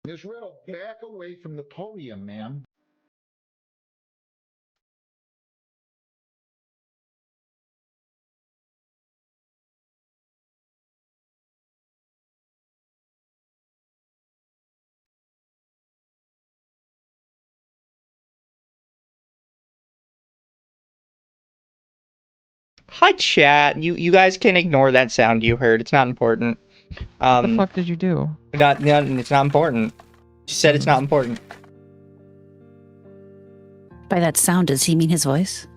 Israel, back away from the podium, man. Hi, chat. You guys can ignore that sound you heard. It's not important. What the fuck did you do? It's not important. She said it's not important. By that sound, does he mean his voice?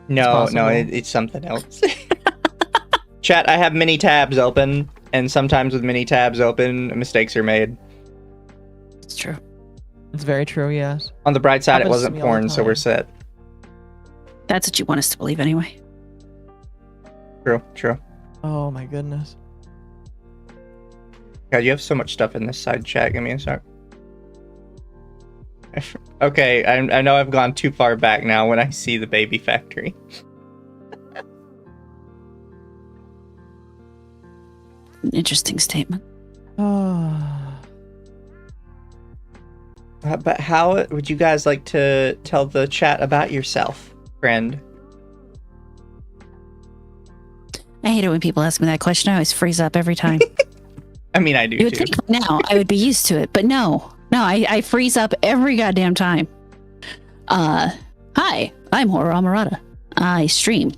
No, it's something else. Chat, I have many tabs open, and sometimes with many tabs open, mistakes are made. It's true. It's very true, yes. On the bright side, it Happens to wasn't me all the porn, so time. we're set. That's what you want us to believe anyway. True. Oh my goodness. God, you have so much stuff in this side chat. Give me a sec. Okay, I know I've gone too far back now when I see the baby factory. An interesting statement. But how would you guys like to tell the chat about yourself, friend? I hate it when people ask me that question. I always freeze up every time. I mean, I do You would too. think now I would be used to it, but no, I freeze up every goddamn time. Hi, I'm Horror Amarada. I stream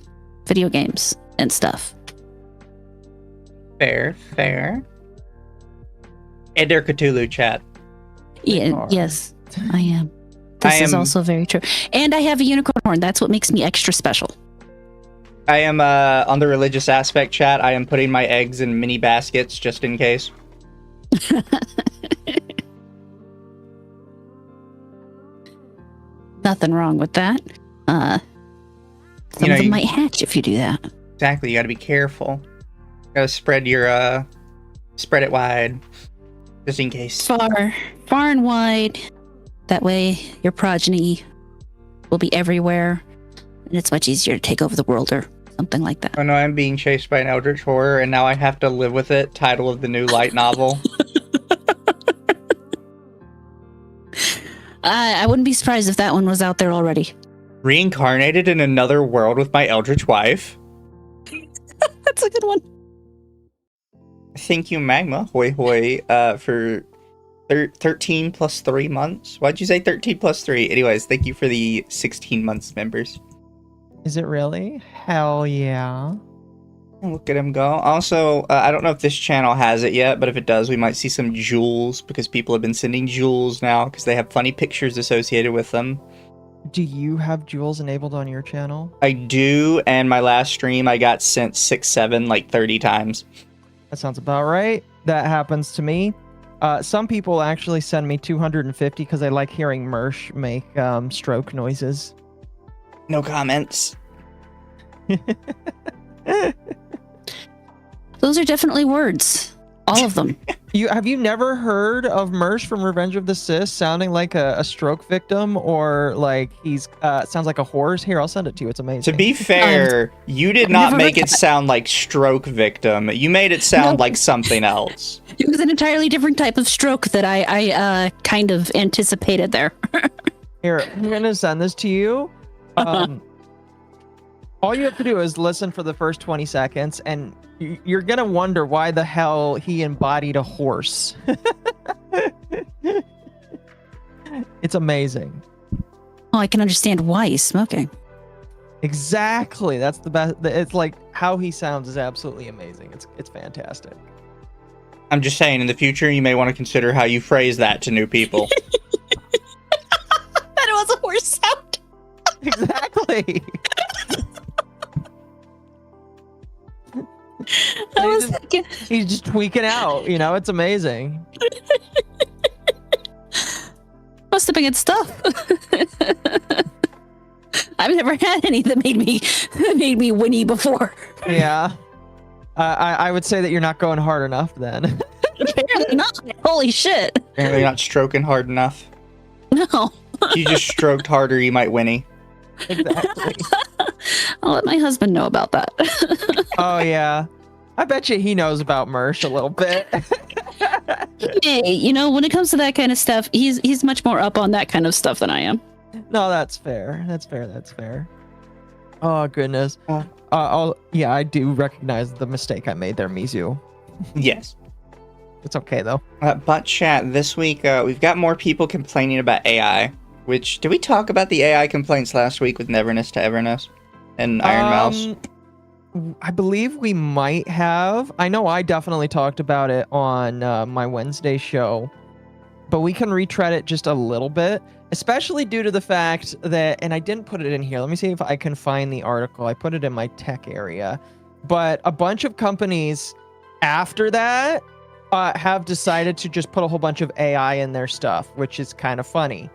video games and stuff. Fair. Eder Cthulhu chat. Yeah, yes, I am. This is also very true. And I have a unicorn horn. That's what makes me extra special. I am on the religious aspect chat. I am putting my eggs in mini baskets just in case. Nothing wrong with that. Some of them might hatch if you do that. Exactly. You got to be careful. Got to spread it wide, just in case. Far and wide. That way, your progeny will be everywhere, and it's much easier to take over the world or something like that. Oh no, I'm being chased by an eldritch horror, and now I have to live with it. Title of the new light novel. I wouldn't be surprised if that one was out there already. Reincarnated in another world with my eldritch wife. That's a good one. Thank you, Magma. Hoi hoi, for 13 plus 3 months. Why'd you say 13 plus 3? Anyways, thank you for the 16 months, members. Is it really? Hell yeah. Look at him go. Also, I don't know if this channel has it yet, but if it does, we might see some jewels, because people have been sending jewels now, because they have funny pictures associated with them. Do you have jewels enabled on your channel? I do, and my last stream I got sent 6, 7, like 30 times. That sounds about right. That happens to me. Some people actually send me 250 because they like hearing Mersh make stroke noises. No comments. Those are definitely words. All of them. Have you never heard of Mersh from Revenge of the Sith sounding like a stroke victim, or like he's sounds like a horse? Here, I'll send it to you. It's amazing. To be fair, you did not make it sound like stroke victim. You made it sound like something else. It was an entirely different type of stroke that I kind of anticipated there. Here, I'm gonna send this to you. All you have to do is listen for the first 20 seconds, and you're gonna wonder why the hell he embodied a horse. It's amazing. Oh, I can understand why he's smoking. Exactly. That's the best. It's like how he sounds is absolutely amazing. It's fantastic. I'm just saying, in the future, you may want to consider how you phrase that to new people. That was a horse sound. Exactly. He's just tweaking out, you know. It's amazing. Must have been good stuff. I've never had any that made me whinny before. Yeah. I would say that you're not going hard enough then. Apparently not. Holy shit. Apparently not stroking hard enough. No. If you just stroked harder, you might whinny. Exactly. I'll let my husband know about that. Oh yeah. I bet you he knows about Mersh a little bit. Hey, when it comes to that kind of stuff, he's much more up on that kind of stuff than I am. No, that's fair. That's fair. Oh goodness. Uh. Yeah, I do recognize the mistake I made there, Mizu. Yes. It's okay though. But chat, this week we've got more people complaining about AI. Which, did we talk about the AI complaints last week with Neverness to Everness and Iron Mouse? I believe we might have. I know I definitely talked about it on my Wednesday show, but we can retread it just a little bit, especially due to the fact that, and I didn't put it in here. Let me see if I can find the article. I put it in my tech area, but a bunch of companies after that have decided to just put a whole bunch of AI in their stuff, which is kind of funny.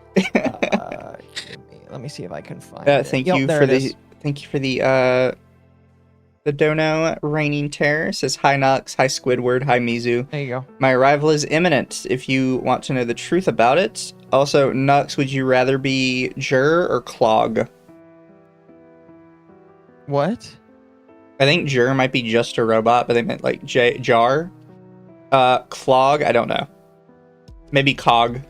Let me see if I can find it. Thank you for the dono. Raining Terror says, hi Nux, hi Squidward, hi Mizu. There you go. My arrival is imminent if you want to know the truth about it. Also, Nux, would you rather be Jur or Clog? What? I think Jur might be just a robot, but they meant like Jar. Clog, I don't know. Maybe Cog.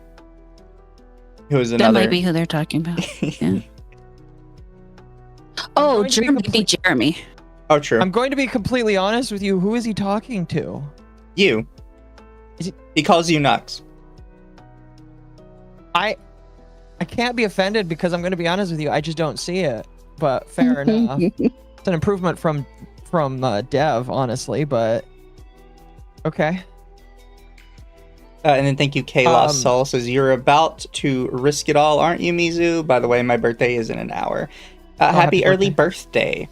Who is another? That might be who they're talking about. Yeah. Oh, Jeremy. Oh, true. I'm going to be completely honest with you. Who is he talking to? You. He calls you Nux. I can't be offended because I'm going to be honest with you. I just don't see it. But fair enough. It's an improvement from Dev, honestly. But okay. And then thank you, K Lost Soul says, you're about to risk it all, aren't you, Mizu? By the way, my birthday is in an hour. Happy early birthday.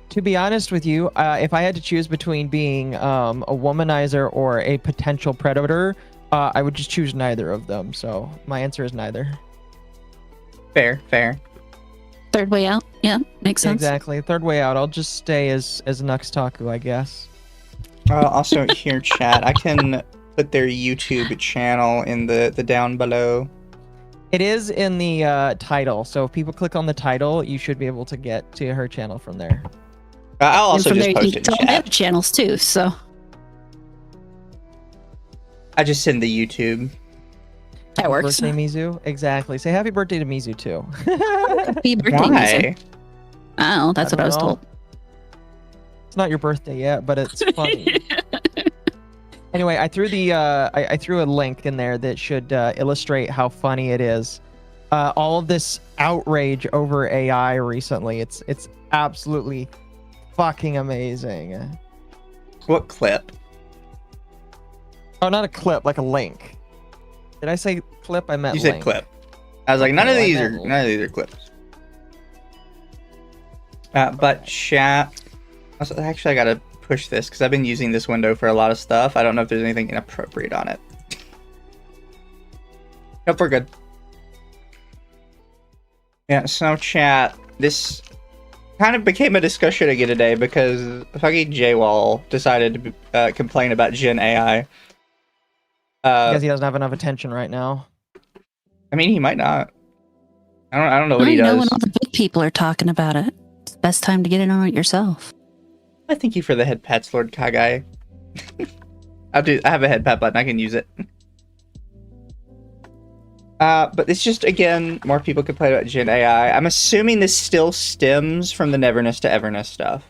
To be honest with you, if I had to choose between being a womanizer or a potential predator, I would just choose neither of them. So my answer is neither. Fair. Third way out. Yeah, makes sense. Exactly. Third way out. I'll just stay as Nuxtaku, I guess. Also, here, chat, I can put their YouTube channel in the down below. It is in the title, so if people click on the title, you should be able to get to her channel from there. I'll also just there, post it in chat. Channels too, so. I just send the YouTube. That works. Birthday, Mizu? Exactly. Say happy birthday to Mizu, too. Happy birthday, Why? Mizu. Oh, that's what I was told. It's not your birthday yet, but it's funny. Anyway, I threw the I threw a link in there that should illustrate how funny it is. All of this outrage over AI recently. It's absolutely fucking amazing. What clip? Oh, not a clip, like a link. Did I say clip? I meant You link. said clip. I was like, none of these are clips. But chat. Also, actually, I gotta push this because I've been using this window for a lot of stuff. I don't know if there's anything inappropriate on it. Nope, we're good. Yeah, so chat, this kind of became a discussion again today because fucking J-Wall decided to complain about Gen AI. Because he doesn't have enough attention right now. I mean, he might not. I don't know what he does. When all the big people are talking about it, it's the best time to get in on it yourself. I thank you for the head pats, Lord Kagai. I have a head pat button. I can use it. But it's just, again, more people complain about Gen AI. I'm assuming this still stems from the Neverness to Everness stuff.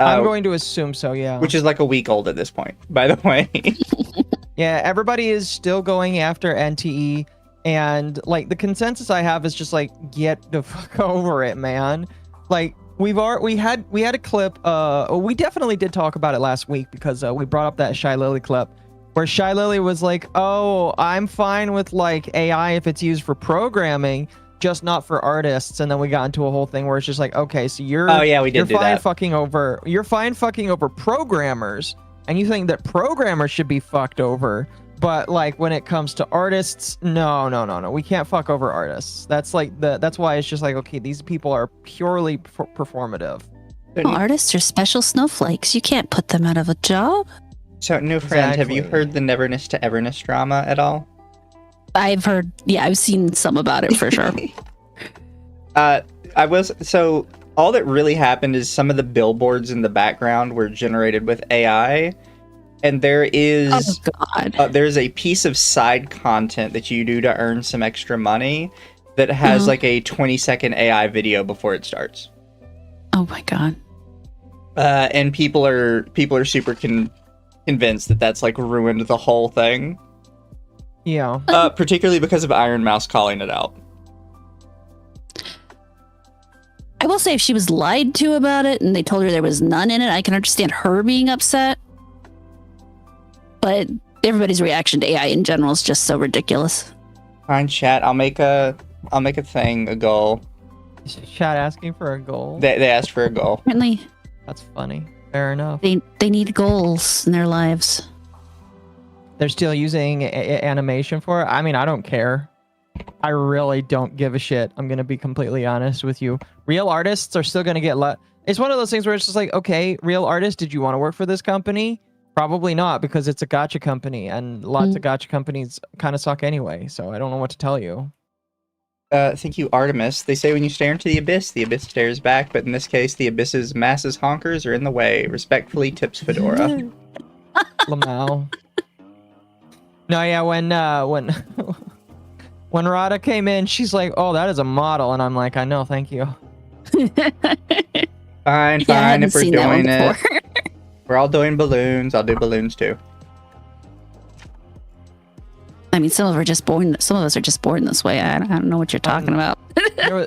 I'm going to assume so, yeah. Which is like a week old at this point, by the way. Yeah, everybody is still going after NTE, and like the consensus I have is just like, get the fuck over it, man. Like we had a clip. We definitely did talk about it last week because we brought up that Shylily clip where Shylily was like, "Oh, I'm fine with like AI if it's used for programming, just not for artists." And then we got into a whole thing where it's just like, "Okay, so you're you're fine fucking over programmers, and you think that programmers should be fucked over." But like when it comes to artists, no, we can't fuck over artists. That's why it's just like, okay, these people are purely performative. Well, artists are special snowflakes. You can't put them out of a job. So, new friend, have you heard the Neverness to Everness drama at all? I've heard, yeah, I've seen some about it for sure. So all that really happened is some of the billboards in the background were generated with AI. and there's a piece of side content that you do to earn some extra money that has like a 20-second AI video before it starts. Oh my god. And people are super convinced that that's like ruined the whole thing. Yeah. Particularly because of Iron Mouse calling it out. I will say if she was lied to about it and they told her there was none in it, I can understand her being upset. But everybody's reaction to AI in general is just so ridiculous. Fine, chat. I'll make a thing, a goal. Is chat asking for a goal? They asked for a goal. Apparently, That's funny. Fair enough. they need goals in their lives. They're still using animation for it. I mean, I don't care. I really don't give a shit. I'm going to be completely honest with you. Real artists are still going to get it's one of those things where it's just like, okay, real artist, did you want to work for this company? Probably not, because it's a gacha company, and lots of gacha companies kind of suck anyway, so I don't know what to tell you. Thank you, Artemis. They say when you stare into the abyss stares back, but in this case, the abyss's masses honkers are in the way. Respectfully, tips Fedora. Lamau. No, yeah, when Rada came in, she's like, "Oh, that is a model," and I'm like, "I know, thank you." Fine, Yeah, if we're doing it. We're all doing balloons. I'll do balloons too. I mean, some of us are just born this way. I don't know what you're talking about.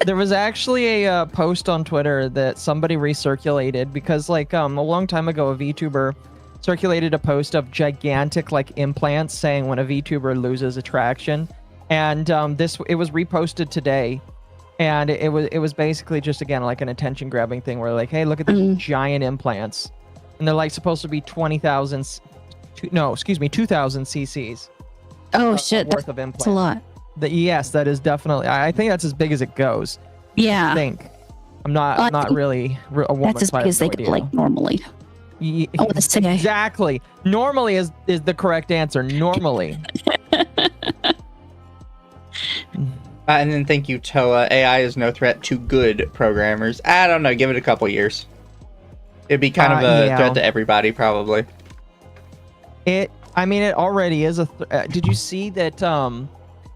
There was actually a post on Twitter that somebody recirculated because, like, a long time ago, a VTuber circulated a post of gigantic, like, implants saying when a VTuber loses attraction, and it was reposted today, and it was basically just, again, like an attention grabbing thing where, like, hey, look at these giant implants, and they're like supposed to be 2,000 cc's. Oh shit, worth of implants. That's a lot. Yes, that is definitely. I think that's as big as it goes. Yeah. I think. I'm not really a woman. That's as big as they go, like, normally. Yeah, I want to say exactly. Normally is the correct answer. Normally. And then thank you, Toa. AI is no threat to good programmers. I don't know. Give it a couple years. It'd be kind of a threat to everybody, probably. It already is a. Did you see that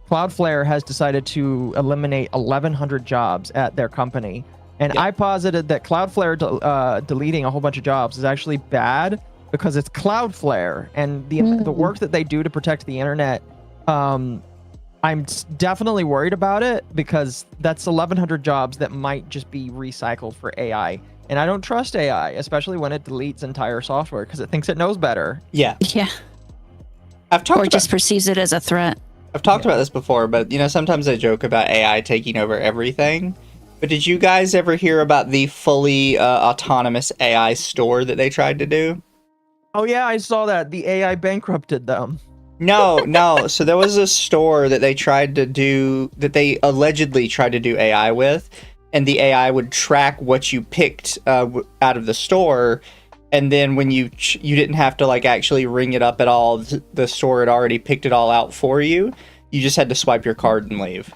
Cloudflare has decided to eliminate 1,100 jobs at their company? And I posited that Cloudflare deleting a whole bunch of jobs is actually bad because it's Cloudflare and the work that they do to protect the internet. I'm definitely worried about it because that's 1,100 jobs that might just be recycled for AI. And I don't trust AI, especially when it deletes entire software because it thinks it knows better. Yeah. Yeah. Or just perceives it as a threat. I've talked about this before, but, sometimes I joke about AI taking over everything. But did you guys ever hear about the fully autonomous AI store that they tried to do? Oh, yeah, I saw that. The AI bankrupted them. No. So there was a store that they allegedly tried to do AI with, and the AI would track what you picked out of the store, and then when you didn't have to, like, actually ring it up at all. The store had already picked it all out for you. You just had to swipe your card and leave.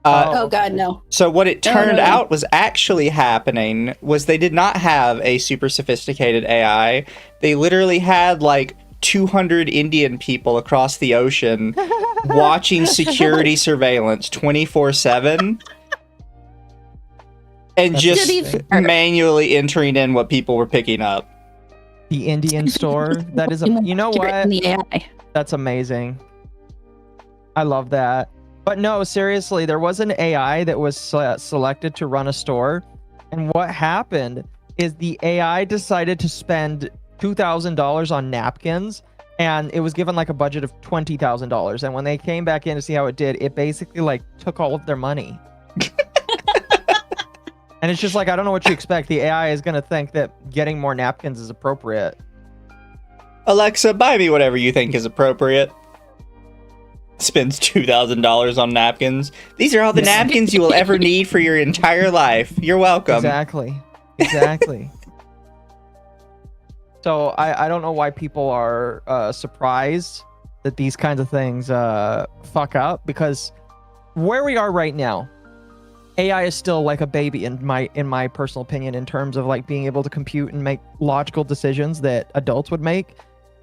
Oh god, no. So what it turned out was actually happening was they did not have a super sophisticated AI. They literally had, like, 200 Indian people across the ocean watching security surveillance 24/7 and just manually entering in what people were picking up. The Indian store. That is you know what? The AI. That's amazing. I love that. But no, seriously, there was an AI that was selected to run a store, and what happened is the AI decided to spend $2,000 on napkins, and it was given like a budget of $20,000. And when they came back in to see how it did, it basically like took all of their money. And it's just like, I don't know what you expect. The AI is going to think that getting more napkins is appropriate. Alexa, buy me whatever you think is appropriate. Spends $2,000 on napkins. These are all the napkins you will ever need for your entire life. You're welcome. Exactly. So I don't know why people are surprised that these kinds of things fuck up, because where we are right now, AI is still like a baby in my personal opinion in terms of like being able to compute and make logical decisions that adults would make.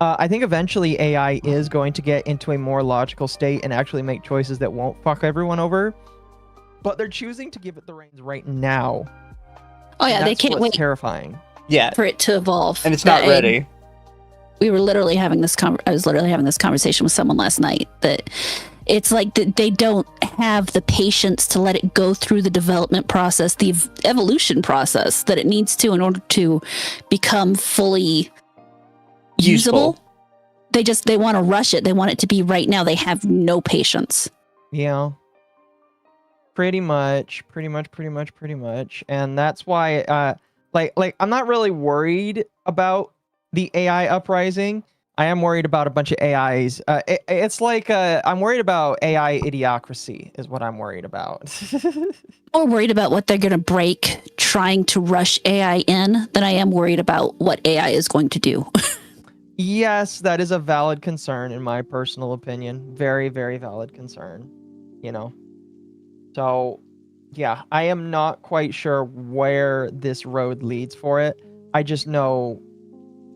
I think eventually AI is going to get into a more logical state and actually make choices that won't fuck everyone over. But they're choosing to give it the reins right now. Oh yeah, And they that's can't what's wait terrifying. Yeah, for it to evolve. and it's not ready. We were literally having this I was literally having this conversation with someone last night that it's like that they don't have the patience to let it go through the development process, the evolution process that it needs to in order to become fully usable. They want to rush it. They want it to be right now. They have no patience. Yeah. Pretty much. And that's why like I'm not really worried about the AI uprising. I am worried about a bunch of AIs. It's like I'm worried about AI idiocracy is what I'm worried about. More worried about what they're going to break trying to rush AI in than I am worried about what AI is going to do. Yes, that is a valid concern in my personal opinion. Very, very valid concern, you know. So, yeah, I am not quite sure where this road leads for it. I just know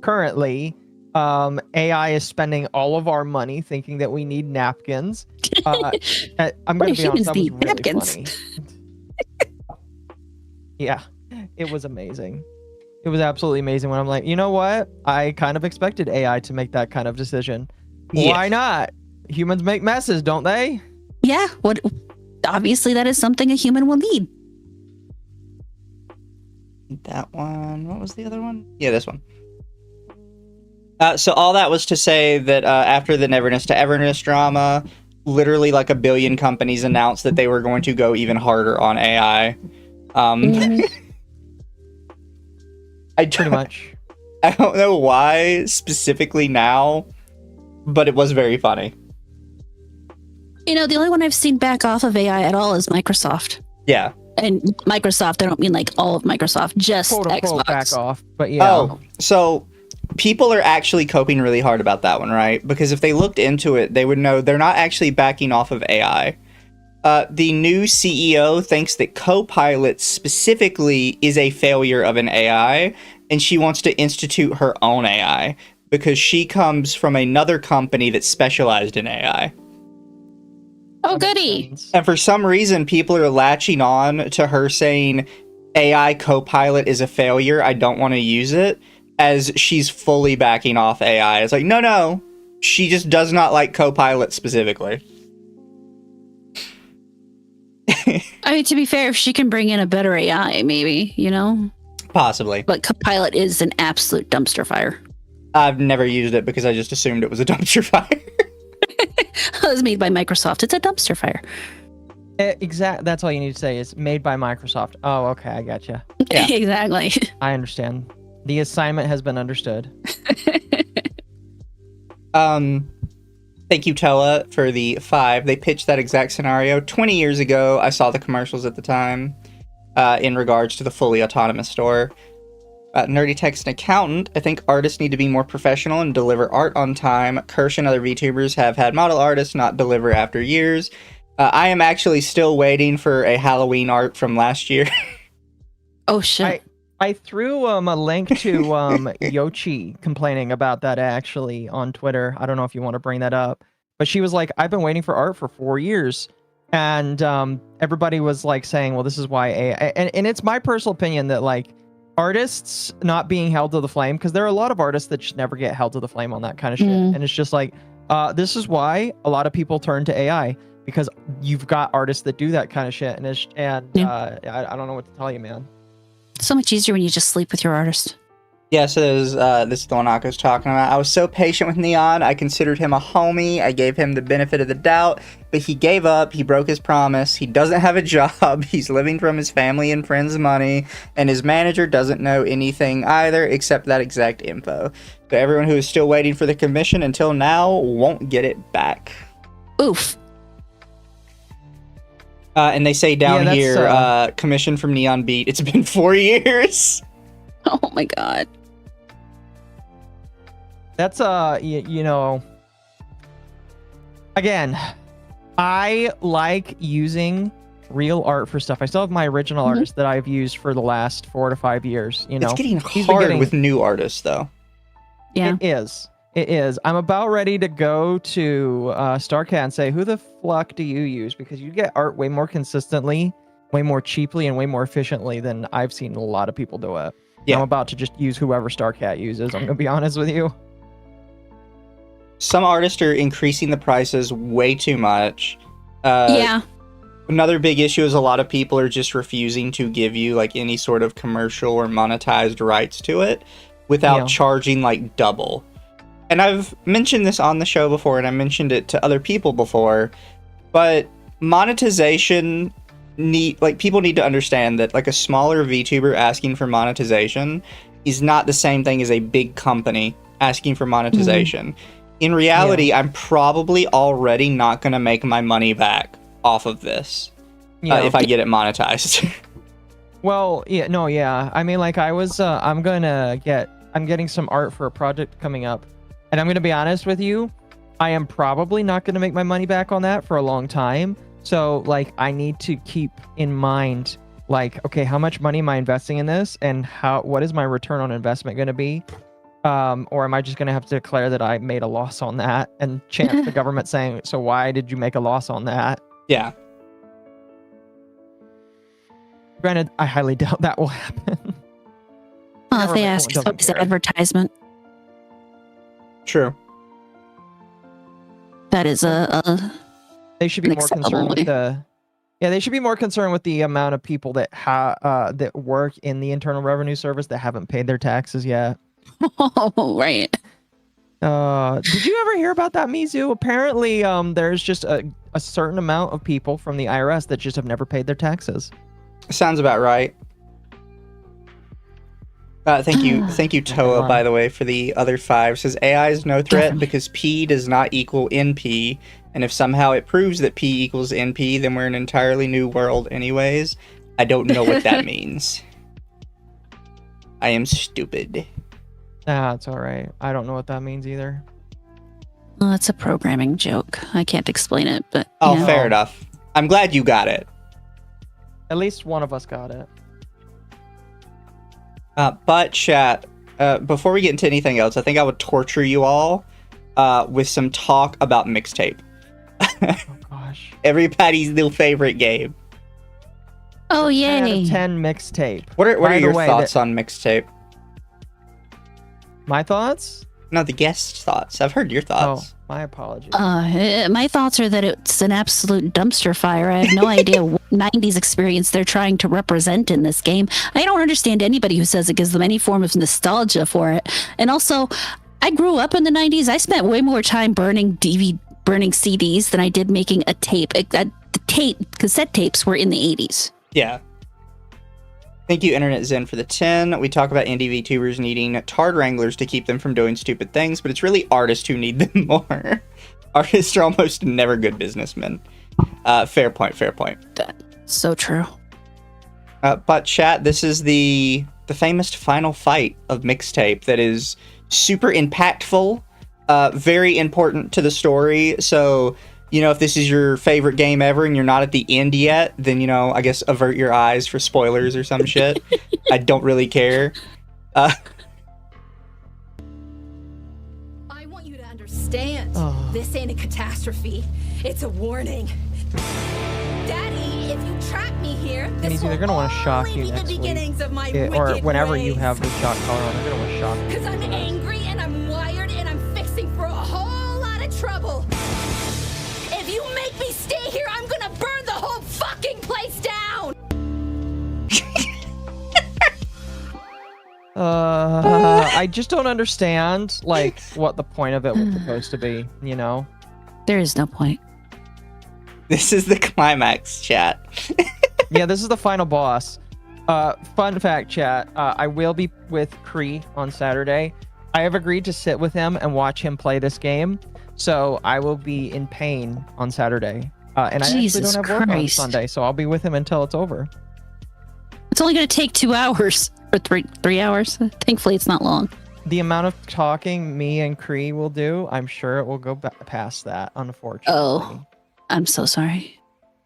currently AI is spending all of our money thinking that we need napkins. I'm going to be honest, that was really funny. Yeah, it was amazing. It was absolutely amazing when I'm like, you know what? I kind of expected AI to make that kind of decision. Yeah. Why not? Humans make messes, don't they? Yeah, obviously that is something a human will need. That one. What was the other one? Yeah, this one. So all that was to say that after the Neverness to Everness drama, literally like 1 billion companies announced that they were going to go even harder on AI. Pretty much. I don't know why specifically now, but it was very funny. You know, the only one I've seen back off of AI at all is Microsoft. Yeah. And Microsoft, I don't mean like all of Microsoft, just Quote unquote Xbox. back off, but yeah. Oh, so people are actually coping really hard about that one, right? Because if they looked into it, they would know they're not actually backing off of AI. The new CEO thinks that Copilot specifically is a failure of an AI, and she wants to institute her own AI because she comes from another company that specialized in AI. Oh, goody. And for some reason, people are latching on to her saying AI Copilot is a failure. I don't want to use it, as she's fully backing off AI. It's like, no. She just does not like Copilot specifically. I mean, to be fair, if she can bring in a better AI, maybe, you know? Possibly. But Copilot is an absolute dumpster fire. I've never used it because I just assumed it was a dumpster fire. It was made by Microsoft. It's a dumpster fire. Exactly. That's all you need to say is made by Microsoft. Oh, okay. I gotcha. Yeah. Exactly. I understand. The assignment has been understood. Thank you, Tella, for the 5. They pitched that exact scenario 20 years ago. I saw the commercials at the time in regards to the fully autonomous store. Nerdy Text and Accountant, I think artists need to be more professional and deliver art on time. Kirsch and other VTubers have had model artists not deliver after years. I am actually still waiting for a Halloween art from last year. Oh, shit. I threw a link to Yoshi complaining about that actually on Twitter. I don't know if you want to bring that up, but she was like, I've been waiting for art for 4 years. And everybody was like saying, well, this is why AI, and it's my personal opinion that like artists not being held to the flame, because there are a lot of artists that just never get held to the flame on that kind of shit. And it's just like, this is why a lot of people turn to AI, because you've got artists that do that kind of shit. And I don't know what to tell you, man. So much easier when you just sleep with your artist. Yeah, so this is the one Occo's talking about. I was so patient with Neon. I considered him a homie. I gave him the benefit of the doubt, but he gave up. He broke his promise. He doesn't have a job. He's living from his family and friends' money, and his manager doesn't know anything either except that exact info. So everyone who is still waiting for the commission until now won't get it back. Oof. And they say down here, commission from Neon Beat. It's been 4 years. Oh my god. That's you know, again, I like using real art for stuff. I still have my original artist that I've used for the last 4 to 5 years. You know, It's getting hard with new artists, though. Yeah. It is. It is. I'm about ready to go to StarCat and say, who the fuck do you use? Because you get art way more consistently, way more cheaply, and way more efficiently than I've seen a lot of people do it. Yeah. I'm about to just use whoever StarCat uses. I'm going to be honest with you. Some artists are increasing the prices way too much. Yeah. Another big issue is a lot of people are just refusing to give you like any sort of commercial or monetized rights to it without charging like double. And I've mentioned this on the show before, and I mentioned it to other people before, but monetization people need to understand that like a smaller VTuber asking for monetization is not the same thing as a big company asking for monetization. In reality, I'm probably already not going to make my money back off of this if I get it monetized. Well, yeah. I mean, like I'm getting some art for a project coming up. And I'm going to be honest with you, I am probably not going to make my money back on that for a long time. So, like, I need to keep in mind, like, okay, how much money am I investing in this? And what is my return on investment going to be? Or am I just going to have to declare that I made a loss on that and chance the government saying, so why did you make a loss on that? Yeah. Granted, I highly doubt that will happen. Well, if they ask for this advertisement. True. That is they should be more concerned with they should be more concerned with the amount of people that that work in the Internal Revenue Service that haven't paid their taxes yet. Oh, right. Did you ever hear about that, Mizu? Apparently, there's just a certain amount of people from the IRS that just have never paid their taxes. Sounds about right. Thank you, Toa, by the way, for the other 5. Says AI is no threat because P does not equal NP, and if somehow it proves that P equals NP, then we're in an entirely new world anyways. I don't know what that means. I am stupid. It's all right. I don't know what that means either. Well, it's a programming joke. I can't explain it, but fair enough. I'm glad you got it. At least one of us got it. But chat, before we get into anything else, I think I would torture you all with some talk about Mixtape. Oh gosh. Everybody's new favorite game. Oh, yay. 10 out of 10 Mixtape. What are your thoughts on Mixtape? My thoughts? No, the guest's thoughts. I've heard your thoughts. Oh, my apologies. My thoughts are that it's an absolute dumpster fire. I have no idea what 90s experience they're trying to represent in this game. I don't understand anybody who says it gives them any form of nostalgia for it. And also, I grew up in the 90s. I spent way more time burning CDs than I did making a tape. Cassette tapes were in the 80s. Yeah. Thank you, Internet Zen, for the 10. We talk about indie VTubers needing tard wranglers to keep them from doing stupid things, but it's really artists who need them more. Artists are almost never good businessmen. Fair point. So true. But chat, this is the famous final fight of Mixtape that is super impactful, very important to the story. So, if this is your favorite game ever and you're not at the end yet, then, I guess avert your eyes for spoilers or some shit. I don't really care. I want you to understand. This ain't a catastrophe. It's a warning. Daddy, if you trap me here, this will they're gonna want to shock only you be next the beginnings of my week. Or wicked whenever you ways. have the shock collar on, they're gonna want to shock you. Because I'm angry and I'm wired and I'm fixing for a whole lot of trouble. If you make me stay here, I'm gonna burn the whole fucking place down! I just don't understand, like, what the point of it was supposed to be, There is no point. This is the climax, chat. Yeah, this is the final boss. Fun fact, chat. I will be with Kree on Saturday. I have agreed to sit with him and watch him play this game. So I will be in pain on Saturday. And I actually don't have work on Sunday, so I'll be with him until it's over. It's only going to take 2 hours. Or 3 hours. Thankfully, it's not long. The amount of talking me and Kree will do, I'm sure it will go past that, unfortunately. Oh, I'm so sorry.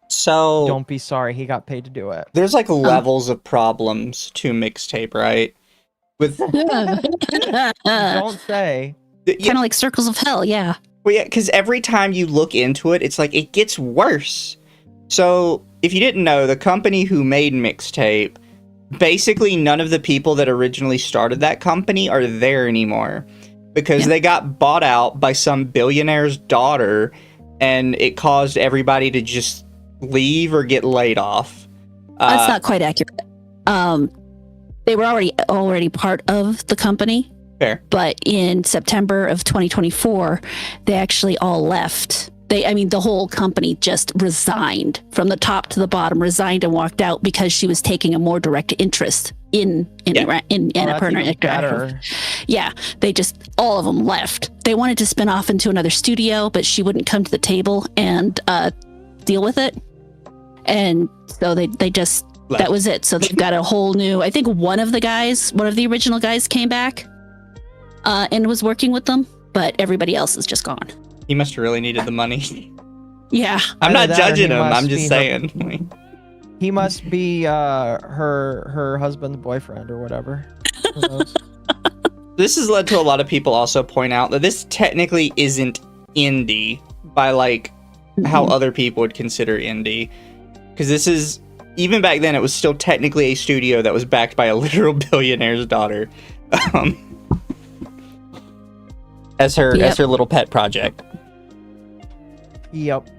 So don't be sorry. He got paid to do it. There's like levels of problems to Mixtape, right? With don't say. Kind of like circles of hell, yeah. Well, yeah, because every time you look into it, it's like it gets worse. So, if you didn't know, the company who made Mixtape, basically none of the people that originally started that company are there anymore. Because they got bought out by some billionaire's daughter, and it caused everybody to just leave or get laid off. That's not quite accurate. They were already part of the company. Fair. But in September of 2024, they actually all left. The whole company just resigned from the top to the bottom, resigned and walked out because she was taking a more direct interest in Annapurna. Yeah, they just, all of them left. They wanted to spin off into another studio, but she wouldn't come to the table and deal with it. And so they just, left. That was it. So they've got a whole new, I think one of the original guys came back and was working with them, but everybody else is just gone. He must have really needed the money. Yeah. I'm not judging him. I'm just saying. He must be her husband's boyfriend or whatever. Who knows? This has led to a lot of people also point out that this technically isn't indie by like how other people would consider indie. Because this is, even back then, it was still technically a studio that was backed by a literal billionaire's daughter. As her little pet project. Yep.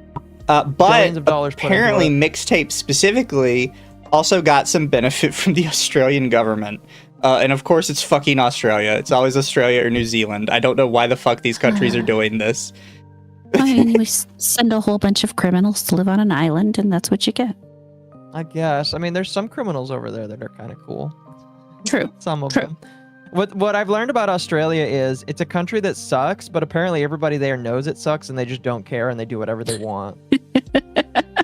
But apparently Mixtape specifically also got some benefit from the Australian government. And of course it's fucking Australia. It's always Australia or New Zealand. I don't know why the fuck these countries are doing this. We send a whole bunch of criminals to live on an island, and that's what you get. I guess. There's some criminals over there that are kind of cool. True. Some of them. What I've learned about Australia is it's a country that sucks, but apparently everybody there knows it sucks and they just don't care and they do whatever they want.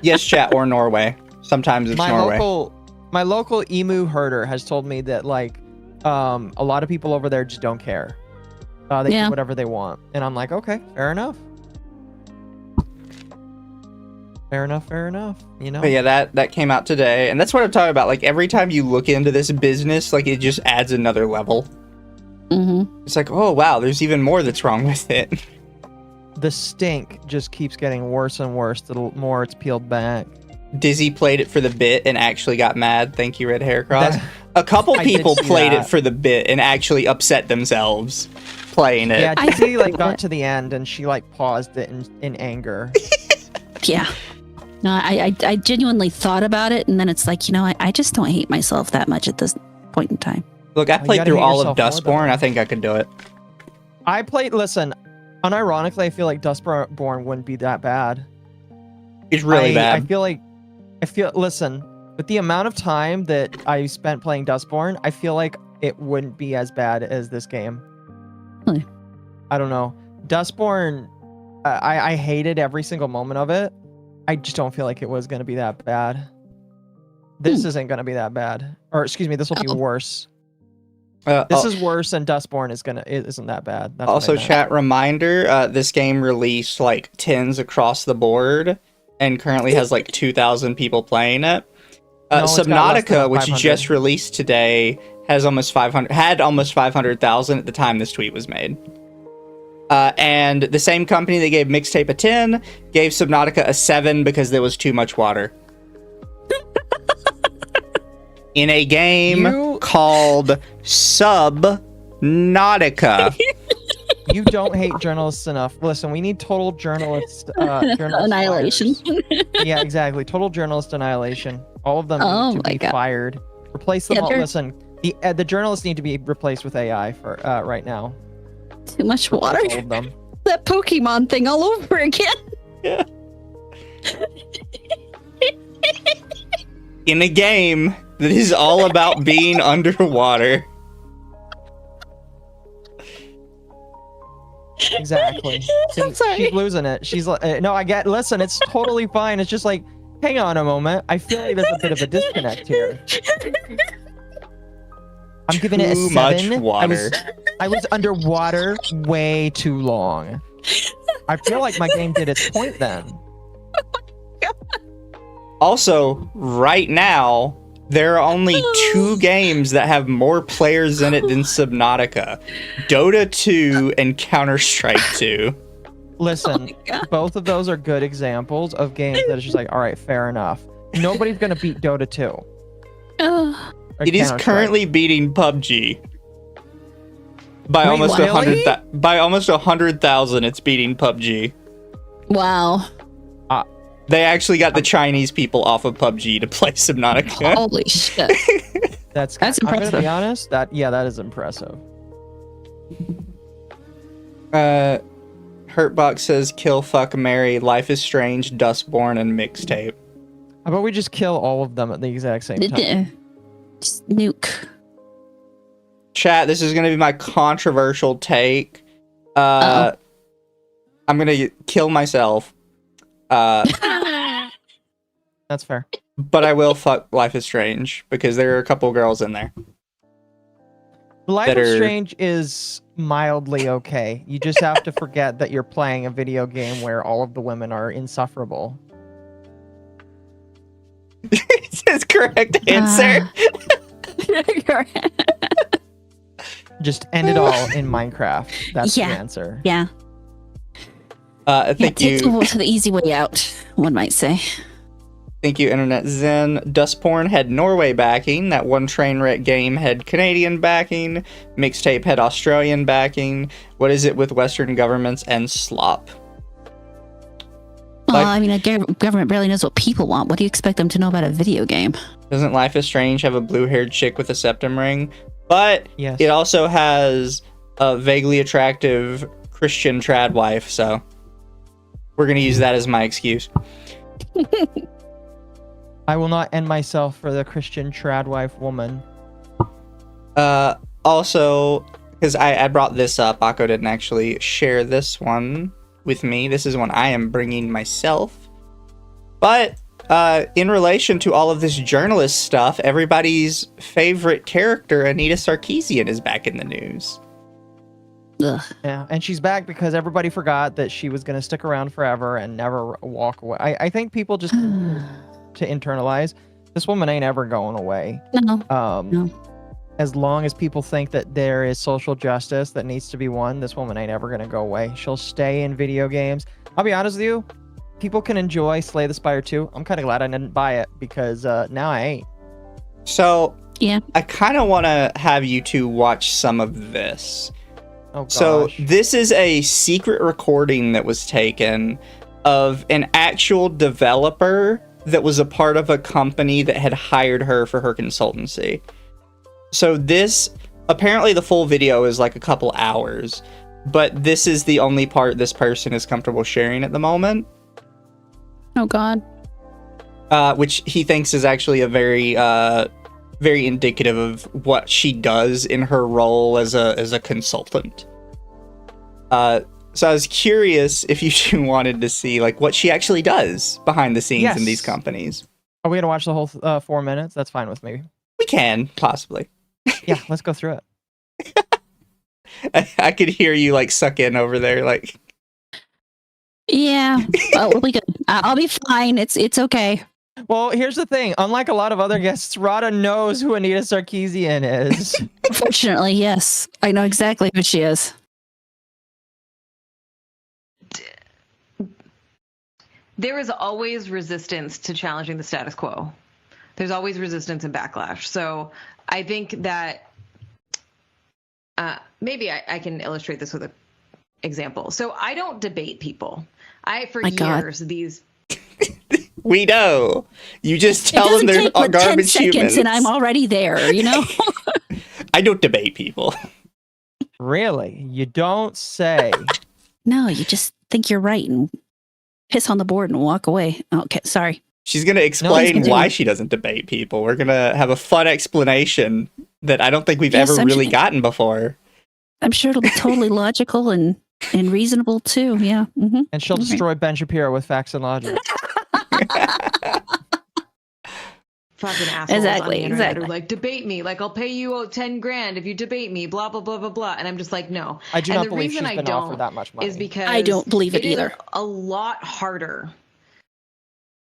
Yes, chat, or Norway. Sometimes it's Norway. My local emu herder has told me that a lot of people over there just don't care. They do whatever they want. And I'm like, okay, fair enough. Fair enough. You know? But yeah, that came out today. And that's what I'm talking about. Like, every time you look into this business, like, it just adds another level. Mm-hmm. It's like, oh, wow, there's even more that's wrong with it. The stink just keeps getting worse and worse the more it's peeled back. Dizzy played it for the bit and actually got mad. Thank you, Red Hair Cross. A couple people played it for the bit and actually upset themselves playing it. Yeah, Dizzy got to the end and she paused it in anger. Yeah. No, I genuinely thought about it, and then it's like, I just don't hate myself that much at this point in time. Look, I played through all of Dustborn. I think I could do it. Listen, unironically, I feel like Dustborn wouldn't be that bad. It's really bad. Listen, with the amount of time that I spent playing Dustborn, I feel like it wouldn't be as bad as this game. Really? I don't know. Dustborn, I hated every single moment of it. I just don't feel like it was going to be that bad. This isn't going to be that bad. Or excuse me, this will be worse. This is worse, and Dustborn isn't that bad. That's also, chat reminder, this game released 10s across the board and currently has 2,000 people playing it. Subnautica, which just released today, had almost 500,000 at the time this tweet was made. And the same company that gave Mixtape a 10 gave Subnautica a 7 because there was too much water. In a game called Subnautica. You don't hate journalists enough. Listen, we need total journalist annihilation. Yeah, exactly. Total journalist annihilation. All of them need to be fired. Replace them all. Listen, the journalists need to be replaced with AI for right now. Too much water. That Pokemon thing all over again. Yeah. In a game that is all about being underwater. Exactly. I'm sorry. She's losing it. She's like, no, listen, it's totally fine. It's just hang on a moment. I feel like there's a bit of a disconnect here. I'm giving it a 7. Too much water. I was underwater way too long. I feel like my game did its point then. Also, right now, There are only 2 games that have more players in it than Subnautica. Dota 2 and Counter-Strike 2. Listen, both of those are good examples of games that is just like, all right, fair enough. Nobody's gonna beat Dota 2. Oh, It is currently beating PUBG. By Wait, almost really? 100,000, it's beating PUBG. wow. They actually got the Chinese people off of PUBG to play Subnautica. Holy shit. That's That's I'm gonna impressive. be honest. That is impressive. Hurtbox says, kill, fuck, marry, Life is Strange, Dustborn, and Mixtape. How about we just kill all of them at the exact same time? Just nuke. Chat, this is going to be my controversial take. I'm going to kill myself. That's fair. But I will fuck Life is Strange, because there are a couple girls in there. Life that is are- Strange is mildly okay. You just have to forget that you're playing a video game where all of the women are insufferable. It says correct answer. Just end it all in Minecraft. That's Yeah. the answer. Yeah. Thank Take you. the easy way out, one might say. Thank you, Internet Zen. Dustporn had Norway backing. That One Trainwreck game had Canadian backing. Mixtape had Australian backing. What is it with Western governments and slop? Well, I mean, a government barely knows what people want. What do you expect them to know about a video game? Doesn't Life is Strange have a blue-haired chick with a septum ring? But Yes. it also has a vaguely attractive Christian trad wife, so we're going to use that as my excuse. I will not end myself for the Christian trad wife woman. Also, because I brought this up, Occo didn't actually share this one with me. This is one I am bringing myself. But in relation to all of this journalist stuff, everybody's favorite character, Anita Sarkeesian, is back in the news. Ugh. Yeah, and she's back because everybody forgot that she was going to stick around forever and never walk away. I think people just to internalize this woman ain't ever going away. No. No. As long as people think that there is social justice that needs to be won, this woman ain't ever going to go away. She'll stay in video games. I'll be honest with you, people can enjoy Slay the Spire 2. I'm kind of glad I didn't buy it because now I ain't. So, Yeah. I kind of want to have you two watch some of this. Oh gosh. So, this is a secret recording that was taken of an actual developer that was a part of a company that had hired her for her consultancy. So this, apparently the full video is like a couple hours, but this is the only part this person is comfortable sharing at the moment, Oh God. which he thinks is actually a very, very indicative of what she does in her role as a consultant. So I was curious if you two wanted to see like what she actually does behind the scenes in these Yes. companies. Are we going to watch the whole 4 minutes? That's fine with me. We can, possibly. Yeah, let's go through it. I could hear you like suck in over there, like. Yeah. Oh, we'll be good. I'll be fine. It's okay. Well, here's the thing. Unlike a lot of other guests, Rada knows who Anita Sarkeesian is. Fortunately, yes. I know exactly who she is. There is always resistance to challenging the status quo. There's always resistance and backlash. So I think that maybe I can illustrate this with an example. So I don't debate people. For My God. years, these... We know. You just It tell them doesn't they're take but 10 garbage seconds humans. and I'm already there, you know? I don't debate people. Really? You don't say. No, you just think you're right and piss on the board and walk away. Okay, sorry. She's going to explain continue. why she doesn't debate people. We're going to have a fun explanation that I don't think we've Yes, ever I'm really sure- gotten before. I'm sure it'll be totally logical and reasonable too. Yeah. Hmm. And she'll Okay. destroy Ben Shapiro with facts and logic. fucking assholes on Exactly, the internet exactly. who like debate me, like I'll pay you 10 grand if you debate me, blah blah blah blah blah, and I'm just like, no. I do And not the believe she's reason I been don't offered that much money. is because I don't believe it is either. a lot harder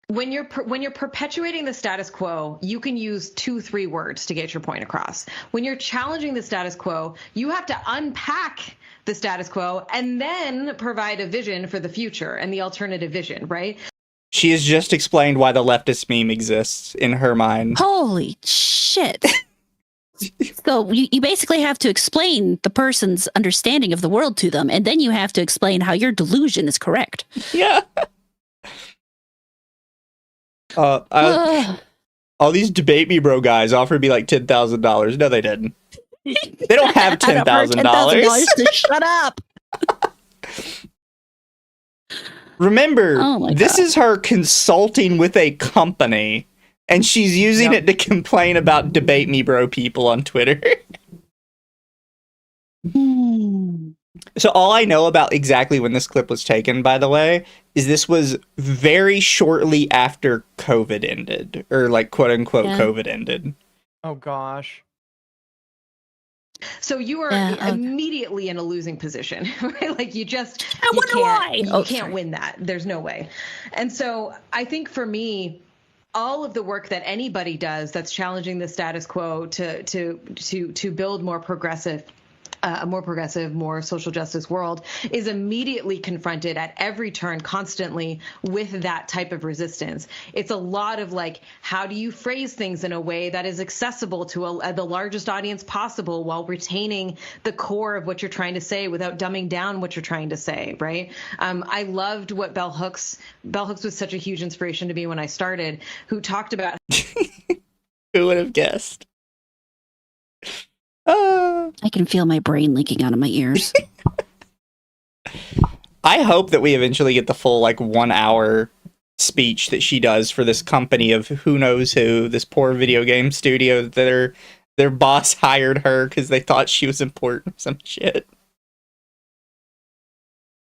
when you're perpetuating the status quo, you can use 2-3 words to get your point across. When you're challenging the status quo, you have to unpack the status quo and then provide a vision for the future and the alternative vision, right? She has just explained why the leftist meme exists in her mind. Holy shit. So you basically have to explain the person's understanding of the world to them, and then you have to explain how your delusion is correct. Yeah. All these debate me bro guys offered me like $10,000. No, they didn't. They don't have $10,000. Shut up. Remember, this is her consulting with a company, and she's using it to complain about debate me bro people on Twitter. So all I know about exactly when this clip was taken, by the way, is this was very shortly after COVID ended, or like quote unquote COVID ended. Oh gosh. So you are immediately in a losing position, right? Like you can't win that. There's no way. And so I think for me, all of the work that anybody does that's challenging the status quo to build more progressive, a more progressive, more social justice world is immediately confronted at every turn constantly with that type of resistance. It's a lot of like, how do you phrase things in a way that is accessible to the largest audience possible while retaining the core of what you're trying to say without dumbing down what you're trying to say, right? I loved what Bell Hooks was such a huge inspiration to me when I started, who talked about who would have guessed? I can feel my brain leaking out of my ears. I hope that we eventually get the full like 1 hour speech that she does for this company of who knows who, this poor video game studio that their boss hired her because they thought she was important or some shit.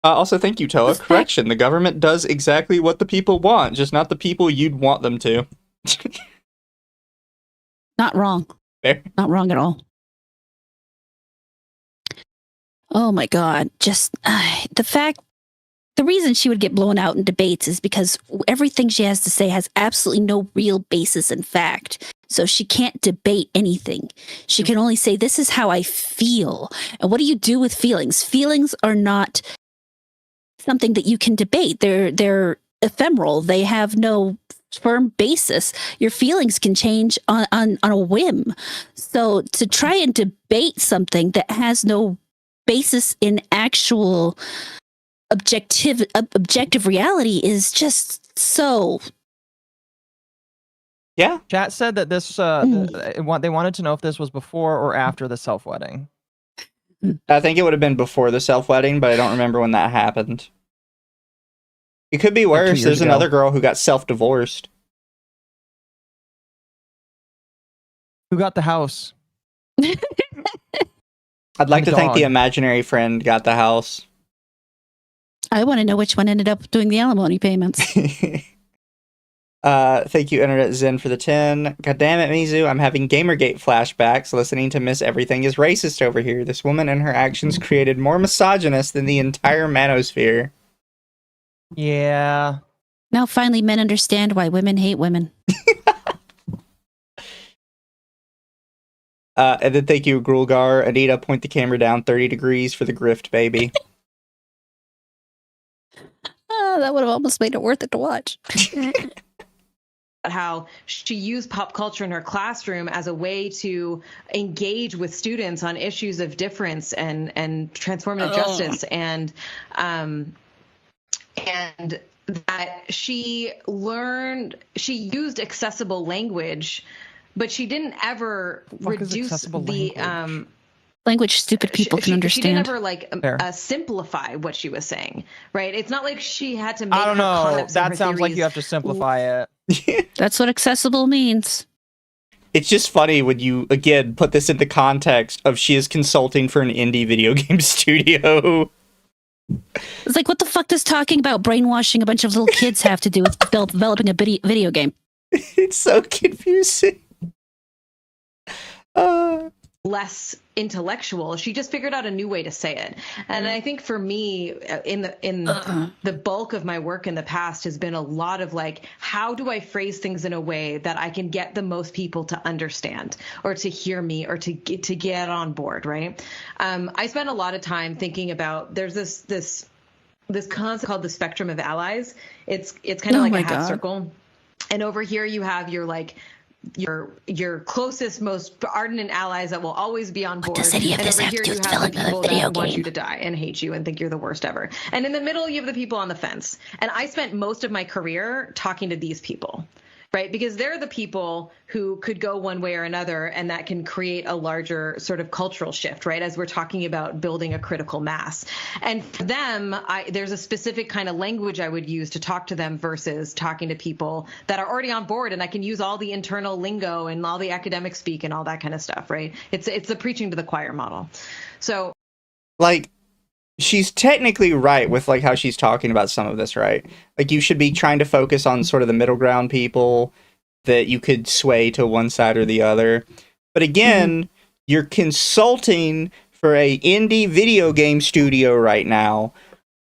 Also, thank you, Toa. Correction, the government does exactly what the people want, just not the people you'd want them to. Not wrong. Fair. Not wrong at all. Oh my God. Just the reason she would get blown out in debates is because everything she has to say has absolutely no real basis in fact. So she can't debate anything. She can only say, this is how I feel. And what do you do with feelings? Feelings are not something that you can debate. They're ephemeral. They have no firm basis. Your feelings can change on a whim. So to try and debate something that has no basis in actual objective reality is just so. Yeah. Chat said that this they wanted to know if this was before or after the self-wedding. I think it would have been before the self-wedding, but I don't remember when that happened. It could be worse. There's another girl who got self-divorced. Who got the house? I'd like to think the imaginary friend got the house. I want to know which one ended up doing the alimony payments. Thank you, Internet Zen, for the 10. God damn it, Mizu. I'm having Gamergate flashbacks. Listening to Miss Everything is Racist over here. This woman and her actions created more misogynist than the entire manosphere. Yeah. Now finally men understand why women hate women. And then thank you, Grulgar. Anita, point the camera down 30 degrees for the grift, baby. That would have almost made it worth it to watch. How she used pop culture in her classroom as a way to engage with students on issues of difference and transformative justice, and that she used accessible language, but she didn't ever reduce the language stupid people can understand. She didn't ever simplify what she was saying, right? It's not like she had to make I don't know. concepts and That her sounds like theories. you have to simplify it. That's what accessible means. It's just funny when you, again, put this into context of she is consulting for an indie video game studio. It's like, what the fuck does talking about brainwashing a bunch of little kids have to do with developing a video game? It's so confusing. less intellectual. She just figured out a new way to say it. And I think for me, in the bulk of my work in the past has been a lot of like, how do I phrase things in a way that I can get the most people to understand or to hear me or to get on board, right? I spent a lot of time thinking about, there's this concept called the spectrum of allies. It's kind of like a half circle. And over here you have your closest, most ardent allies that will always be on board. Does any of and this over have here to do you with have the developing a people video that want game? you to die and hate you and think you're the worst ever. And in the middle, you have the people on the fence. And I spent most of my career talking to these people, right? Because they're the people who could go one way or another, and that can create a larger sort of cultural shift, right? As we're talking about building a critical mass. And for them, there's a specific kind of language I would use to talk to them versus talking to people that are already on board, and I can use all the internal lingo and all the academic speak and all that kind of stuff, right? It's a preaching to the choir model. So, like, she's technically right with like how she's talking about some of this, right? Like, you should be trying to focus on sort of the middle ground people that you could sway to one side or the other. But again, you're consulting for a indie video game studio right now.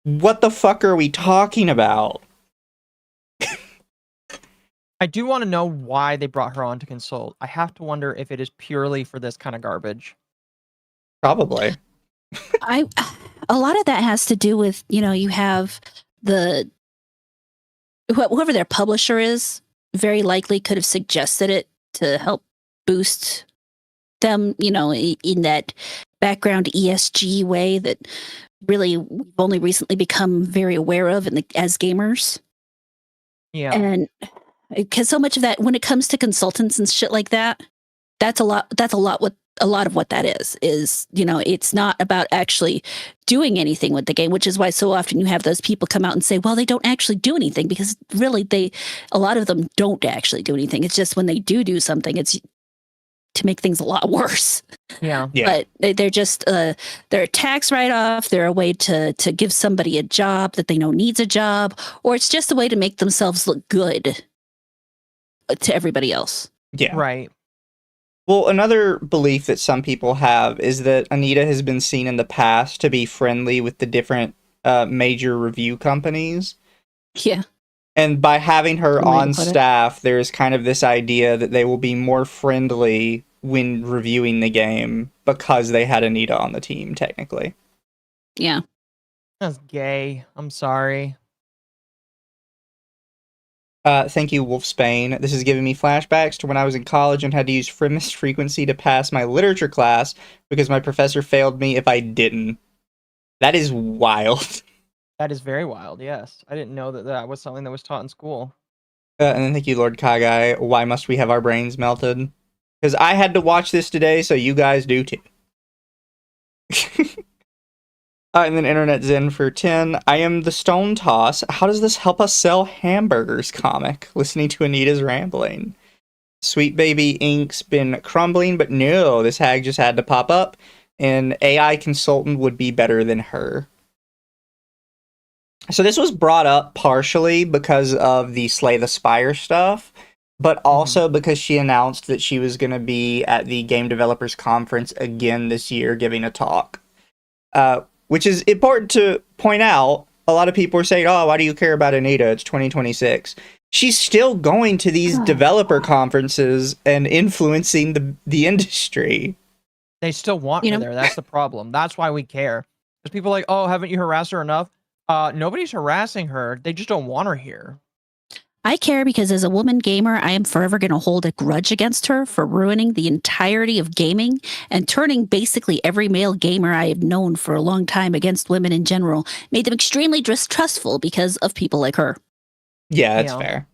What the fuck are we talking about? I do want to know why they brought her on to consult. I have to wonder if it is purely for this kind of garbage. Probably. A lot of that has to do with, you have whoever their publisher is very likely could have suggested it to help boost them, in that background ESG way that really we've only recently become very aware of as gamers. Yeah. And because so much of that, when it comes to consultants and shit like that, that's a lot of what that is, it's not about actually doing anything with the game, which is why so often you have those people come out and say, well, they don't actually do anything, because really a lot of them don't actually do anything. It's just when they do something, it's to make things a lot worse. Yeah. But they're just, they're a tax write-off. They're a way to give somebody a job that they know needs a job, or it's just a way to make themselves look good to everybody else. Yeah. Right. Well, another belief that some people have is that Anita has been seen in the past to be friendly with the different major review companies. Yeah. And by having her Good way to on put it. staff, there's kind of this idea that they will be more friendly when reviewing the game because they had Anita on the team, technically. Yeah. That's gay. I'm sorry. Thank you, Wolf Spain. This is giving me flashbacks to when I was in college and had to use Frimis frequency to pass my literature class because my professor failed me if I didn't. That is wild. That is very wild, yes. I didn't know that was something that was taught in school. And then thank you, Lord Kagai. Why must we have our brains melted? Because I had to watch this today, so you guys do too. And then Internet Zen for 10. I am the Stone Toss. How does this help us sell hamburgers comic? Listening to Anita's rambling. Sweet Baby Ink's been crumbling, but no, this hag just had to pop up. An AI consultant would be better than her. So this was brought up partially because of the Slay the Spire stuff, but also because she announced that she was going to be at the Game Developers Conference again this year giving a talk. Which is important to point out. A lot of people are saying, oh, why do you care about Anita? It's 2026. She's still going to these developer conferences and influencing the industry. They still want her there. That's the problem. That's why we care. Because people are like, oh, haven't you harassed her enough? Nobody's harassing her. They just don't want her here. I care because as a woman gamer, I am forever going to hold a grudge against her for ruining the entirety of gaming and turning basically every male gamer I have known for a long time against women in general, made them extremely distrustful because of people like her. Yeah, that's fair.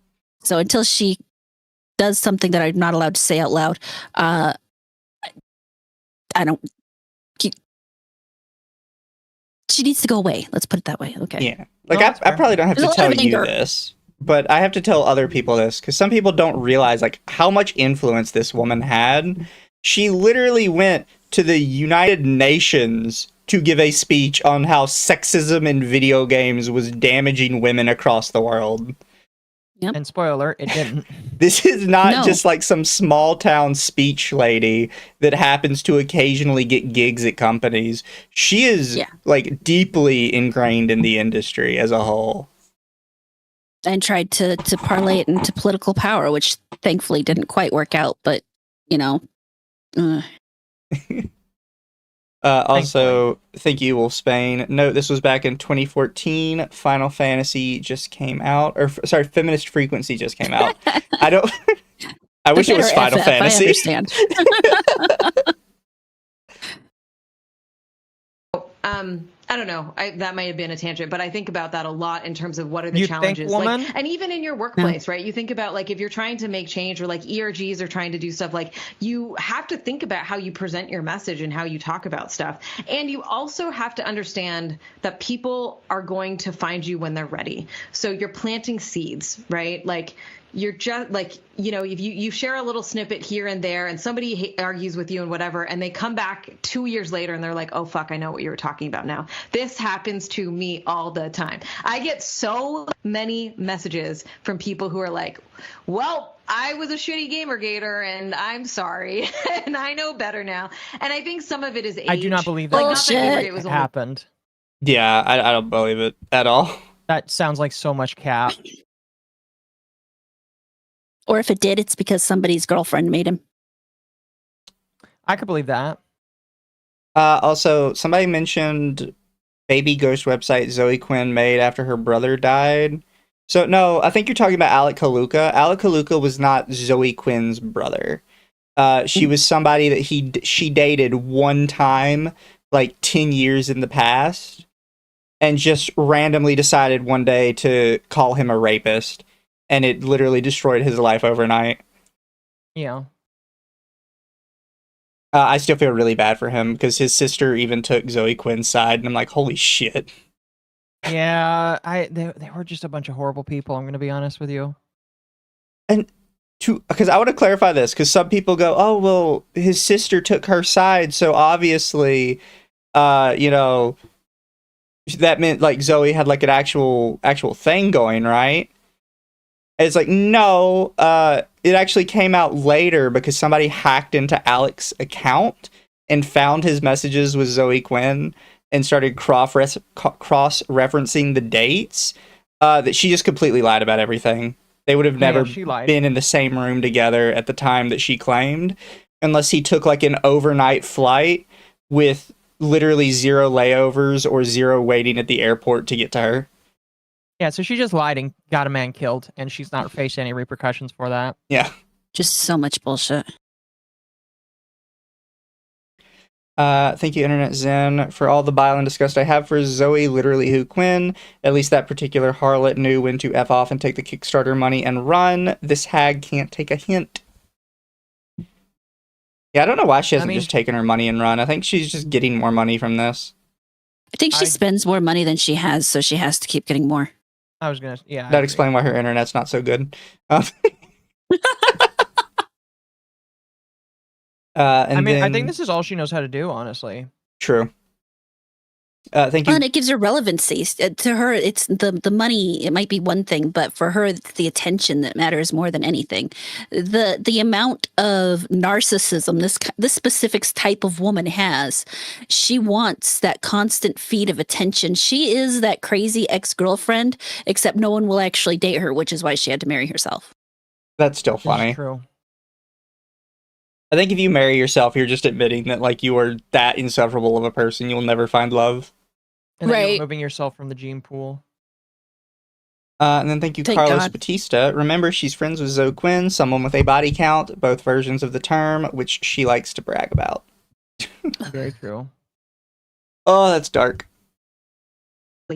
So until she does something that I'm not allowed to say out loud, I don't... She needs to go away. Let's put it that way. Okay. Yeah. Like, I probably don't have to tell you this, but I have to tell other people this, because some people don't realize, like, how much influence this woman had. She literally went to the United Nations to give a speech on how sexism in video games was damaging women across the world. Yep. And spoiler alert, it didn't. This is not No. just like some small town speech lady that happens to occasionally get gigs at companies. She is like deeply ingrained in the industry as a whole. And tried to parlay it into political power, which thankfully didn't quite work out. But you know, Also, thank you, Wolfsbane. Note this was back in 2014. Final Fantasy just came out, or sorry, Feminist Frequency just came out. I don't. I wish it was Final Fantasy. I understand. I don't know. That might have been a tangent, but I think about that a lot in terms of what are the You challenges. think, woman? Like, and even in your workplace, right? You think about like if you're trying to make change or like ERGs are trying to do stuff, like you have to think about how you present your message and how you talk about stuff. And you also have to understand that people are going to find you when they're ready. So you're planting seeds, right? Like you're just like, you know, if you share a little snippet here and there and somebody argues with you and whatever, and they come back 2 years later and they're like, oh, fuck, I know what you were talking about now. This happens to me all the time. I get so many messages from people who are like, well, I was a shitty Gamergator and I'm sorry and I know better now. And I think some of it is age. I do not believe that. Like, not that Gamergate was only happened. Yeah, I don't believe it at all. That sounds like so much cap. Or if it did, it's because somebody's girlfriend made him. I could believe that. Also, somebody mentioned baby ghost website Zoe Quinn made after her brother died. So, no, I think you're talking about Alec Kaluka. Alec Kaluka was not Zoe Quinn's brother. She was somebody that she dated one time, like 10 years in the past, and just randomly decided one day to call him a rapist. And it literally destroyed his life overnight. Yeah. I still feel really bad for him because his sister even took Zoe Quinn's side, and I'm like, holy shit. Yeah, they were just a bunch of horrible people, I'm going to be honest with you. And because I want to clarify this, because some people go, oh, well, his sister took her side, so obviously, you know, that meant like Zoe had like an actual thing going, right? It's like, no, it actually came out later because somebody hacked into Alex's account and found his messages with Zoe Quinn and started cross-referencing the dates, that she just completely lied about everything. They would have never been in the same room together at the time that she claimed, unless he took like an overnight flight with literally 0 layovers or 0 waiting at the airport to get to her. Yeah, so she just lied and got a man killed, and she's not facing any repercussions for that. Yeah. Just so much bullshit. Thank you, Internet Zen, for all the bile and disgust I have for Zoe, literally who Quinn. At least that particular harlot knew when to F off and take the Kickstarter money and run. This hag can't take a hint. Yeah, I don't know why she hasn't just taken her money and run. I think she's just getting more money from this. I think she spends more money than she has, so she has to keep getting more. I was gonna, yeah. That'd explain why her internet's not so good. And I mean, then, I think this is all she knows how to do, honestly. True. Thank you. And it gives her relevancy. To her, it's the money. It might be one thing, but for her, it's the attention that matters more than anything. The amount of narcissism this specific type of woman has, she wants that constant feed of attention. She is that crazy ex-girlfriend, except no one will actually date her, which is why she had to marry herself. That's still funny. That's true. I think if you marry yourself, you're just admitting that like you are that insufferable of a person, you'll never find love. And then right. you're removing yourself from the gene pool. And then thank you, Carlos Batista. Remember, she's friends with Zoe Quinn, someone with a body count, both versions of the term, which she likes to brag about. Very true. Oh, that's dark.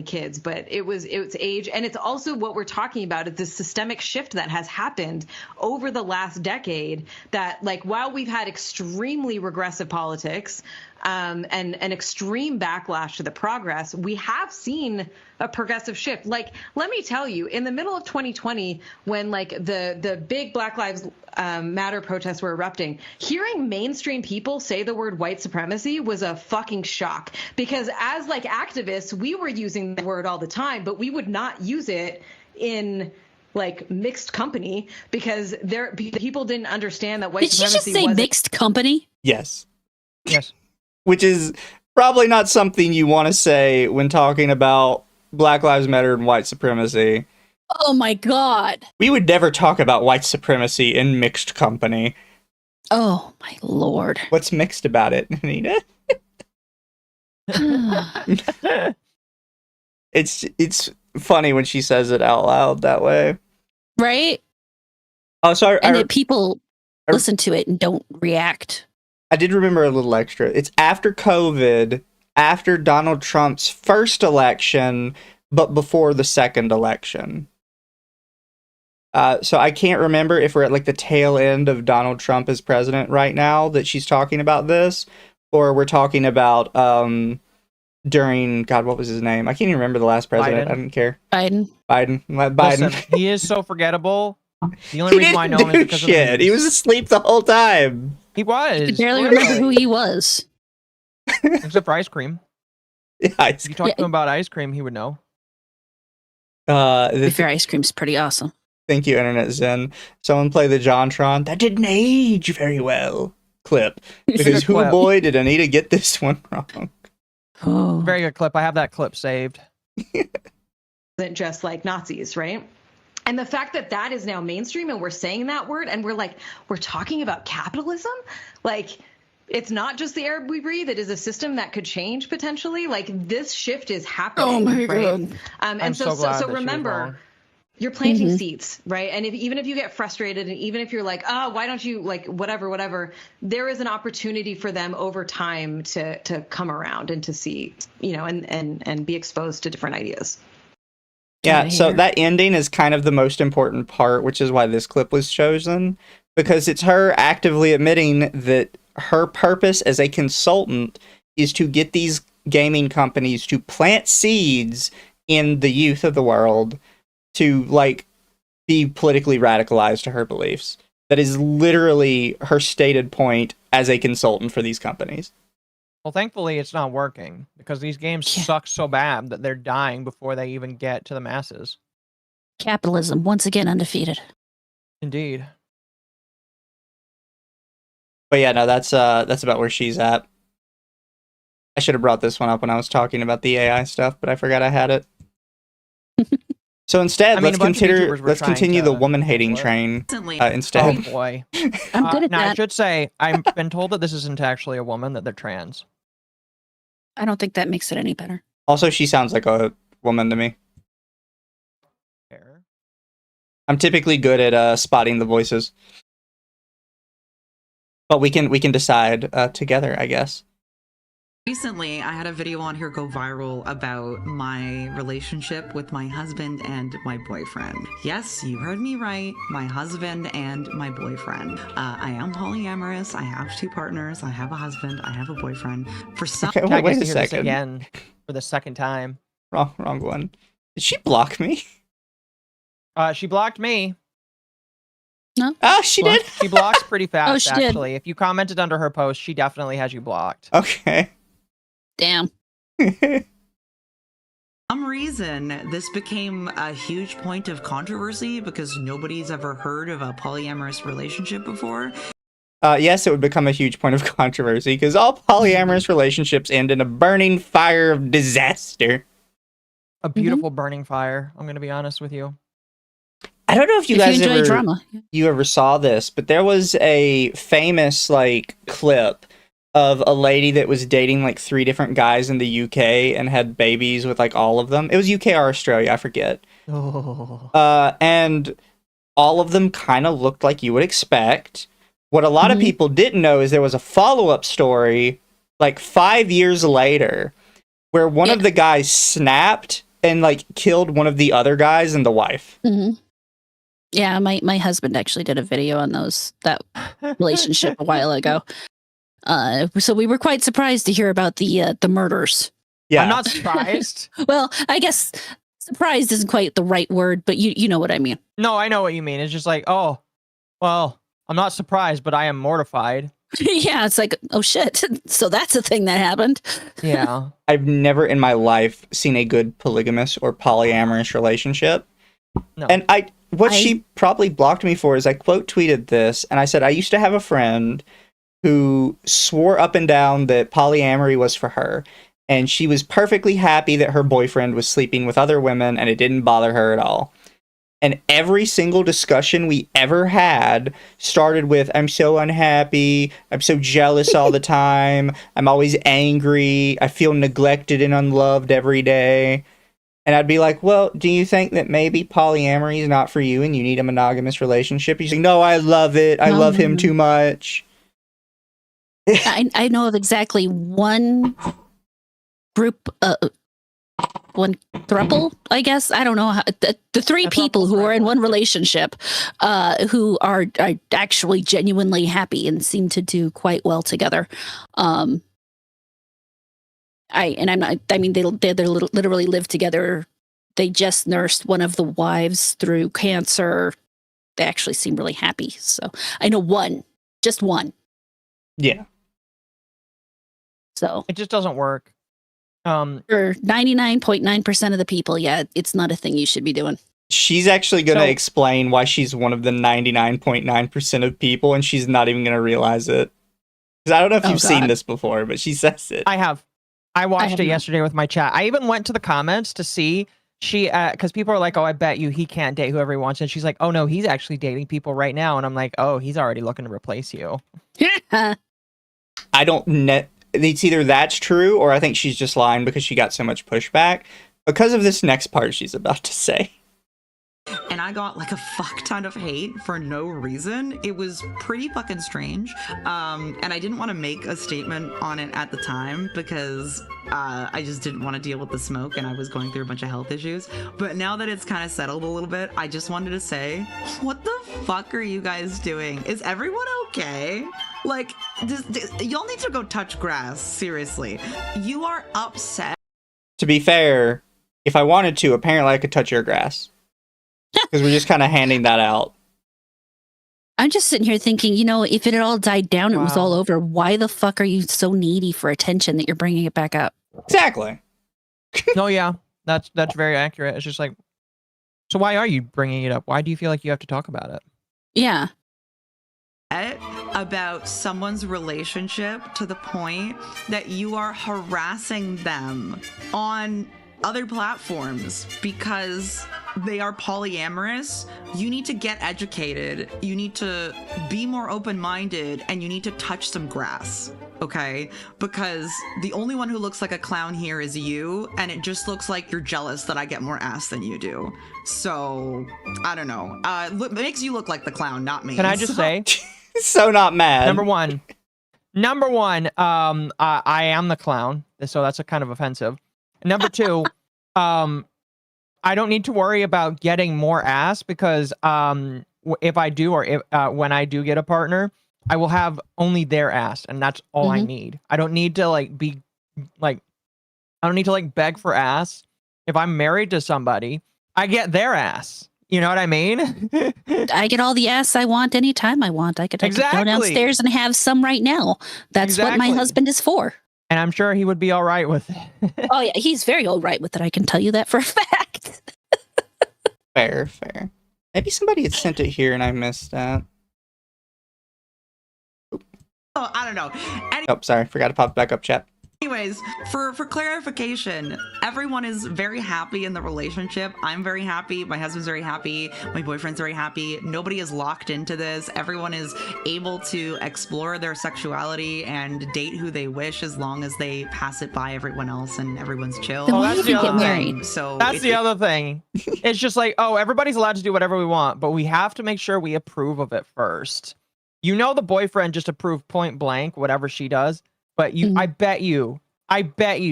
Kids, but it's age, and it's also what we're talking about is this systemic shift that has happened over the last decade, that like while we've had extremely regressive politics and an extreme backlash to the progress, we have seen a progressive shift. Like, let me tell you, in the middle of 2020, when like the big Black Lives Matter protests were erupting, hearing mainstream people say the word white supremacy was a fucking shock, because as like activists, we were using the word all the time, but we would not use it in like mixed company because people didn't understand that white Did you just supremacy say wasn't mixed company? Yes. Yes. Which is probably not something you want to say when talking about Black Lives Matter and white supremacy. Oh my god. We would never talk about white supremacy in mixed company. Oh my lord. What's mixed about it, Anita? It's funny when she says it out loud that way. Right? Oh, sorry. And that people listen to it and don't react. I did remember a little extra. It's after COVID, after Donald Trump's first election, but before the second election. So I can't remember if we're at like the tail end of Donald Trump as president right now that she's talking about this, or we're talking about during, God, what was his name? I can't even remember the last president. Biden. I don't care. Biden. Listen, he is so forgettable. The only reason why I know him is because of the shit. He was asleep the whole time. He was. I could barely remember who he was. Except for ice cream. Yeah, If you talk to him about ice cream, he would know. To be fair, ice cream's pretty awesome. Thank you, Internet Zen. Someone play the JonTron. That didn't age very well clip. Because who clip. boy did Anita get this one wrong. Oh. Very good clip. I have that clip saved. wasn't just like Nazis, right? And the fact that that is now mainstream and we're saying that word and we're talking about capitalism, like it's not just the air we breathe. It is a system that could change potentially. Like this shift is happening. Oh my right? God. And so remember, you're planting seeds, right? And even if you get frustrated and even if you're like, oh, why don't you like whatever, there is an opportunity for them over time to come around and to see, and be exposed to different ideas. Yeah, so that ending is kind of the most important part, which is why this clip was chosen, because it's her actively admitting that her purpose as a consultant is to get these gaming companies to plant seeds in the youth of the world to, like, be politically radicalized to her beliefs. That is literally her stated point as a consultant for these companies. Well, thankfully, it's not working because these games suck so bad that they're dying before they even get to the masses. Capitalism, once again, undefeated. Indeed. But yeah, no, that's about where she's at. I should have brought this one up when I was talking about the AI stuff, but I forgot I had it. So instead, let's continue the woman-hating train instead. Oh boy. I'm good at now, that. I should say, I've been told that this isn't actually a woman, that they're trans. I don't think that makes it any better. Also, she sounds like a woman to me. Fair. I'm typically good at spotting the voices. But we can decide together, I guess. Recently, I had a video on here go viral about my relationship with my husband and my boyfriend. Yes, you heard me right. My husband and my boyfriend. I am polyamorous. I have 2 partners. I have a husband. I have a boyfriend. For some, Okay, I wait get a to hear this second. again for the second time. Wrong one. Did she block me? She blocked me. No? Oh, she did? She blocks pretty fast, Oh, she did. actually. If you commented under her post, she definitely has you blocked. Okay. Damn. some reason, this became a huge point of controversy because nobody's ever heard of a polyamorous relationship before. Yes, it would become a huge point of controversy because all polyamorous relationships end in a burning fire of disaster. A beautiful burning fire, I'm going to be honest with you. I don't know if you guys enjoy ever, drama. you ever saw this, but there was a famous clip of a lady that was dating 3 different guys in the UK and had babies with all of them. It was UK or Australia, I forget. Oh. And all of them kind of looked like you would expect. What a lot of people didn't know is there was a follow-up story 5 years later where one of the guys snapped and killed one of the other guys and the wife. Yeah, my husband actually did a video on that relationship a while ago. So we were quite surprised to hear about the murders. Yeah, I'm not surprised. Well, I guess surprised isn't quite the right word, but you know what I mean. No, I know what you mean. It's just oh, well, I'm not surprised, but I am mortified. Yeah, it's oh shit. So that's a thing that happened. Yeah. I've never in my life seen a good polygamous or polyamorous relationship. No. And what she probably blocked me for is I quote tweeted this, and I said, I used to have a friend who swore up and down that polyamory was for her, and she was perfectly happy that her boyfriend was sleeping with other women, and it didn't bother her at all. And every single discussion we ever had started with, I'm so unhappy, I'm so jealous all the time, I'm always angry, I feel neglected and unloved every day. And I'd be like, well, do you think that maybe polyamory is not for you and you need a monogamous relationship? He's like, no, I love it. I love him too much. I know of exactly one group, one throuple, I guess. I don't know how, the three people who are in one relationship, who are actually genuinely happy and seem to do quite well together. They literally live together. They just nursed one of the wives through cancer. They actually seem really happy. So I know one, just one. Yeah. So it just doesn't work. For 99.9% of the people, yeah, it's not a thing you should be doing. She's actually going to explain why she's one of the 99.9% of people, and she's not even going to realize it. Because I don't know if you've seen this before, but she says it. I have. I watched it yesterday with my chat. I even went to the comments to see because people are like, oh, I bet you he can't date whoever he wants. And she's like, oh, no, he's actually dating people right now. And I'm like, oh, he's already looking to replace you. I don't it's either that's true or I think she's just lying because she got so much pushback because of this next part she's about to say. And I got like a fuck ton of hate for no reason. It was pretty fucking strange. And I didn't want to make a statement on it at the time because I just didn't want to deal with the smoke and I was going through a bunch of health issues. But now that it's kind of settled a little bit, I just wanted to say, what the fuck are you guys doing? Is everyone okay? Like, y'all need to go touch grass, seriously. You are upset. To be fair, if I wanted to, apparently I could touch your grass. Because we're just kind of handing that out. I'm just sitting here thinking, if it had all died down, it was all over, why the fuck are you so needy for attention that you're bringing it back up? Exactly. No, yeah, that's very accurate. It's just like, so why are you bringing it up? Why do you feel like you have to talk about it? Yeah. About someone's relationship to the point that you are harassing them on other platforms because they are polyamorous. You need to get educated. You need to be more open-minded and you need to touch some grass, okay? Because the only one who looks like a clown here is you, and it just looks like you're jealous that I get more ass than you do. So, I don't know. It makes you look like the clown, not me. Can I just say? So not mad. Number one, I am the clown, so that's a kind of offensive. Number two, I don't need to worry about getting more ass because if I do, or if when I do get a partner, I will have only their ass, and that's all I need. I don't need to beg for ass. If I'm married to somebody, I get their ass. You know what I mean? I get all the ass I want anytime I want. I could go downstairs and have some right now. That's what my husband is for. And I'm sure he would be all right with it. Oh, yeah, he's very all right with it. I can tell you that for a fact. Fair. Maybe somebody had sent it here and I missed that. Oh, I don't know. Oh, sorry. Forgot to pop back up, chat. Anyways, for clarification, everyone is very happy in the relationship. I'm very happy. My husband's very happy. My boyfriend's very happy. Nobody is locked into this. Everyone is able to explore their sexuality and date who they wish as long as they pass it by everyone else and everyone's chill. Then why even get married? So that's the other thing. It's just like, oh, everybody's allowed to do whatever we want, but we have to make sure we approve of it first. The boyfriend just approved point blank, whatever she does. But I bet you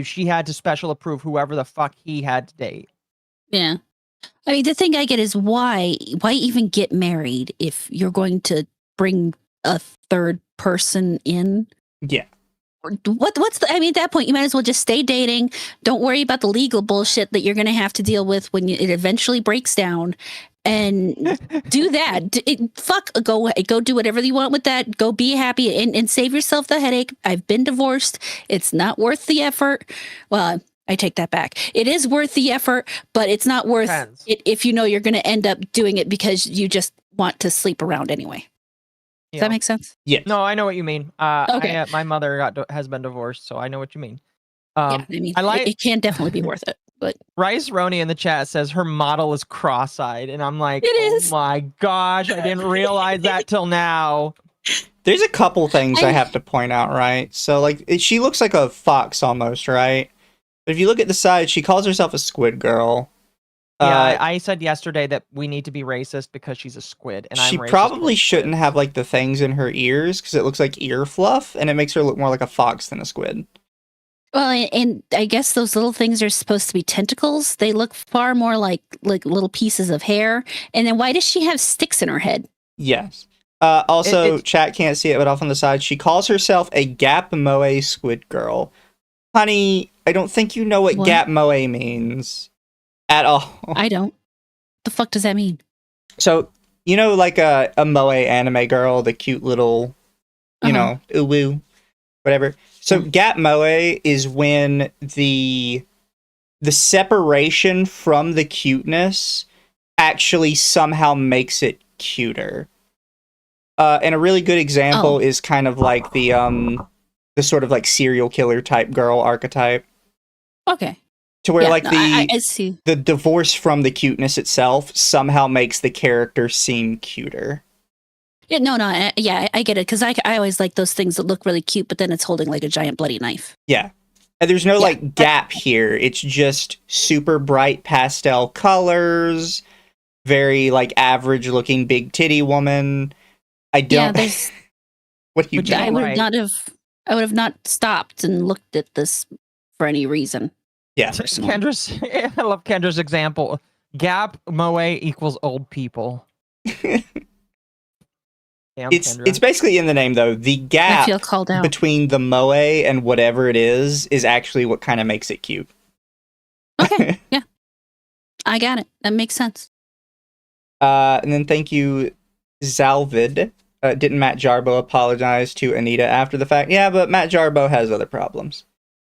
she had to special approve whoever the fuck he had to date. Yeah. I mean, the thing I get is why even get married if you're going to bring a third person in? Yeah. At that point, you might as well just stay dating. Don't worry about the legal bullshit that you're going to have to deal with when it eventually breaks down. And do that. Go do whatever you want with that. Go be happy and save yourself the headache. I've been divorced. It's not worth the effort. Well, I take that back. It is worth the effort, but it's not worth it if you know you're going to end up doing it because you just want to sleep around anyway. Does that make sense? Yeah. No, I know what you mean. Okay. My mother has been divorced, so I know what you mean. Yeah, I mean, it can definitely be worth it. But Rice Roni in the chat says her model is cross-eyed, and I'm like, It is. oh my gosh, I didn't realize that till now. There's a couple things I have to point out, right? So, like, she looks like a fox almost, right? But if you look at the side, she calls herself a squid girl. Yeah, I said yesterday that we need to be racist because she's a squid, and she I'm racist probably towards shouldn't squids. have, like, the things in her ears, because it looks like ear fluff, and it makes her look more like a fox than a squid. well, and I guess those little things are supposed to be tentacles. They look far more like little pieces of hair. And then why does she have sticks in her head? Yes. Also, chat can't see it, but off on the side, she calls herself a Gap Moe squid girl. Honey, I don't think you know what Gap Moe means at all. I don't. The fuck does that mean? So, you know, like a Moe anime girl, the cute little, you know, uwu, whatever. So, Gap Moe is when the separation from the cuteness actually somehow makes it cuter. And a really good example is kind of like the sort of like serial killer type girl archetype. Okay. To where like I see. the divorce from the cuteness itself somehow makes the character seem cuter. Yeah, no, I get it. Because I always like those things that look really cute, but then it's holding like a giant bloody knife. Yeah. And there's no like gap here. It's just super bright pastel colors, very like average looking big titty woman. I don't. Yeah, what do you I would have not stopped and looked at this for any reason. Yeah. Kendra's, I love Kendra's example. Gap Moe equals old people. Damn, it's basically in the name though. The gap I feel called out. between the Moe and whatever it is actually what kind of makes it cute. Okay, yeah. I got it. That makes sense. And then thank you, Zalvid. Didn't Matt Jarbo apologize to Anita after the fact? Yeah, but Matt Jarbo has other problems.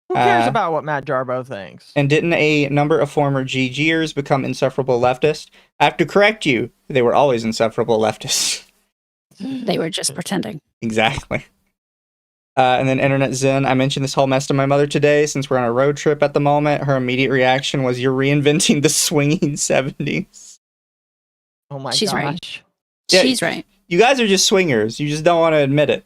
Who cares about what Matt Jarbo thinks? And didn't a number of former GGers become insufferable leftists? I have to correct you. They were always insufferable leftists. They were just pretending. Exactly. And then Internet Zen, I mentioned this whole mess to my mother today since we're on a road trip at the moment. Her immediate reaction was, you're reinventing the swinging 70s. Oh my She's gosh. right. Yeah, She's right. You guys are just swingers. You just don't want to admit it.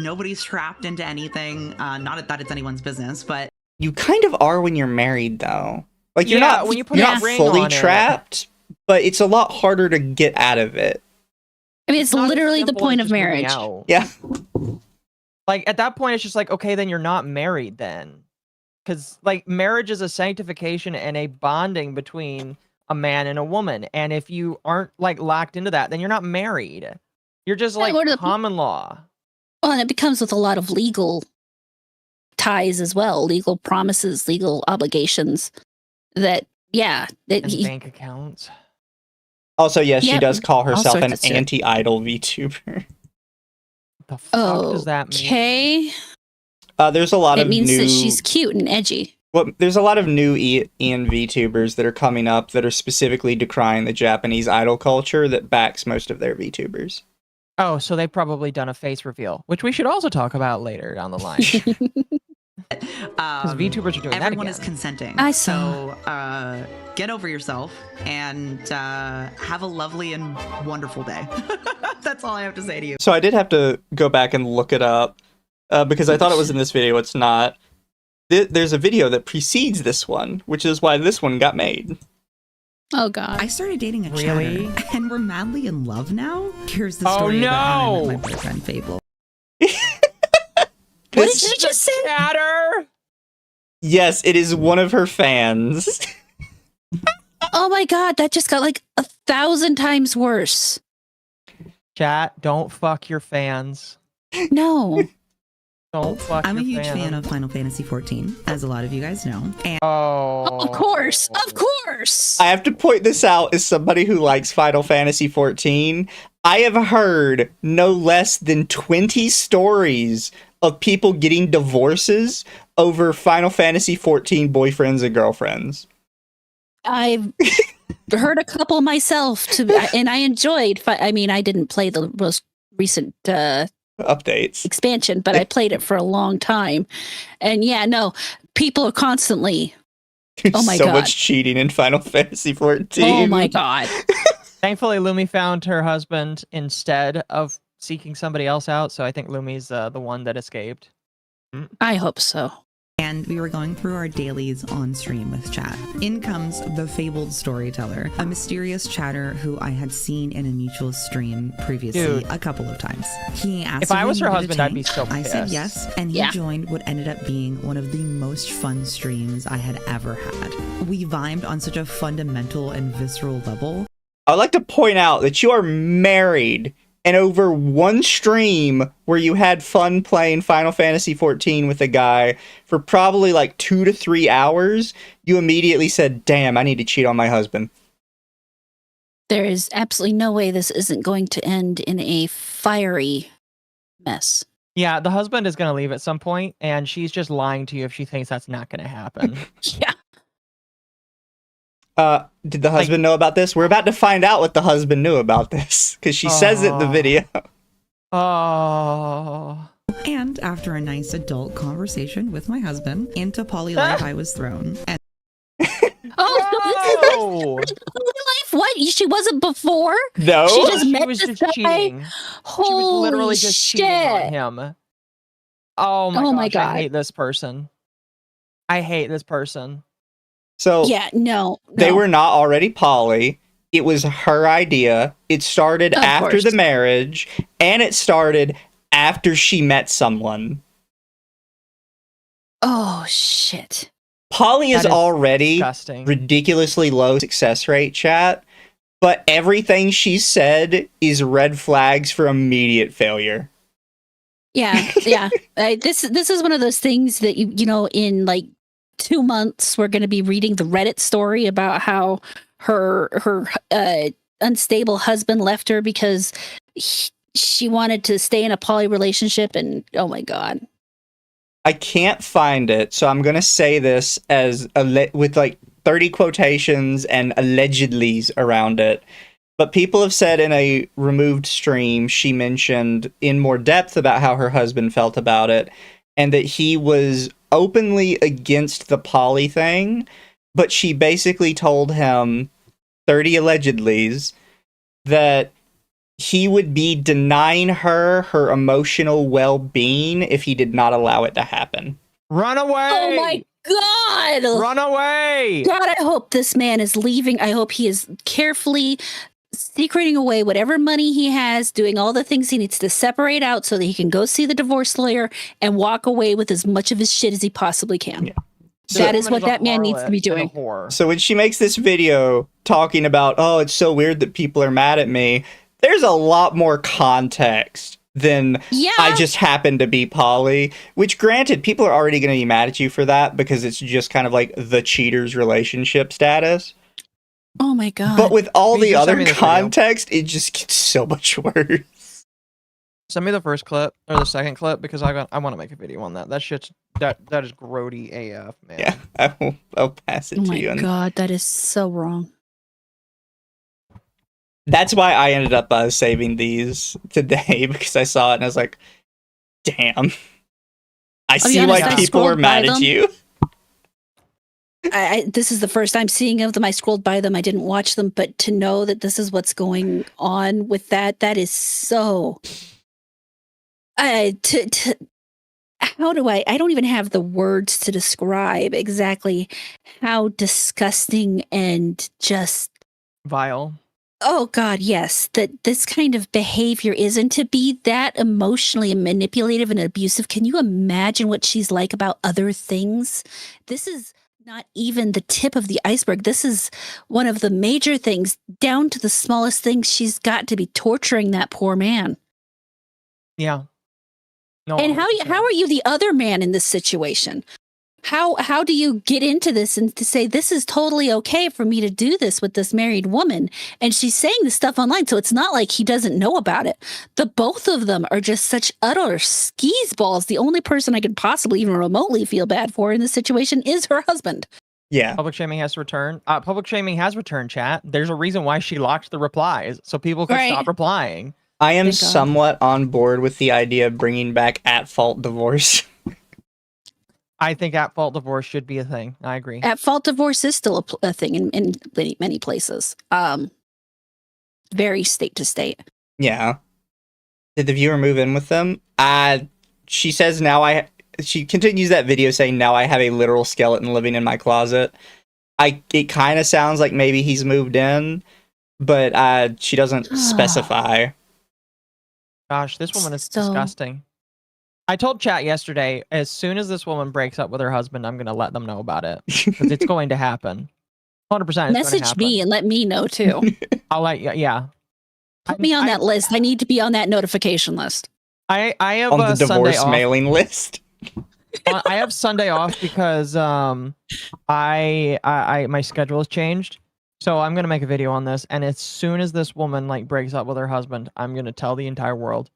Nobody's trapped into anything. Not that it's anyone's business, but You kind of are when you're married, though. Like you're Yeah, not, when you put you're a not ring fully on it. trapped, but it's a lot harder to get out of it. I mean, it's not as literally the simple point as of just moving marriage. out. Yeah. Like at that point, it's just like, okay, then you're not married then. Because like marriage is a sanctification and a bonding between a man and a woman. And if you aren't like locked into that, then you're not married. You're just like what are the- common law. Well, and it becomes with a lot of legal ties as well, legal promises, legal obligations. That And bank accounts. Also, yes, she Yep, does call herself sorts an of stuff. anti-idol VTuber. The fuck does that mean? Okay. There's a lot It of means new. that she's cute and edgy. Well, there's a lot of new Ian VTubers that are coming up that are specifically decrying the Japanese idol culture that backs most of their VTubers. Oh, so they've probably done a face reveal, which we should also talk about later down the line. Because VTubers are doing that everyone again. is consenting. I saw. So get over yourself and have a lovely and wonderful day. That's all I have to say to you. So I did have to go back and look it up because I thought it was in this video. It's not. There's a video that precedes this one, which is why this one got made. Oh God. I started dating a Really? chatter, and we're madly in love now. Here's the Oh, story about how I no! met my boyfriend Fable. What did she just say? Chatter? Yes, it is one of her fans. Oh my God, that just got like 1,000 times worse. Chat, don't fuck your fans. No. Don't fuck I'm a your huge fans. fan of Final Fantasy XIV, as a lot of you guys know. And Oh. Of course. Of course. I have to point this out as somebody who likes Final Fantasy XIV. I have heard no less than 20 stories of people getting divorces over Final Fantasy 14 boyfriends and girlfriends? I've heard a couple myself, and I enjoyed. I mean, I didn't play the most recent updates expansion, but I played it for a long time. And yeah, no, people are constantly. Oh my so god! Much cheating in Final Fantasy 14. Oh my god! Thankfully, Lumi found her husband instead of seeking somebody else out. So I think Lumi's the one that escaped. I hope so. And we were going through our dailies on stream with chat. In comes the fabled storyteller, a mysterious chatter who I had seen in a mutual stream previously a couple of times. He asked if I was we her needed husband, a I'd be tank. so I pissed. said yes, and he joined what ended up being one of the most fun streams I had ever had. We vibed on such a fundamental and visceral level. I'd like to point out that you are married, and over one stream where you had fun playing Final Fantasy 14 with a guy for probably like 2 to 3 hours, you immediately said, damn, I need to cheat on my husband. There is absolutely no way this isn't going to end in a fiery mess. Yeah, the husband is going to leave at some point, and she's just lying to you if she thinks that's not going to happen. Yeah. Did the husband know about this? We're about to find out what the husband knew about this, because she says it in the video. Oh. And after a nice adult conversation with my husband, into poly life I was thrown. And Oh, this is life. What? She wasn't before? No. She just She met was this just guy? cheating. Holy She was literally just shit. cheating on him. Oh my, Oh my gosh, God. I hate this person. I hate this person. So Yeah, no. they were not already poly. It was her idea. It started Of after course. the marriage, and it started after she met someone. Oh, shit. Poly is That is already disgusting. ridiculously low success rate, chat, but everything she said is red flags for immediate failure. Yeah, yeah. This is one of those things that you know, in like 2 months we're going to be reading the Reddit story about how her unstable husband left her because she wanted to stay in a poly relationship, and oh my god. I can't find it, so I'm gonna say this as with like 30 quotations and allegedlys around it. But people have said in a removed stream, she mentioned in more depth about how her husband felt about it, and that he was openly against the poly thing, but she basically told him, 30 allegedlys, that he would be denying her emotional well-being if he did not allow it to happen. Run away! Oh my god! Run away! God, I hope this man is leaving. I hope he is carefully secreting away whatever money he has, doing all the things he needs to separate out so that he can go see the divorce lawyer and walk away with as much of his shit as he possibly can. Yeah. That is what that man needs to be doing. So when she makes this video talking about, oh, it's so weird that people are mad at me, there's a lot more context than I just happen to be poly, which granted, people are already going to be mad at you for that because it's just kind of like the cheater's relationship status. Oh my god. But with all the other video. context, it just gets so much worse. Send me the first clip or the second clip because I want to make a video on that. That shit's that is grody AF, man. Yeah, I'll pass it Oh to my you. god, that is so wrong. That's why I ended up saving these today, because I saw it and I was like, damn. I see honest, why I people were scrolled mad by at them. you. This is the first I'm seeing of them. I scrolled by them. I didn't watch them, but to know that this is what's going on with that is so. How do I don't even have the words to describe exactly how disgusting and just Vile. oh god, yes, that this kind of behavior is, and to be that emotionally manipulative and abusive. Can you imagine what she's like about other things? This is not even the tip of the iceberg. This is one of the major things, down to the smallest things. She's got to be torturing that poor man. Yeah. No. And how are you the other man in this situation? How do you get into this and to say this is totally okay for me to do this with this married woman? And she's saying this stuff online, so it's not like he doesn't know about it. The both of them are just such utter skis balls. The only person I could possibly even remotely feel bad for in this situation is her husband. Yeah. Public shaming has to return. Public shaming has returned, chat. There's a reason why she locked the replies, so people can stop replying. I am somewhat on board with the idea of bringing back at-fault divorce. I think at-fault divorce should be a thing. I agree. At-fault divorce is still a thing in many places. Vary state to state. Yeah. Did the viewer move in with them? She says she continues that video saying, now I have a literal skeleton living in my closet. It kind of sounds like maybe he's moved in, but she doesn't specify. Gosh, this woman is disgusting. I told chat yesterday, as soon as this woman breaks up with her husband, I'm going to let them know about it. Because it's going to happen. 100% Message me and let me know, too. I'll let you, yeah. Put me on that list. I need to be on that notification list. I have on the divorce Sunday mailing list. I have Sunday off because my schedule has changed. So I'm gonna make a video on this, and as soon as this woman like breaks up with her husband, I'm gonna tell the entire world,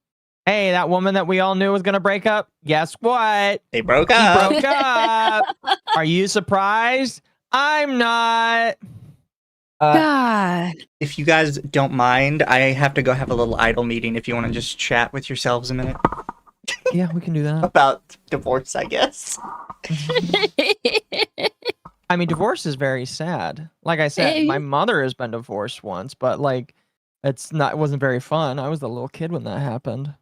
hey, that woman that we all knew was gonna break up, guess what? They broke up. Broke up. Are you surprised? I'm not. God. If you guys don't mind, I have to go have a little idle meeting if you want to just chat with yourselves a minute. Yeah, we can do that. About divorce, I guess. I mean, divorce is very sad. Like I said, my mother has been divorced once, but like, it wasn't very fun. I was a little kid when that happened.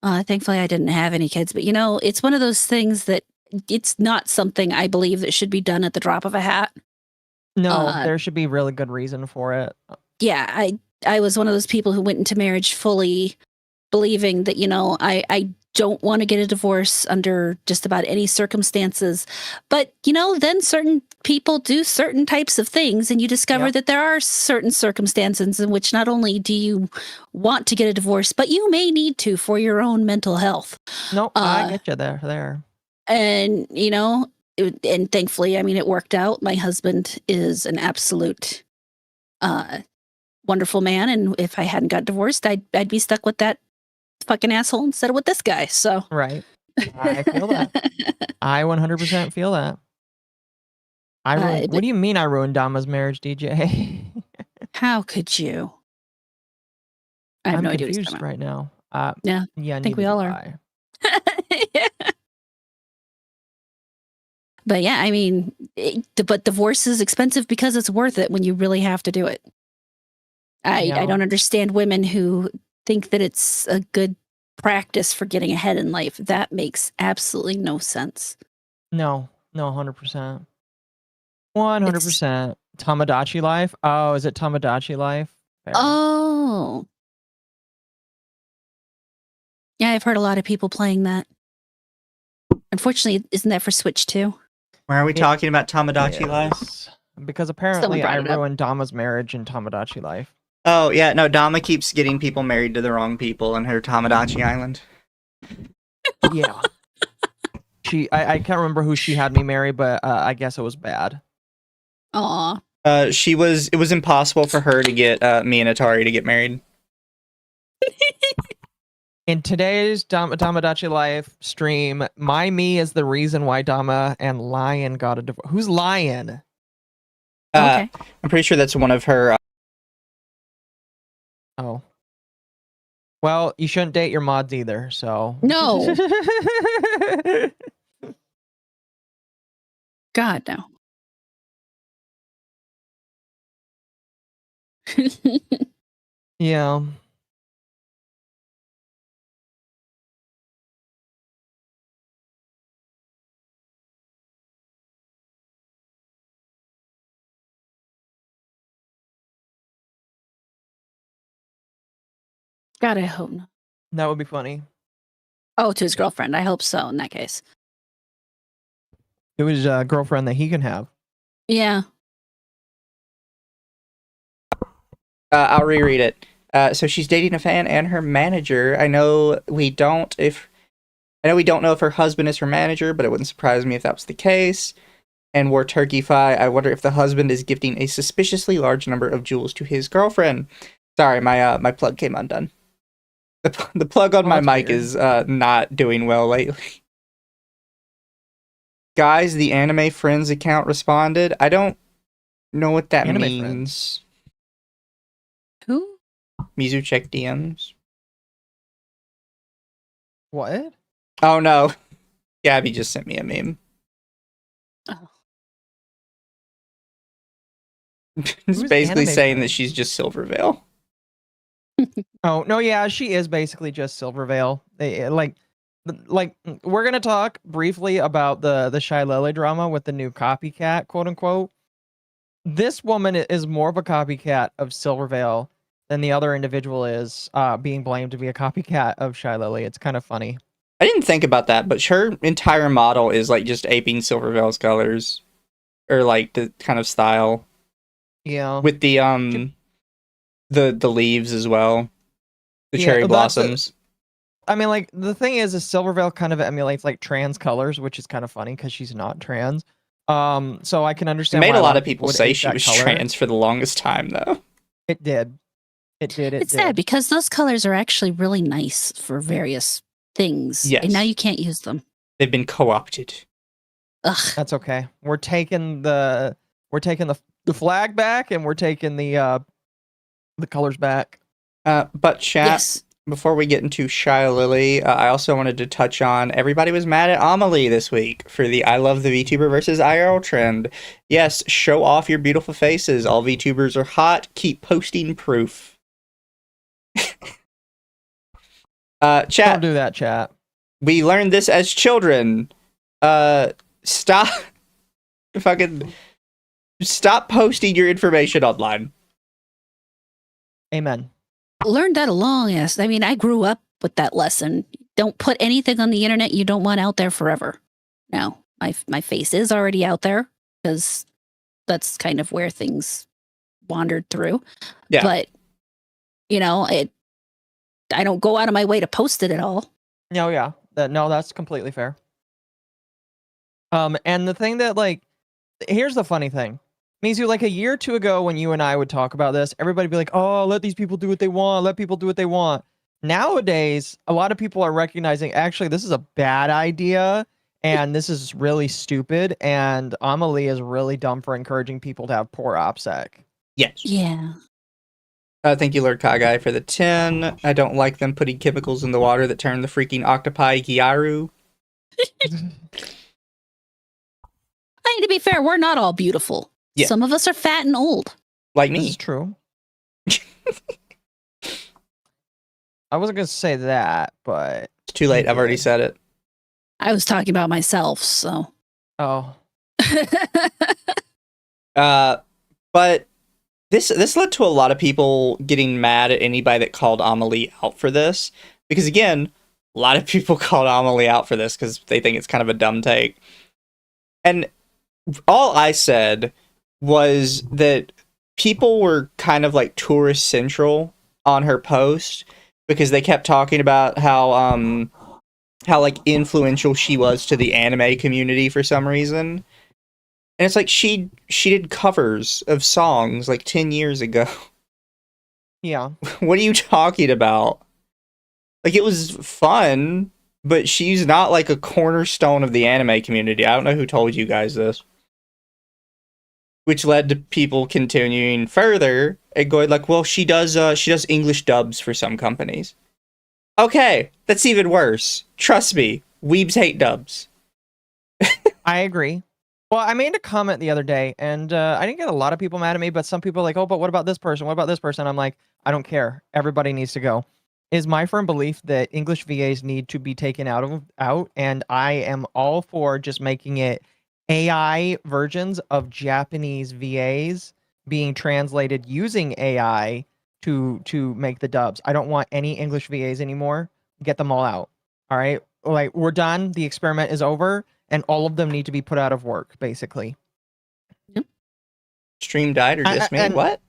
Thankfully, I didn't have any kids, but it's one of those things that it's not something I believe that should be done at the drop of a hat. No, there should be really good reason for it. Yeah, I was one of those people who went into marriage fully believing that, I don't want to get a divorce under just about any circumstances. But, then certain people do certain types of things, and you discover that there are certain circumstances in which not only do you want to get a divorce, but you may need to for your own mental health. Nope, I get you there. And, and thankfully, it worked out. My husband is an absolute wonderful man, and if I hadn't got divorced, I'd be stuck with that fucking asshole instead of with this guy. So right, I feel that. I 100% feel that. What do you mean I ruined Dama's marriage, DJ? How could you? I have I'm no idea confused right now. Yeah, I think we all are. Yeah. But yeah, but divorce is expensive because it's worth it when you really have to do it. I don't understand women who think that it's a good practice for getting ahead in life. That makes absolutely no sense. No, 100%. 100%. Tamagotchi life? Oh, is it Tamagotchi life? Fair. Oh. Yeah, I've heard a lot of people playing that. Unfortunately, isn't that for Switch too? Why are we talking about Tamagotchi life? Because apparently I ruined Dama's marriage in Tamagotchi life. Oh, yeah, no, Dama keeps getting people married to the wrong people in her Tamagotchi island. Yeah. I can't remember who she had me marry, but I guess it was bad. Aw. It was impossible for her to get me and Atari to get married. In today's Tamagotchi life stream, my me is the reason why Dama and Lion got a divorce. Who's Lion? Okay. I'm pretty sure that's one of her. Oh. Well, you shouldn't date your mods either, so. No. God, no. Yeah. God, I hope not. That would be funny. Oh, to his girlfriend. I hope so in that case. It was a girlfriend that he can have. Yeah. I'll reread it. So she's dating a fan and her manager. I know we don't I know we don't know if her husband is her manager, but it wouldn't surprise me if that was the case. And War Turkey Fi, I wonder if the husband is gifting a suspiciously large number of jewels to his girlfriend. Sorry, my plug came undone. The plug on my mic is not doing well lately. Guys, the Anime Friends account responded. I don't know what that Anime means. Friends. Who? Mizu, check DMs. What? Oh no. Gabby just sent me a meme. Oh. It's Who's basically Anime saying Friends? that she's just Silvervale. Oh no, yeah, she is basically just Silvervale. Like we're gonna talk briefly about the Shylily drama with the new copycat, quote unquote. This woman is more of a copycat of Silvervale than the other individual is being blamed to be a copycat of Shylily. It's kind of funny. I didn't think about that, but her entire model is like just aping Silvervale's colors. Or like the kind of style. Yeah. With the leaves as well. The Yeah, cherry that's blossoms. I mean, like, the thing is Silvervale kind of emulates like trans colors, which is kind of funny because she's not trans. So I can It understand made why a lot of people would say hate she that was color. trans for the longest time, though. It did. It did. It's sad because those colors are actually really nice for various things. Yes. And now you can't use them. They've been co-opted. Ugh. That's okay. We're taking the flag back, and we're taking the colors back. But chat, Yes. before we get into Shylily, I also wanted to touch on everybody was mad at Amelie this week for the I love the VTuber versus IRL trend. Yes, show off your beautiful faces. All VTubers are hot. Keep posting proof. Chat. Don't do that, chat. We learned this as children. Stop posting your information online. Amen. Learned that along, yes. I mean, I grew up with that lesson. Don't put anything on the internet you don't want out there forever. Now, my face is already out there because that's kind of where things wandered through. Yeah. But, I don't go out of my way to post it at all. No, yeah. That's completely fair. And the thing that, like, here's the funny thing. Mizu, like a year or two ago when you and I would talk about this, everybody would be like, oh, let these people do what they want. Let people do what they want. Nowadays, a lot of people are recognizing, actually, this is a bad idea. And this is really stupid. And Amelie is really dumb for encouraging people to have poor OPSEC. Yes. Yeah. Thank you, Lord Kagai, for the 10. I don't like them putting chemicals in the water that turn the freaking octopi Gyaru. I mean, to be fair, we're not all beautiful. Yeah. Some of us are fat and old. Like This me. is true. I wasn't going to say that, but... It's too late. I've already said it. I was talking about myself, so. Oh. But this led to a lot of people getting mad at anybody that called Amelie out for this. Because again, a lot of people called Amelie out for this because they think it's kind of a dumb take. And all I said was that people were kind of like tourist central on her post because they kept talking about how like influential she was to the anime community for some reason. And it's like she did covers of songs like 10 years ago. Yeah. What are you talking about? Like, it was fun, but she's not like a cornerstone of the anime community. I don't know who told you guys this. Which led to people continuing further and going like, well, she does English dubs for some companies. Okay, that's even worse. Trust me, weebs hate dubs. I agree. Well, I made a comment the other day, and I didn't get a lot of people mad at me, but some people are like, oh, but what about this person? What about this person? I'm like, I don't care. Everybody needs to go. Is my firm belief that English VAs need to be taken out, and I am all for just making it AI versions of Japanese VAs being translated using AI to make the dubs. I don't want any English VAs anymore. Get them all out. All right? Like, we're done. The experiment is over. And all of them need to be put out of work, basically. Stream died or just me? And- What?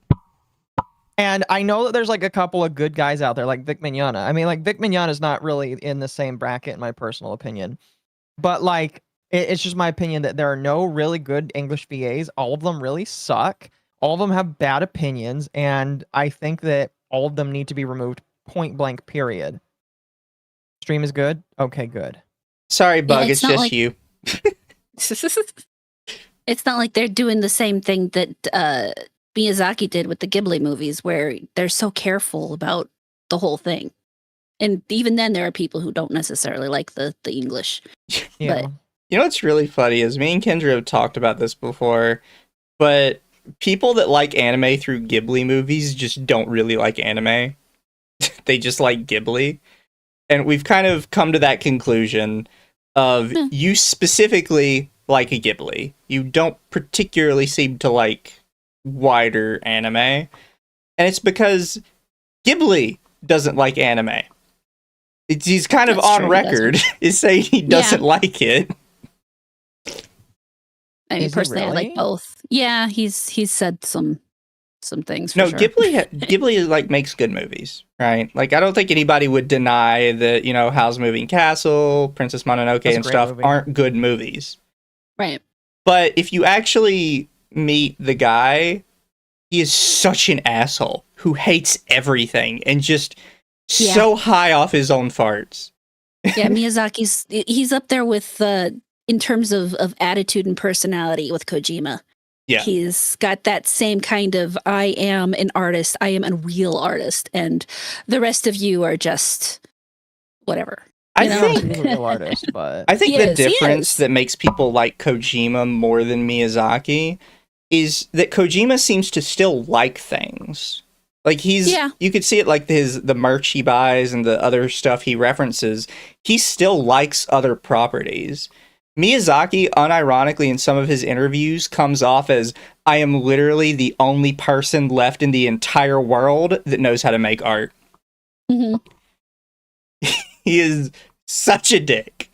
And I know that there's like a couple of good guys out there, like Vic Mignogna. I mean, like Vic Mignogna is not really in the same bracket, in my personal opinion. But like, it's just my opinion that there are no really good English VAs. All of them really suck. All of them have bad opinions, and I think that all of them need to be removed. Point blank. Period. Stream is good. Okay, good. Sorry, Bug. it's It's not just like- you. It's not like they're doing the same thing that Miyazaki did with the Ghibli movies, where they're so careful about the whole thing. And even then, there are people who don't necessarily like the English. Yeah. But You know what's really funny is me and Kendra have talked about this before, but people that like anime through Ghibli movies just don't really like anime. They just like Ghibli. And we've kind of come to that conclusion of you specifically like a Ghibli. You don't particularly seem to like wider anime. And it's because Ghibli doesn't like anime. He's kind of That's on true, he record is saying he doesn't like it. I mean, Is he personally, I like really? both. Yeah, he's said some things. For No, sure. Ghibli like makes good movies, right? Like I don't think anybody would deny that, you know, Howl's Moving Castle, Princess Mononoke That's a and great stuff movie. aren't good movies. Right. But if you actually meet the guy, he is such an asshole who hates everything and just so high off his own farts. Yeah, he's up there with in terms of attitude and personality with Kojima. Yeah. He's got that same kind of I am an artist, I am a real artist, and the rest of you are just whatever. I You know? think He's a real artist, but I think He the is, he difference is. that makes people like Kojima more than Miyazaki is that Kojima seems to still like things. Like you could see it like the merch he buys and the other stuff he references. He still likes other properties. Miyazaki, unironically, in some of his interviews, comes off as, I am literally the only person left in the entire world that knows how to make art. Mhm. He is such a dick.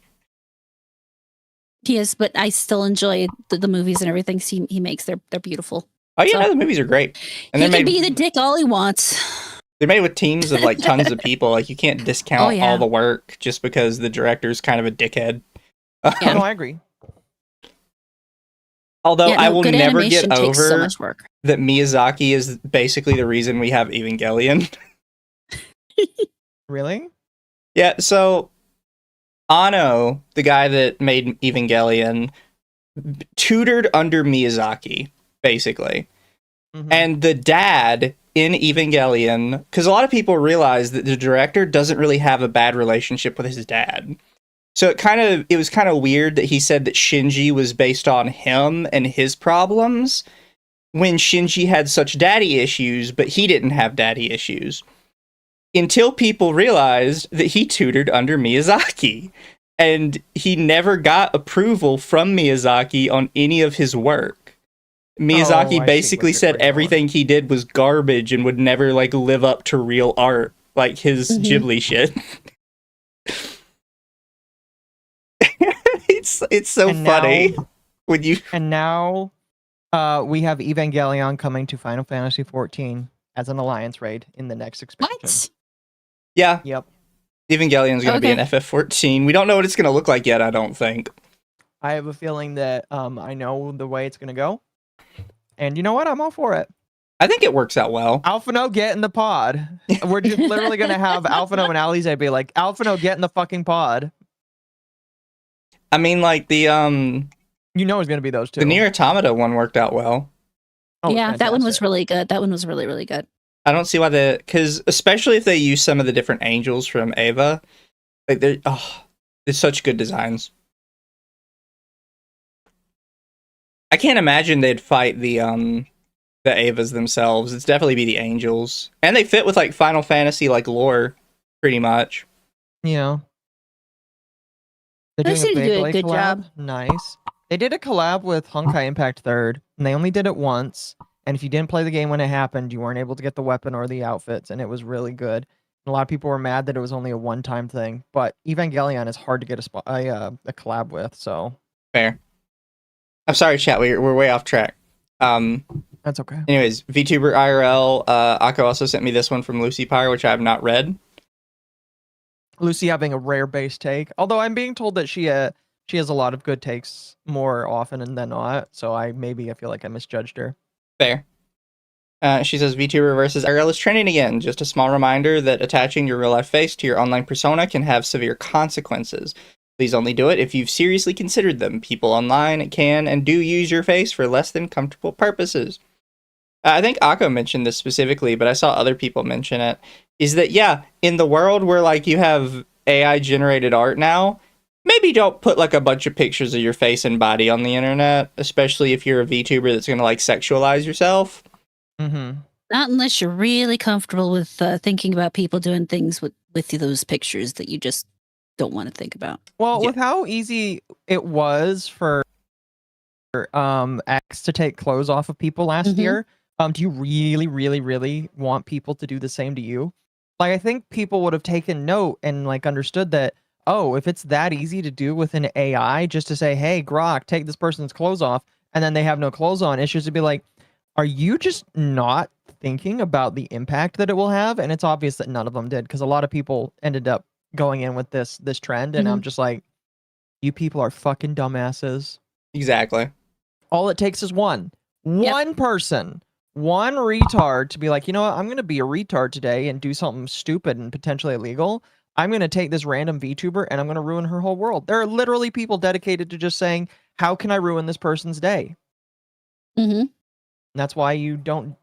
He is, but I still enjoy the movies and everything he makes. They're beautiful. Oh yeah, So- no, the movies are great. And He they're can made be the dick all he wants. they're made with teams of like tons of people. Like you can't discount Oh, yeah. all the work just because the director's kind of a dickhead. Yeah. no, I agree. Although I will good never animation get takes over so much work. that Miyazaki is basically the reason we have Evangelion. Really? Yeah, so Anno, the guy that made Evangelion, tutored under Miyazaki, basically. Mhm. And the dad in Evangelion, because a lot of people realize that the director doesn't really have a bad relationship with his dad. So it was kind of weird that he said that Shinji was based on him and his problems when Shinji had such daddy issues, but he didn't have daddy issues. Until people realized that he tutored under Miyazaki. And he never got approval from Miyazaki on any of his work. Miyazaki I see basically what said you're going everything he did was garbage and would never like live up to real art, like his Ghibli shit. It's so And funny now- when you And now we have Evangelion coming to Final Fantasy 14 as an alliance raid in the next expansion. What? yeah, Yep. Evangelion's going to be Okay. an FF14. We don't know what it's going to look like yet, I don't think. I have a feeling that I know the way it's going to go. And you know what? I'm all for it. I think it works out well. Alphino, get in the pod. We're just literally going to have Alphino and Alize be like, Alphino, get in the fucking pod. I mean, like the You know it's going to be those two. Nier Automata one worked out well. Oh, Yeah, that one was fantastic. really good. That one was really, really good. I don't see why because especially if they use some of the different angels from Ava, like they're such good designs. I can't imagine they'd fight the Avas themselves. It's definitely be the angels, and they fit with like Final Fantasy like lore, pretty much. Yeah. They're They doing seem to do a Beyblade good collab. job. Nice. They did a collab with Honkai Impact 3rd, and they only did it once. And if you didn't play the game when it happened, you weren't able to get the weapon or the outfits, and it was really good. And a lot of people were mad that it was only a one-time thing, but Evangelion is hard to get a collab with, so Fair. I'm sorry, chat. We're way off track. I That's okay. Anyways, VTuber IRL. Occo also sent me this one from Lucy Pyre, which I have not read. Lucy having a rare base take, although I'm being told that she has a lot of good takes more often than not. So I feel like I misjudged her. Fair. She says VTuber versus IRL is trending again. Just a small reminder that attaching your real life face to your online persona can have severe consequences. Please only do it if you've seriously considered them. People online can and do use your face for less than comfortable purposes. I think Occo mentioned this specifically, but I saw other people mention it. Is that, yeah, in the world where like you have AI generated art now, maybe don't put like a bunch of pictures of your face and body on the internet, especially if you're a VTuber that's going to like sexualize yourself. Mm-hmm. Not unless you're really comfortable with thinking about people doing things with those pictures that you just don't want to think about. Well, Yeah. with how easy it was for X to take clothes off of people last year, do you really, really, really want people to do the same to you? Like, I think people would have taken note and like understood that, oh, if it's that easy to do with an AI, just to say, hey, Grok, take this person's clothes off, and then they have no clothes on, it's just to be like, are you just not thinking about the impact that it will have? And it's obvious that none of them did, because a lot of people ended up going in with this trend, and I'm just like, you people are fucking dumbasses. Exactly. All it takes is one person, one retard to be like, you know what, I'm gonna be a retard today and do something stupid and potentially illegal. I'm gonna take this random VTuber and I'm gonna ruin her whole world. There are literally people dedicated to just saying, how can I ruin this person's day? Mm-hmm. That's why you don't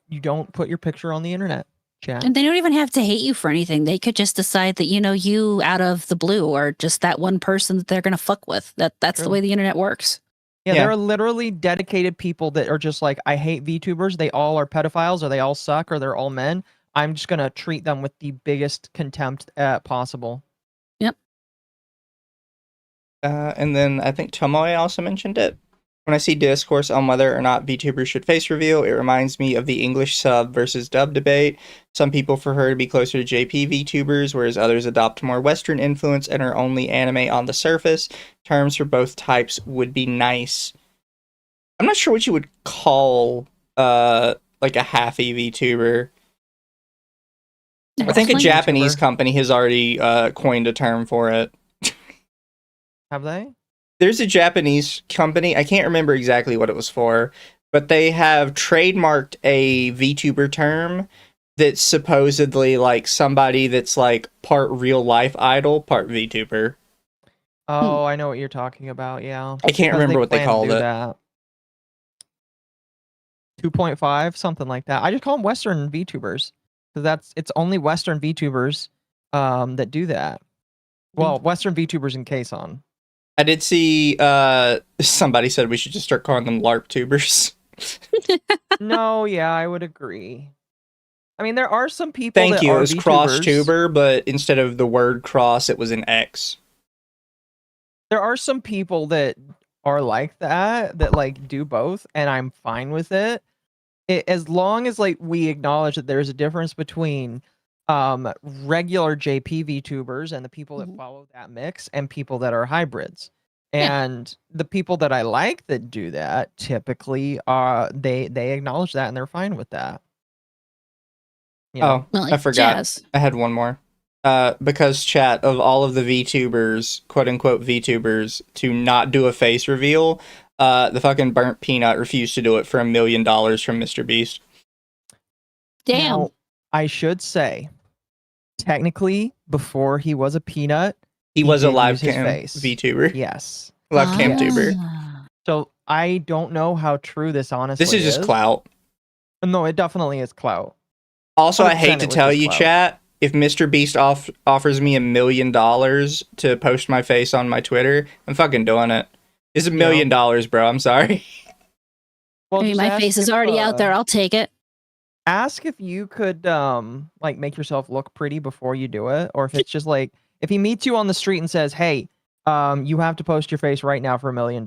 put your picture on the internet, chat. And they don't even have to hate you for anything. They could just decide that, you out of the blue are just that one person that they're going to fuck with. That's the way the internet works. Yeah, there are literally dedicated people that are just like, I hate VTubers. They all are pedophiles, or they all suck, or they're all men. I'm just going to treat them with the biggest contempt possible. Yep. And then I think Tomoe also mentioned it. When I see discourse on whether or not VTubers should face reveal, it reminds me of the English sub versus dub debate. Some people prefer to be closer to JP VTubers, whereas others adopt more Western influence and are only anime on the surface. Terms for both types would be nice. I'm not sure what you would call like a halfy VTuber. I think a Japanese company has already coined a term for it. Have they? There's a Japanese company, I can't remember exactly what it was for, but they have trademarked a VTuber term that's supposedly like somebody that's like part real life idol, part VTuber. Oh, I know what you're talking about, yeah. I can't remember what they called it. 2.5, something like that. I just call them Western VTubers, because it's only Western VTubers that do that. Well, Western VTubers in Kson. I did see somebody said we should just start calling them LARP tubers. No, yeah, I would agree. I mean, there are some people Thank that you, are it was VTubers. cross-tuber, but instead of the word cross, it was an X. There are some people that are like that like do both, and I'm fine with it. As long as like we acknowledge that there's a difference between regular JP VTubers and the people that follow that mix and people that are hybrids. And the people that I like that do that typically they acknowledge that and they're fine with that. Well, like I forgot. Jazz. I had one more. Because chat, of all of the VTubers, quote unquote VTubers, to not do a face reveal, the fucking Burnt Peanut refused to do it for $1 million from Mr. Beast. Damn. Now, I should say, technically, before he was a peanut, he was a live cam VTuber. Yes. Live cam tuber. So I don't know how true this honestly is. This is just clout. No, it definitely is clout. Also, I hate to tell you, chat, if Mr. Beast offers me $1 million to post my face on my Twitter, I'm fucking doing it. It's $1 million, bro. I'm sorry. Well, I mean, my face is already out there. I'll take it. Ask if you could like make yourself look pretty before you do it, or if it's just like if he meets you on the street and says, "Hey, you have to post your face right now for $1 million."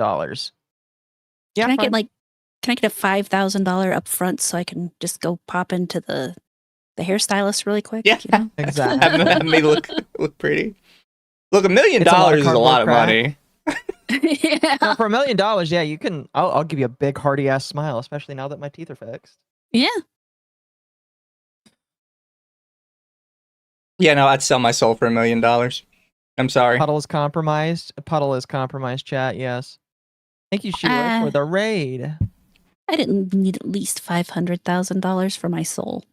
Yeah, can I get a $5,000 up front so I can just go pop into the hairstylist really quick? Yeah, exactly. have me look pretty. Look, $1 million is a lot of money. Yeah. No, for $1 million, yeah, you can. I'll give you a big hearty ass smile, especially now that my teeth are fixed. Yeah. Yeah, no, I'd sell my soul for $1 million. I'm sorry. Puddle is compromised. Puddle is compromised, chat, yes. Thank you, Sheila, for the raid. I didn't need at least $500,000 for my soul.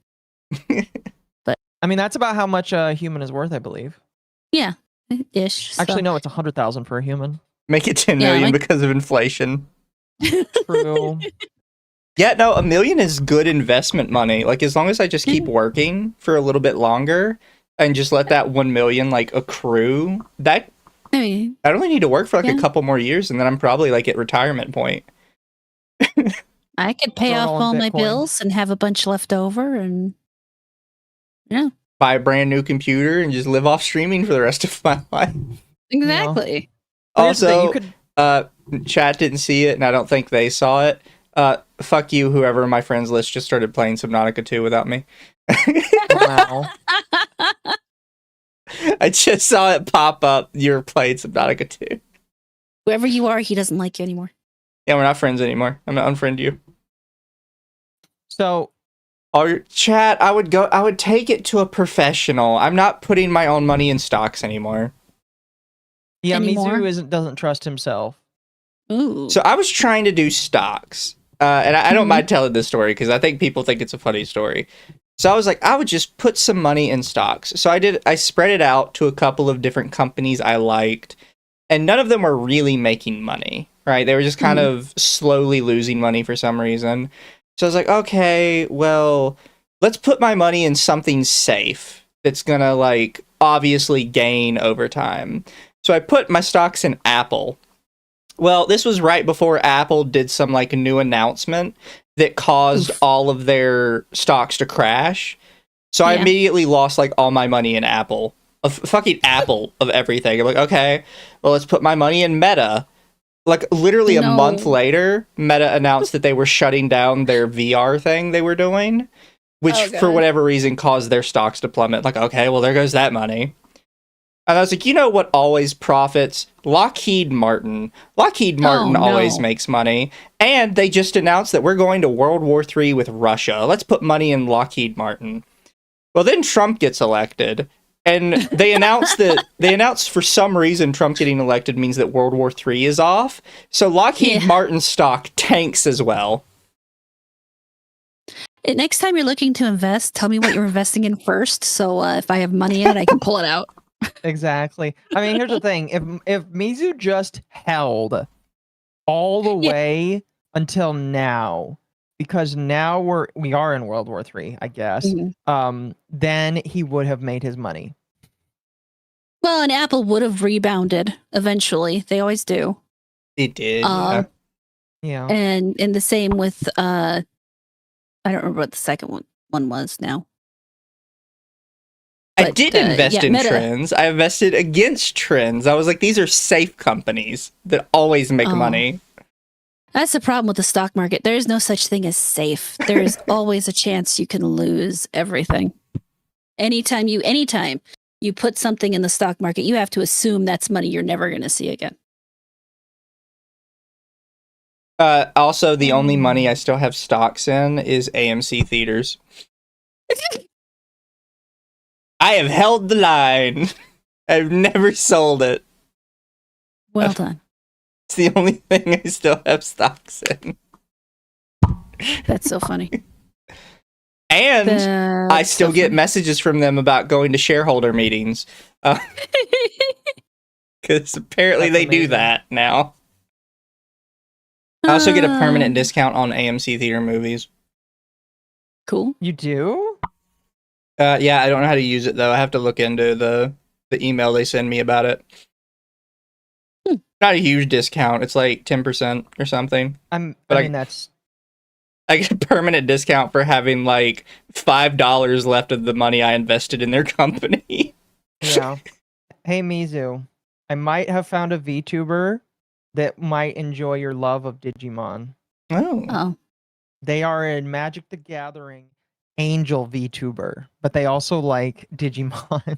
But I mean, that's about how much a human is worth, I believe. Yeah, ish. Actually, no, it's 100,000 for a human. Make it 10 million because of inflation. True. Yeah, no, $1 million is good investment money. Like, as long as I just keep working for a little bit longer and just let that 1 million like accrue, that I only need to work for like a couple more years, and then I'm probably like at retirement point. I could pay off all my bills and have a bunch left over, and buy a brand new computer and just live off streaming for the rest of my life. Exactly. Also, chat didn't see it, and I don't think they saw it. Fuck you, whoever on my friends list just started playing Subnautica 2 without me. Wow. I just saw it pop up. You're playing Subnautica 2. Whoever you are, he doesn't like you anymore. Yeah, we're not friends anymore. I'm gonna unfriend you. So, our chat, I would take it to a professional. I'm not putting my own money in stocks anymore. Yeah, Mizu doesn't trust himself. Ooh. So I was trying to do stocks. And I don't mind telling this story because I think people think it's a funny story. So I was like, I would just put some money in stocks. So I spread it out to a couple of different companies I liked, and none of them were really making money, right? They were just kind of slowly losing money for some reason. So I was like, okay, well, let's put my money in something safe that's gonna like obviously gain over time. So I put my stocks in Apple. Well, this was right before Apple did some like new announcement that caused all of their stocks to crash. So I immediately lost like all my money in Apple. Fucking Apple of everything. I'm like, okay, well, let's put my money in Meta. Like literally a month later, Meta announced that they were shutting down their VR thing they were doing, which for whatever reason caused their stocks to plummet. Like, okay, well, there goes that money. And I was like, you know what always profits? Lockheed Martin. Lockheed Martin always makes money. And they just announced that we're going to World War III with Russia. Let's put money in Lockheed Martin. Well, then Trump gets elected. And they announced for some reason Trump getting elected means that World War III is off. So Lockheed Martin stock tanks as well. Next time you're looking to invest, tell me what you're investing in first. So if I have money in it, I can pull it out. Exactly. I mean, here's the thing. If Mizu just held all the way until now, because now we are in World War III, I guess, then he would have made his money. Well, and Apple would have rebounded eventually. They always do. It did. Yeah. And the same with I don't remember what the second one was now. But, I did invest in trends. I invested against trends. I was like, these are safe companies that always make money. That's the problem with the stock market. There is no such thing as safe. There is always a chance you can lose everything. Anytime you put something in the stock market, you have to assume that's money you're never going to see again. Also, the only money I still have stocks in is AMC theaters. I have held the line. I've never sold it. Well done. It's the only thing I still have stocks in. That's so funny. And I still get messages from them about going to shareholder meetings. Because apparently they do that now. I also get a permanent discount on AMC theater movies. Cool. You do? Yeah, I don't know how to use it though. I have to look into the email they send me about it. Not a huge discount. It's like 10% or something. I mean, I get a permanent discount for having like $5 left of the money I invested in their company. Yeah. Hey Mizu, I might have found a VTuber that might enjoy your love of Digimon. Oh. They are in Magic the Gathering Angel VTuber, but they also like Digimon.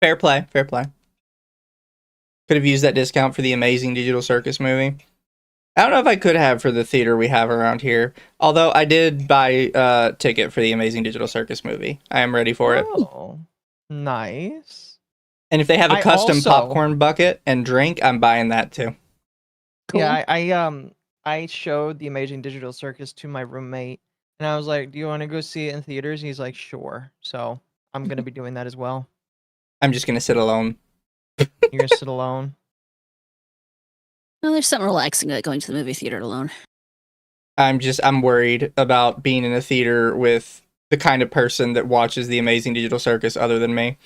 Fair play. Could have used that discount for the Amazing Digital Circus movie. I don't know if I could have for the theater we have around here. Although I did buy a ticket for the Amazing Digital Circus movie. I am ready for it. Oh, nice. And if they have a I custom also- popcorn bucket and drink, I'm buying that too. Yeah, I showed the Amazing Digital Circus to my roommate, and I was like, "Do you want to go see it in theaters?" And he's like, "Sure." So I'm gonna be doing that as well. I'm just gonna sit alone. You're gonna sit alone. Well, there's something relaxing about going to the movie theater alone. I'm worried about being in a theater with the kind of person that watches the Amazing Digital Circus other than me.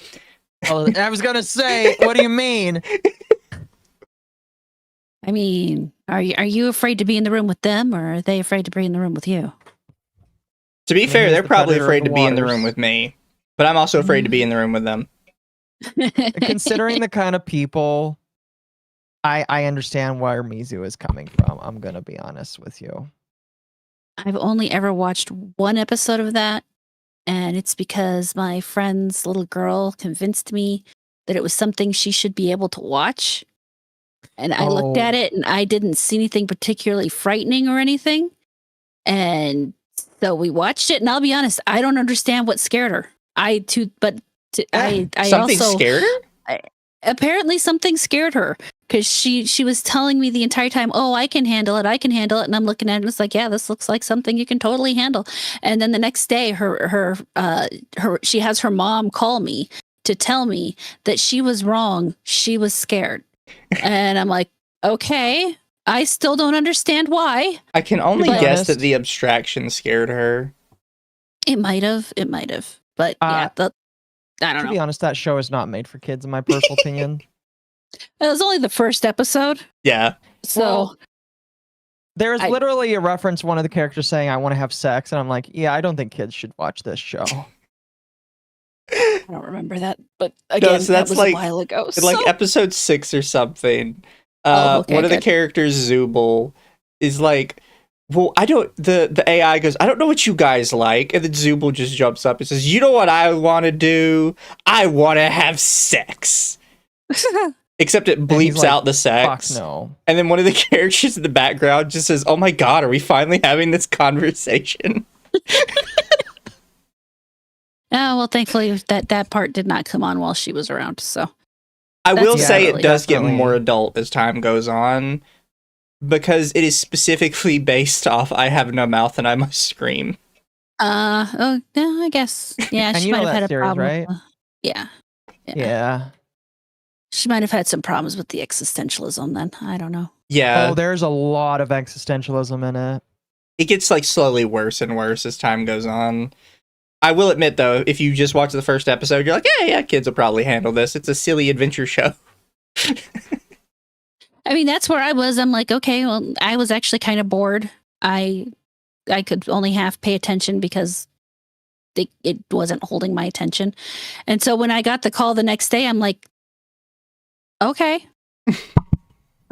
Oh, I was gonna say, what do you mean? I mean, are you afraid to be in the room with them, or are they afraid to be in the room with you? To be mean, fair, he's they're the probably predator of afraid the to be in the waters. room with me, but I'm also afraid to be in the room with them. Considering the kind of people, I understand where Mizu is coming from. I'm gonna be honest with you. I've only ever watched one episode of that, and it's because my friend's little girl convinced me that it was something she should be able to watch. And I looked at Oh. it and I didn't see anything particularly frightening or anything. And so we watched it, and I'll be honest, I don't understand what scared her. I Something also scared her? apparently something scared her, because she was telling me the entire time, "Oh, I can handle it, and I'm looking at it and it's like, yeah, this looks like something you can totally handle. And then the next day she has her mom call me to tell me that she was wrong, she was scared. And I'm like, okay, I still don't understand why. I can only be guess honest. that the abstraction scared her. It might have, but yeah, I don't To know. be honest, that show is not made for kids, in my personal opinion. It was only the first episode, Yeah. so Well, There is I- literally a reference, one of the characters saying, "I want to have sex," and I'm like, yeah, I don't think kids should watch this show. I don't remember that. But again, so that that's was like- a while ago. In like so- episode 6 or something, Okay, one of the good. characters, Zubul, is like, well, the AI goes, I don't know what you guys like. And then Zubul just jumps up and says, you know what I want to do? I want to have sex. Except it he's bleeps like, out the Fuck sex. no. And then one of the characters in the background just says, oh my god, are we finally having this conversation? Oh, well, thankfully that part did not come on while she was around. So I will That's say it definitely- does get definitely. more adult as time goes on, because it is specifically based off I have no mouth and I must scream. oh yeah, I guess. Yeah, And she you know might have that had a series, problem. right? Yeah. Yeah. She might have had some problems with the existentialism then. I don't know. Yeah, Oh, there's a lot of existentialism in it. it gets like slowly worse and worse as time goes on. I will admit though, if you just watch the first episode, you're like, yeah, kids will probably handle this. It's a silly adventure show. I mean, that's where I was. I'm like, okay, well, I was actually kind of bored. I could only half pay attention because it wasn't holding my attention. And so when I got the call the next day, I'm like, okay,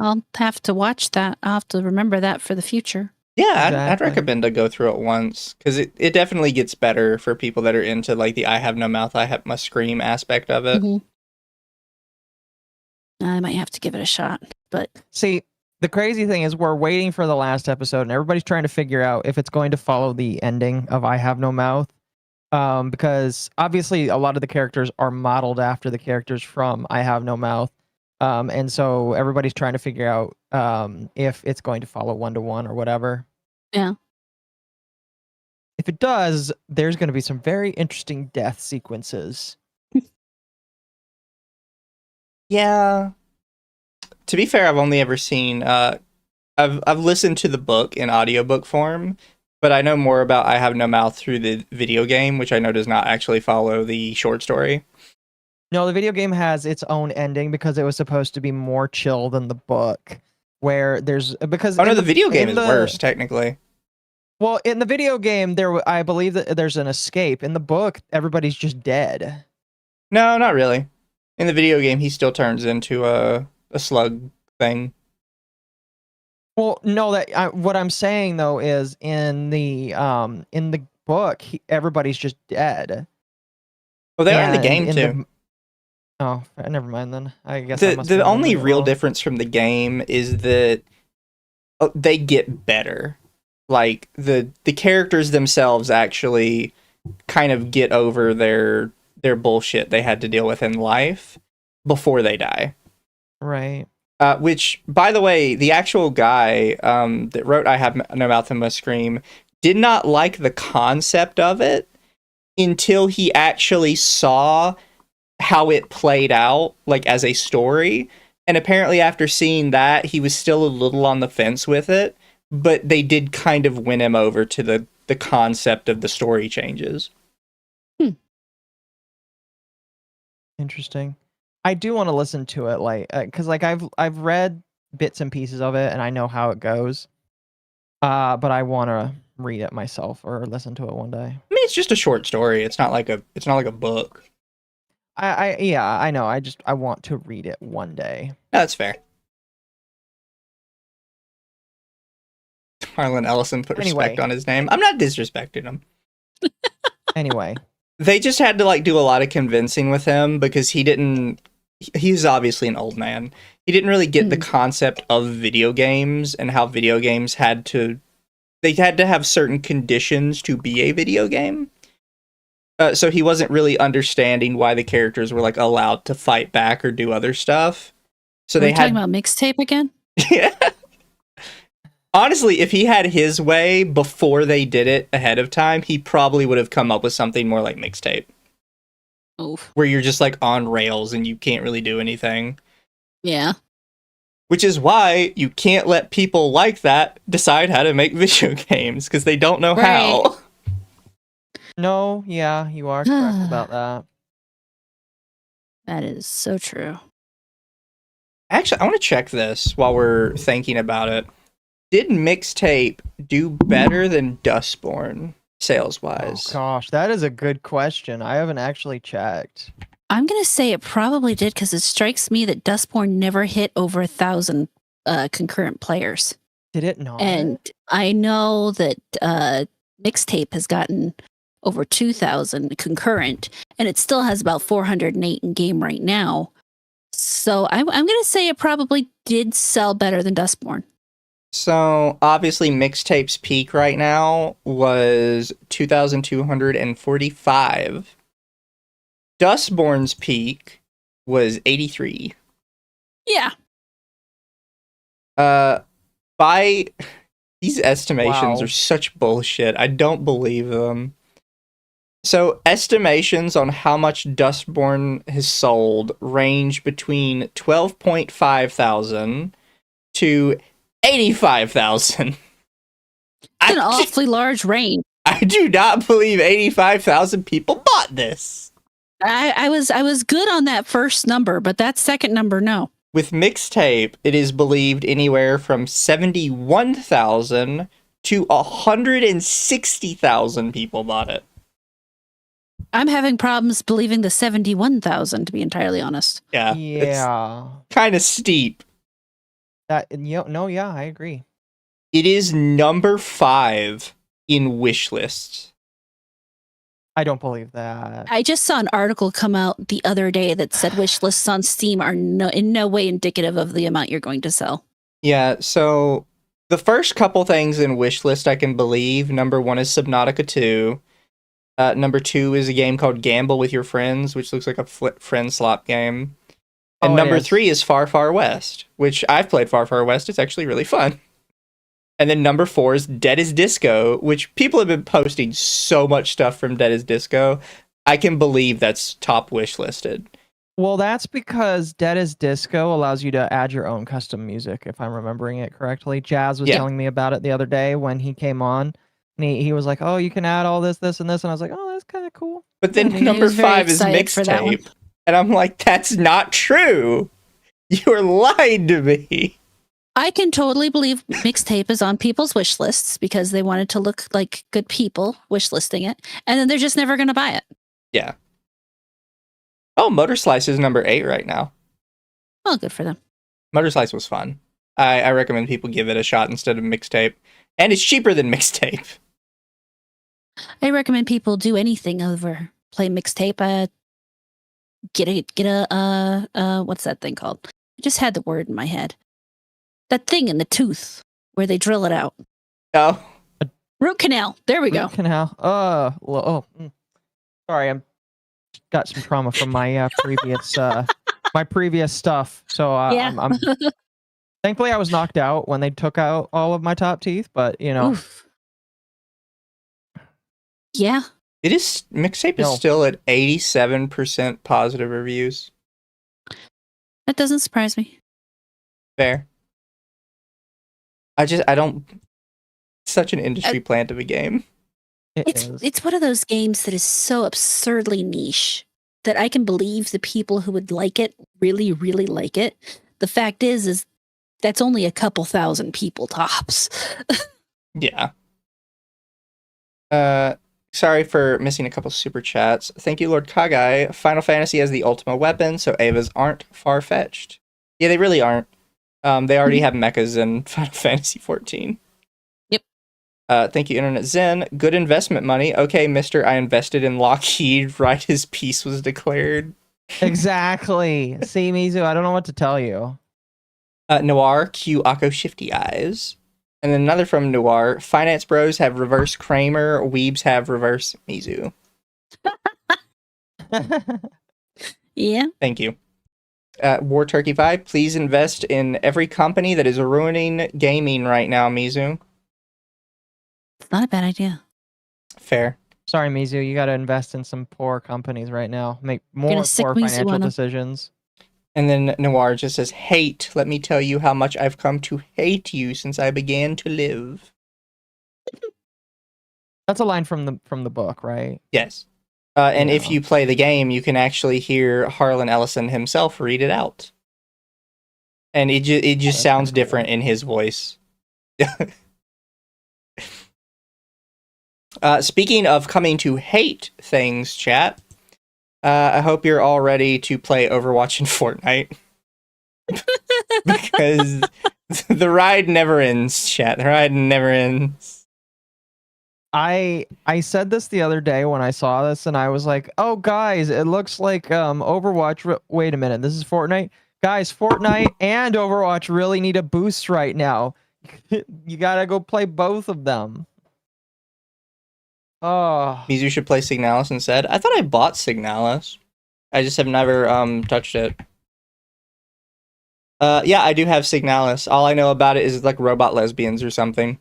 I'll have to watch that. I'll have to remember that for the future. Yeah, I'd Exactly. recommend to go through it once, because it definitely gets better for people that are into like the I have no mouth, must scream aspect of it. Mhm. I might have to give it a shot, but See, the crazy thing is we're waiting for the last episode, and everybody's trying to figure out if it's going to follow the ending of I Have No Mouth. Because obviously a lot of the characters are modeled after the characters from I Have No Mouth. And so everybody's trying to figure out if it's going to follow 1-to-1 or whatever. Yeah. If it does, there's going to be some very interesting death sequences. Yeah. To be fair, I've only ever seen I've listened to the book in audiobook form, but I know more about I Have No Mouth through the video game, which I know does not actually follow the short story. No, the video game has its own ending because it was supposed to be more chill than the book. Where there's because Oh no, in the video game in is worse technically. Well, in the video game, I believe that there's an escape. In the book, everybody's just dead. No, not really. In the video game, he still turns into a slug thing. Well, no, what I'm saying though is in the book, everybody's just dead. Well, they are in the And game too. Oh, never mind then. I guess I must be The remembering only it real wrong. difference from the game is that they get better. Like the characters themselves actually kind of get over their bullshit they had to deal with in life before they die. Right. Which, by the way, the actual guy that wrote I Have No Mouth and Must Scream did not like the concept of it until he actually saw how it played out, like, as a story. And apparently after seeing that, he was still a little on the fence with it, but they did kind of win him over to the concept of the story changes. Interesting. I do want to listen to it, like, because like I've read bits and pieces of it, and I know how it goes. But I want to read it myself or listen to it one day. I mean, it's just a short story. It's not like a book. I know. I want to read it one day. That's fair. Harlan Ellison put respect on his name. I'm not disrespecting him. Anyway. They just had to, like, do a lot of convincing with him because he's obviously an old man. He didn't really get the concept of video games and how video games had to have certain conditions to be a video game. So he wasn't really understanding why the characters were, like, allowed to fight back or do other stuff. So Are we talking about mixtape again? Yeah. Honestly, if he had his way before they did it ahead of time, he probably would have come up with something more like mixtape. Oof. Where you're just, like, on rails and you can't really do anything. Yeah. Which is why you can't let people like that decide how to make video games, because they don't know how. No, yeah, you are correct about that. That is so true. Actually, I want to check this while we're thinking about it. Did mixtape do better than Dustborn sales-wise? Oh gosh, that is a good question. I haven't actually checked. I'm going to say it probably did because it strikes me that Dustborn never hit over 1,000 concurrent players. Did it not? And I know that Mixtape has gotten over 2,000 concurrent, and it still has about 408 in game right now. So I'm going to say it probably did sell better than Dustborn. So, obviously, Mixtape's peak right now was 2,245. Dustborn's peak was 83. Yeah. By these estimations Wow. are such bullshit. I don't believe them. So, estimations on how much Dustborn has sold range between 12.5 thousand to 85,000. It's an awfully large range. I do not believe 85,000 people bought this. I was good on that first number, but that second number, no. With Mixtape, it is believed anywhere from 71,000 to 160,000 people bought it. I'm having problems believing the 71,000, to be entirely honest. Yeah. Yeah. Kind of steep. I agree. It is number 5 in wish lists. I don't believe that. I just saw an article come out the other day that said wish lists on Steam are in no way indicative of the amount you're going to sell. Yeah, so the first couple things in wish list I can believe. Number 1 is Subnautica 2. Number 2 is a game called Gamble with Your Friends, which looks like a friend slop game. And number 3 is Far Far West, which I've played Far Far West. It's actually really fun. And then number 4 is Dead is Disco, which people have been posting so much stuff from Dead is Disco. I can believe that's top wish listed. Well, that's because Dead is Disco allows you to add your own custom music, if I'm remembering it correctly. Jazz was telling me about it the other day when he came on. And he was like, oh, you can add all this, this, and this. And I was like, oh, that's kind of cool. But then number 5 is Mixtape. And I'm like, that's not true. You're lying to me. I can totally believe Mixtape is on people's wish lists because they wanted to look like good people wish listing it. And then they're just never going to buy it. Yeah. Oh, Motor Slice is number 8 right now. Well, good for them. Motor Slice was fun. I recommend people give it a shot instead of Mixtape. And it's cheaper than Mixtape. I recommend people do anything over play Mixtape. Get a what's that thing called? I just had the word in my head. That thing in the tooth. where they drill it out. Oh, Root canal. There we go. Root canal. Sorry, I'm got some trauma from my previous stuff. So Yeah. I'm thankfully I was knocked out when they took out all of my top teeth, but you know. Oof. Yeah. it is. Mixtape is still at 87% positive reviews. That doesn't surprise me. Fair. I don't. Such an industry plant of a game. It's one of those games that is so absurdly niche that I can believe the people who would like it really, really like it. The fact is that's only a couple thousand people tops. Yeah. Sorry for missing a couple super chats. Thank you, Lord Kagai. Final Fantasy has the ultimate weapon, so Evas aren't far-fetched. Yeah, they really aren't. They already have mechas in Final Fantasy 14. Yep. Thank you, Internet Zen. Good investment money. Okay, mister, I invested in Lockheed right as peace was declared. Exactly. See, Mizu, I don't know what to tell you. Noir, cue Occo Shifty Eyes. And then another from Noir. Finance bros have reverse Kramer. Weebs have reverse Mizu. Yeah. Thank you. War Turkey Vibe, please invest in every company that is ruining gaming right now, Mizu. It's not a bad idea. Fair. Sorry, Mizu, you got to invest in some poor companies right now. Make more poor financial decisions. And then Noir just says, hate. Let me tell you how much I've come to hate you since I began to live. That's a line from the book, right? Yes. And if you play the game, you can actually hear Harlan Ellison himself read it out. And it just sounds different in his voice. Speaking of coming to hate things, chat, I hope you're all ready to play Overwatch and Fortnite. Because the ride never ends, chat. The ride never ends. I said this the other day when I saw this, and I was like, oh, guys, it looks like Overwatch... Wait a minute, this is Fortnite? Guys, Fortnite and Overwatch really need a boost right now. You gotta go play both of them. Oh. Mizu should play Signalis instead. I thought I bought Signalis. I just have never touched it. Yeah, I do have Signalis. All I know about it is like robot lesbians or something.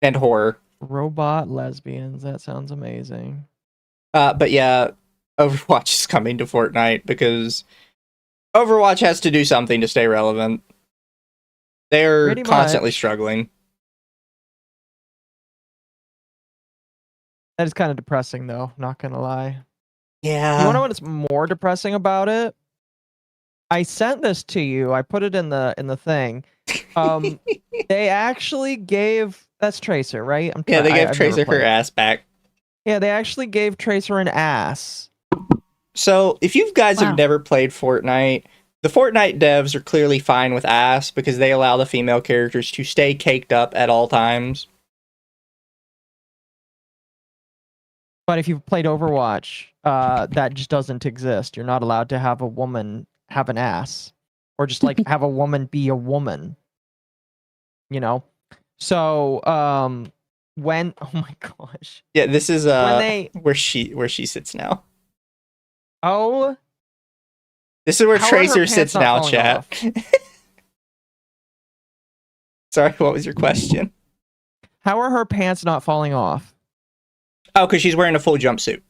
And horror. Robot lesbians. That sounds amazing. But yeah, Overwatch is coming to Fortnite because Overwatch has to do something to stay relevant. They're constantly struggling. That is kind of depressing, though. Not gonna lie. Yeah. You wanna know what's more depressing about it? I sent this to you. I put it in the thing. They actually gave that's Tracer, right? Yeah, they gave Tracer her ass back. Yeah, they actually gave Tracer an ass. So if you guys have never played Fortnite, the Fortnite devs are clearly fine with ass because they allow the female characters to stay caked up at all times. But if you've played Overwatch, that just doesn't exist. You're not allowed to have a woman have an ass. Or just like have a woman be a woman. You know? So when oh my gosh. Yeah, this is where she sits now. Oh. This is where Tracer sits now, chat. Sorry, what was your question? How are her pants not falling off? Oh, because she's wearing a full jumpsuit.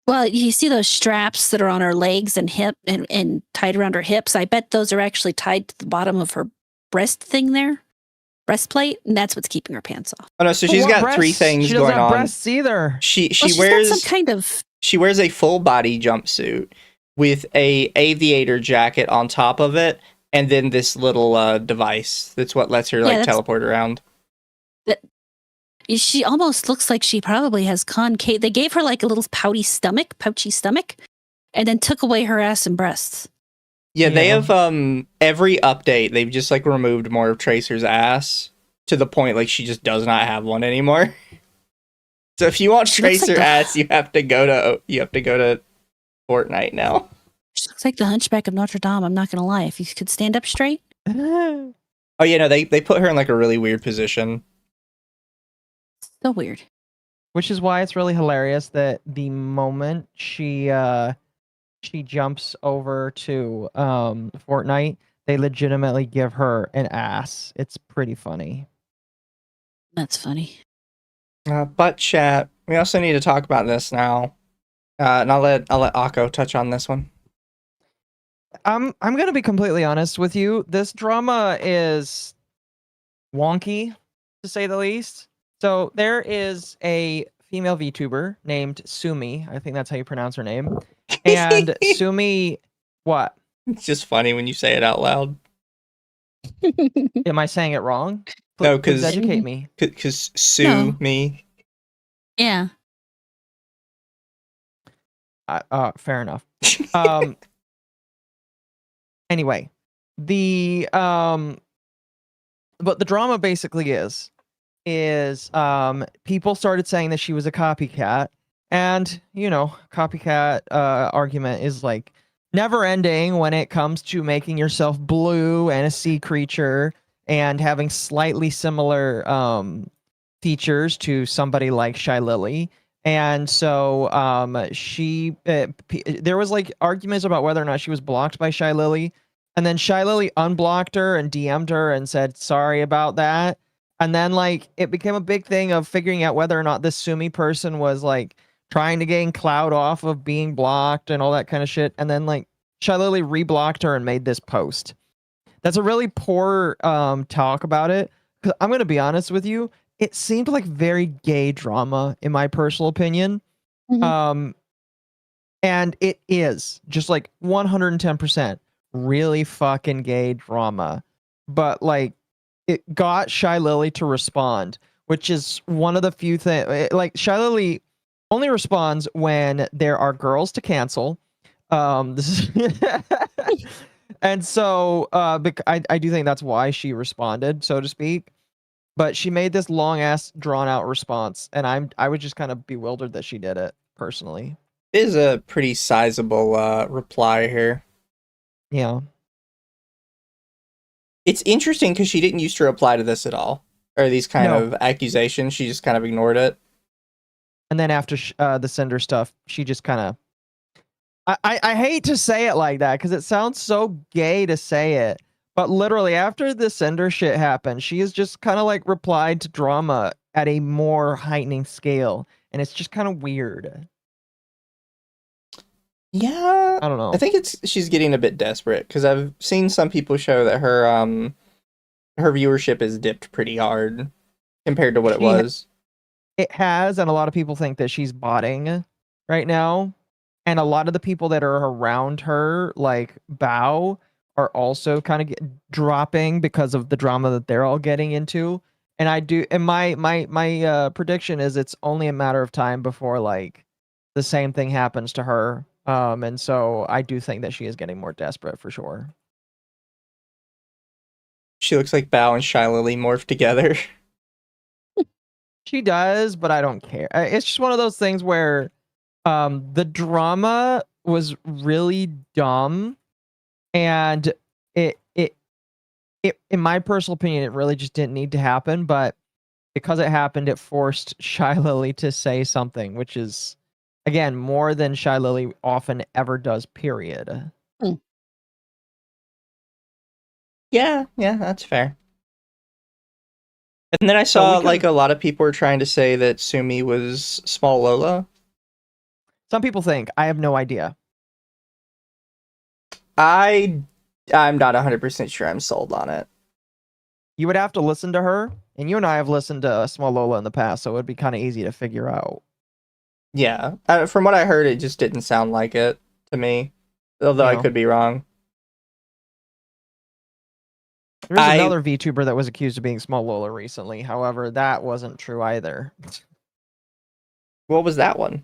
Well, you see those straps that are on her legs and hip and tied around her hips. I bet those are actually tied to the bottom of her breast thing there. Breastplate, and that's what's keeping her pants off. Oh no, so she's got three things she going doesn't have on. Breasts either. She wears some kind of. She wears a full body jumpsuit with a aviator jacket on top of it, and then this little device. That's what lets her teleport around. She almost looks like she probably has concave. They gave her like a little pouchy stomach, and then took away her ass and breasts. Yeah, they have every update. They've just like removed more of Tracer's ass to the point like she just does not have one anymore. So if you want Tracer ass, you have to go to Fortnite now. She looks like the Hunchback of Notre Dame. I'm not gonna lie. If you could stand up straight. Oh yeah, no, they put her in like a really weird position. So weird. Which is why it's really hilarious that the moment she jumps over to Fortnite, they legitimately give her an ass. It's pretty funny. That's funny. But chat, we also need to talk about this now. And I'll let Occo touch on this one. I'm gonna be completely honest with you. This drama is wonky, to say the least. So there is a female VTuber named Sumi. I think that's how you pronounce her name. And Sumi, what? It's just funny when you say it out loud. Am I saying it wrong? No, Please 'cause- educate me. Because sue me. Yeah. Fair enough. Anyway, the but the drama basically is people started saying that she was a copycat, and you know, copycat argument is like never ending when it comes to making yourself blue and a sea creature and having slightly similar features to somebody like Shylily. And so there was like arguments about whether or not she was blocked by Shylily, and then Shylily unblocked her and DM'd her and said sorry about that. And then like it became a big thing of figuring out whether or not this Sumi person was like trying to gain clout off of being blocked and all that kind of shit. And then like Shylily reblocked her and made this post. That's a really poor talk about it. 'Cause I'm gonna be honest with you, it seemed like very gay drama in my personal opinion. Mhm. And it is just like 110% really fucking gay drama. But like it got Shylily to respond, which is one of the few things. Like Shylily only responds when there are girls to cancel. This is and so I do think that's why she responded, so to speak. But she made this long ass drawn out response, and I was just kind of bewildered that she did it personally. It is a pretty sizable reply here. Yeah. It's interesting because she didn't used to reply to this at all, or these kind No. of accusations. She just kind of ignored it. And then after the Cinder stuff, she just kind of. I hate to say it like that because it sounds so gay to say it, but literally after the Cinder shit happened, she has just kind of like replied to drama at a more heightening scale, and it's just kind of weird. Yeah, I don't know. I think she's getting a bit desperate because I've seen some people show that her viewership has dipped pretty hard compared to what it was. It has, and a lot of people think that she's botting right now. And a lot of the people that are around her, like Bao, are also kind of dropping because of the drama that they're all getting into. And my prediction is it's only a matter of time before like the same thing happens to her. And so I do think that she is getting more desperate for sure. She looks like Bao and Shylily morphed together. She does, but I don't care. It's just one of those things where the drama was really dumb, and it in my personal opinion, it really just didn't need to happen, but because it happened, it forced Shylily to say something, which is again more than Shylily often ever does, period. Yeah, that's fair. And then I saw like a lot of people were trying to say that Sumi was small Lola. Some people think. I have no idea. I'm not 100% sure I'm sold on it. You would have to listen to her, and you and I have listened to Small Lola in the past, so it would be kind of easy to figure out. Yeah, from what I heard, it just didn't sound like it to me, although I could be wrong. There's another VTuber that was accused of being Small Lola recently. However, that wasn't true either. What was that one?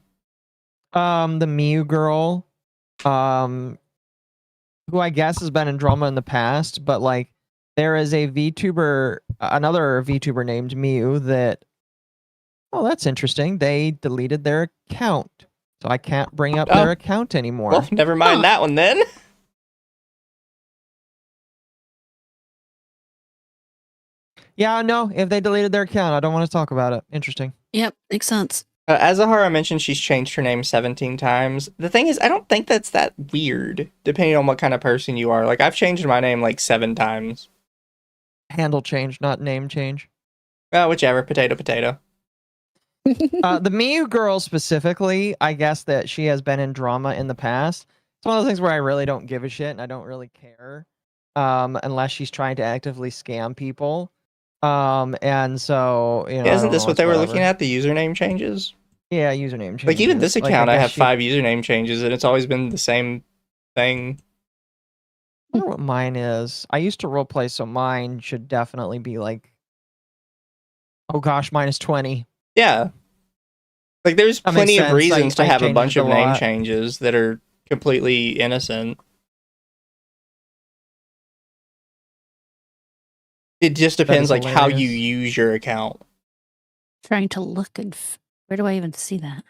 The Miu girl, who I guess has been in drama in the past, but like there is a VTuber, another VTuber named Miu that. Oh, that's interesting. They deleted their account, so I can't bring up their account anymore. Well, never mind that one then. Yeah, no, if they deleted their account, I don't want to talk about it. Interesting. Yep, makes sense. As Zahara mentioned, she's changed her name 17 times. The thing is, I don't think that's that weird, depending on what kind of person you are. Like, I've changed my name like 7 times. Handle change, not name change. Whichever, potato, potato. The Miyu girl specifically, I guess that she has been in drama in the past. It's one of those things where I really don't give a shit and I don't really care, unless she's trying to actively scam people. And so, you know, Yeah, isn't this what they were whatever. looking at, the username changes? Yeah, username changes. Like, even this Like, account, I guess have 5 username changes, and it's always been the same thing. I wonder what mine is. I used to roleplay, so mine should definitely be like, oh gosh, mine is 20. Yeah. Like, there's That makes plenty of sense. reasons to I have a changed bunch it of a name lot. changes that are completely innocent. It just depends, like, how you hilarious. use your account. Trying to look and where do I even see that?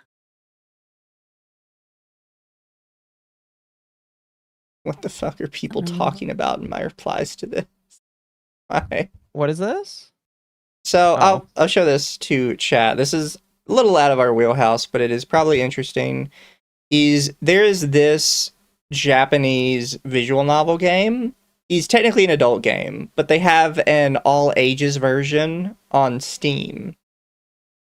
What the fuck are people talking about in my replies to this? Why? What is this? So Oh. I'll show this to chat. This is a little out of our wheelhouse, but it is probably interesting. There is this Japanese visual novel game. It's technically an adult game, but they have an all ages version on Steam.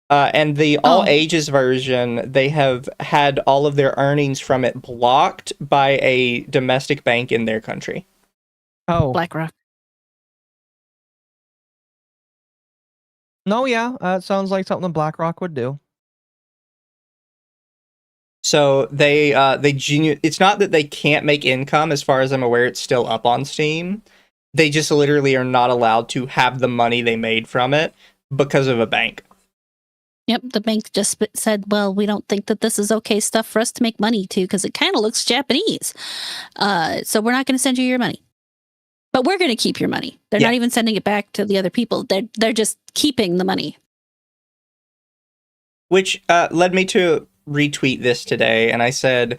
And the all ages version, they have had all of their earnings from it blocked by a domestic bank in their country. Oh. BlackRock. No, yeah, it sounds like something BlackRock would do. So it's not that they can't make income. As far as I'm aware, it's still up on Steam. They just literally are not allowed to have the money they made from it because of a bank. Yep, the bank just said, well, we don't think that this is okay stuff for us to make money to because it kind of looks Japanese. So we're not going to send you your money. But we're going to keep your money. They're not even sending it back to the other people. They're just keeping the money. Which led me to retweet this today, and I said,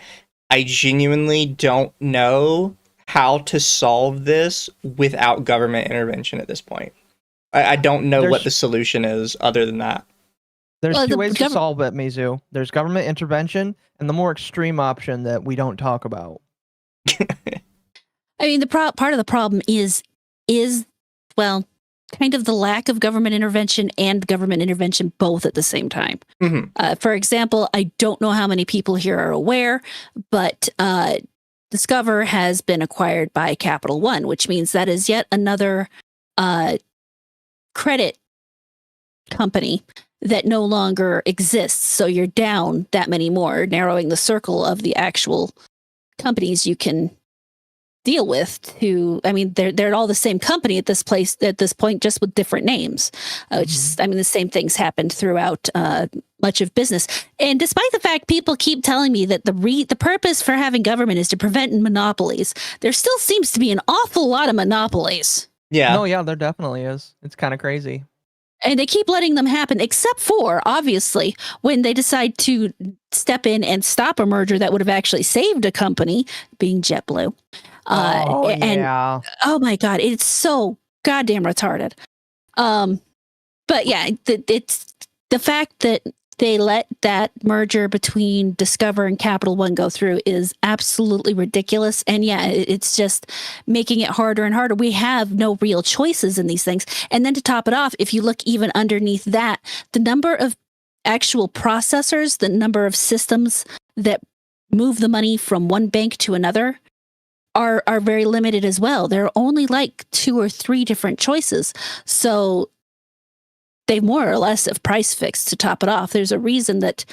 I genuinely don't know how to solve this without government intervention at this point. I don't know what the solution is other than that. There's two ways to solve it, Mizu. There's government intervention and the more extreme option that we don't talk about. I mean, part of the problem is well, kind of the lack of government intervention and government intervention both at the same time. Mm-hmm. For example, I don't know how many people here are aware, but Discover has been acquired by Capital One, which means that is yet another credit company that no longer exists. So you're down that many more, narrowing the circle of the actual companies you can deal with. I mean, they're all the same company at this point, just with different names. The same things happened throughout much of business. And despite the fact people keep telling me that the purpose for having government is to prevent monopolies, there still seems to be an awful lot of monopolies. Yeah. No, yeah, there definitely is. It's kind of crazy. And they keep letting them happen, except for, obviously, when they decide to step in and stop a merger that would have actually saved a company, being JetBlue. Yeah. Oh my God, it's so goddamn retarded. But yeah, it's the fact that they let that merger between Discover and Capital One go through is absolutely ridiculous. And yeah, it's just making it harder and harder. We have no real choices in these things. And then to top it off, if you look even underneath that, the number of actual processors, the number of systems that move the money from one bank to another are very limited as well. There are only like 2 or 3 different choices. So they more or less have price fixed to top it off. There's a reason that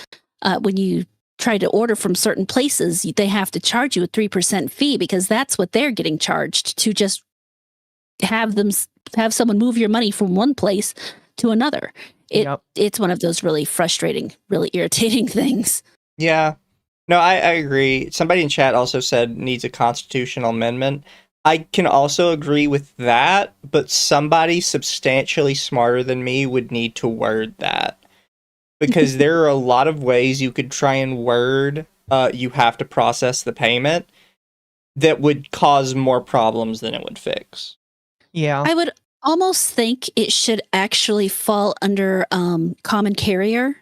when you try to order from certain places, they have to charge you a 3% fee because that's what they're getting charged to just have someone move your money from one place to another. It's one of those really frustrating, really irritating things. Yeah. No, I agree. Somebody in chat also said needs a constitutional amendment. I can also agree with that, but somebody substantially smarter than me would need to word that. Because there are a lot of ways you could try and word you have to process the payment that would cause more problems than it would fix. Yeah. I would almost think it should actually fall under common carrier.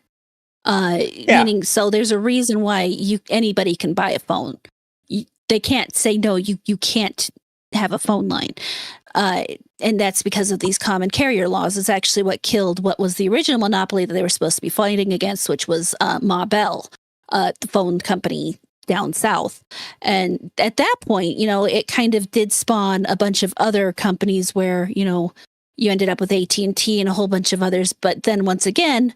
Meaning, so there's a reason why anybody can buy a phone. They can't say no. You can't have a phone line, and that's because of these common carrier laws. It's actually what killed what was the original monopoly that they were supposed to be fighting against, which was Ma Bell, the phone company down south. And at that point, it kind of did spawn a bunch of other companies where you ended up with AT&T and a whole bunch of others. But then once again,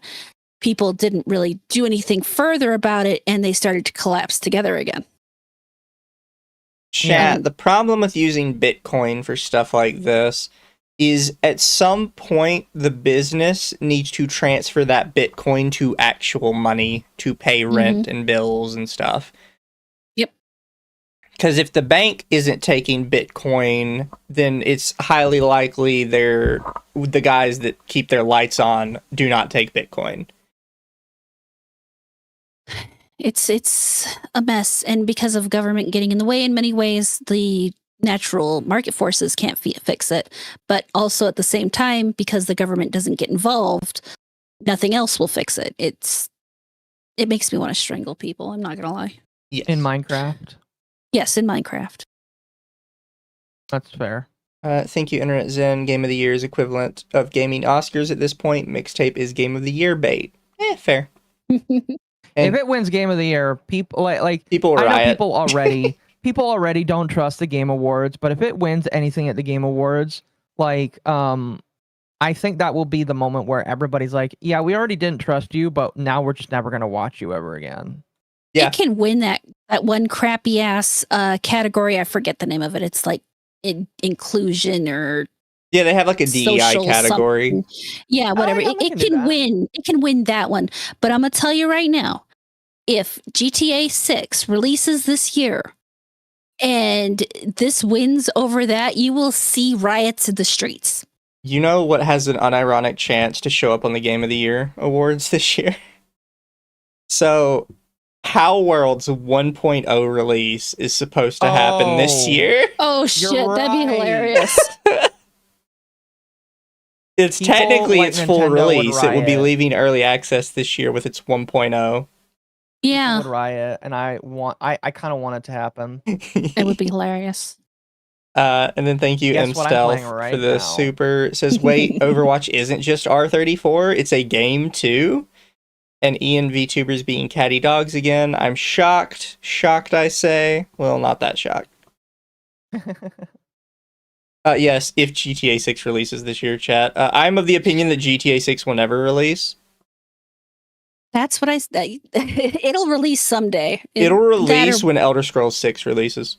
people didn't really do anything further about it, and they started to collapse together again. Chat, the problem with using Bitcoin for stuff like this is at some point the business needs to transfer that Bitcoin to actual money to pay rent and bills and stuff. Yep. Because if the bank isn't taking Bitcoin, then it's highly likely the guys that keep their lights on do not take Bitcoin. It's a mess, and because of government getting in the way in many ways, the natural market forces can't fix it. But also at the same time, because the government doesn't get involved, nothing else will fix it. It makes me want to strangle people. I'm not gonna lie. Yes. In Minecraft? Yes, in Minecraft. That's fair. Thank you, Internet Zen. Game of the Year is equivalent of gaming Oscars at this point. Mixtape is Game of the Year bait. Fair. If it wins Game of the Year, people people riot. I know people already don't trust the Game Awards, but if it wins anything at the Game Awards, I think that will be the moment where everybody's like, yeah, we already didn't trust you, but now we're just never going to watch you ever again. Yeah. It can win that one crappy ass category. I forget the name of it. It's like inclusion or yeah, they have like a DEI category. Something. Yeah, whatever. It can win. It can win that one. But I'm gonna tell you right now, if GTA 6 releases this year and this wins over that, you will see riots in the streets. You know what has an unironic chance to show up on the Game of the Year awards this year? So, How World's 1.0 release is supposed to happen this year. Oh shit, that'd be hilarious. It's technically its full release. It will be leaving early access this year with its 1.0. Yeah. Would riot, and I kind of want it to happen. It would be hilarious. And then thank you, M-Stealth, for the super. It says, wait, Overwatch isn't just R34, it's a game too? And Ian VTubers being catty dogs again. I'm shocked. Shocked, I say. Well, not that shocked. Yes, if GTA 6 releases this year, chat. I'm of the opinion that GTA 6 will never release. That's what I said. It'll release someday. It'll release when Elder Scrolls 6 releases.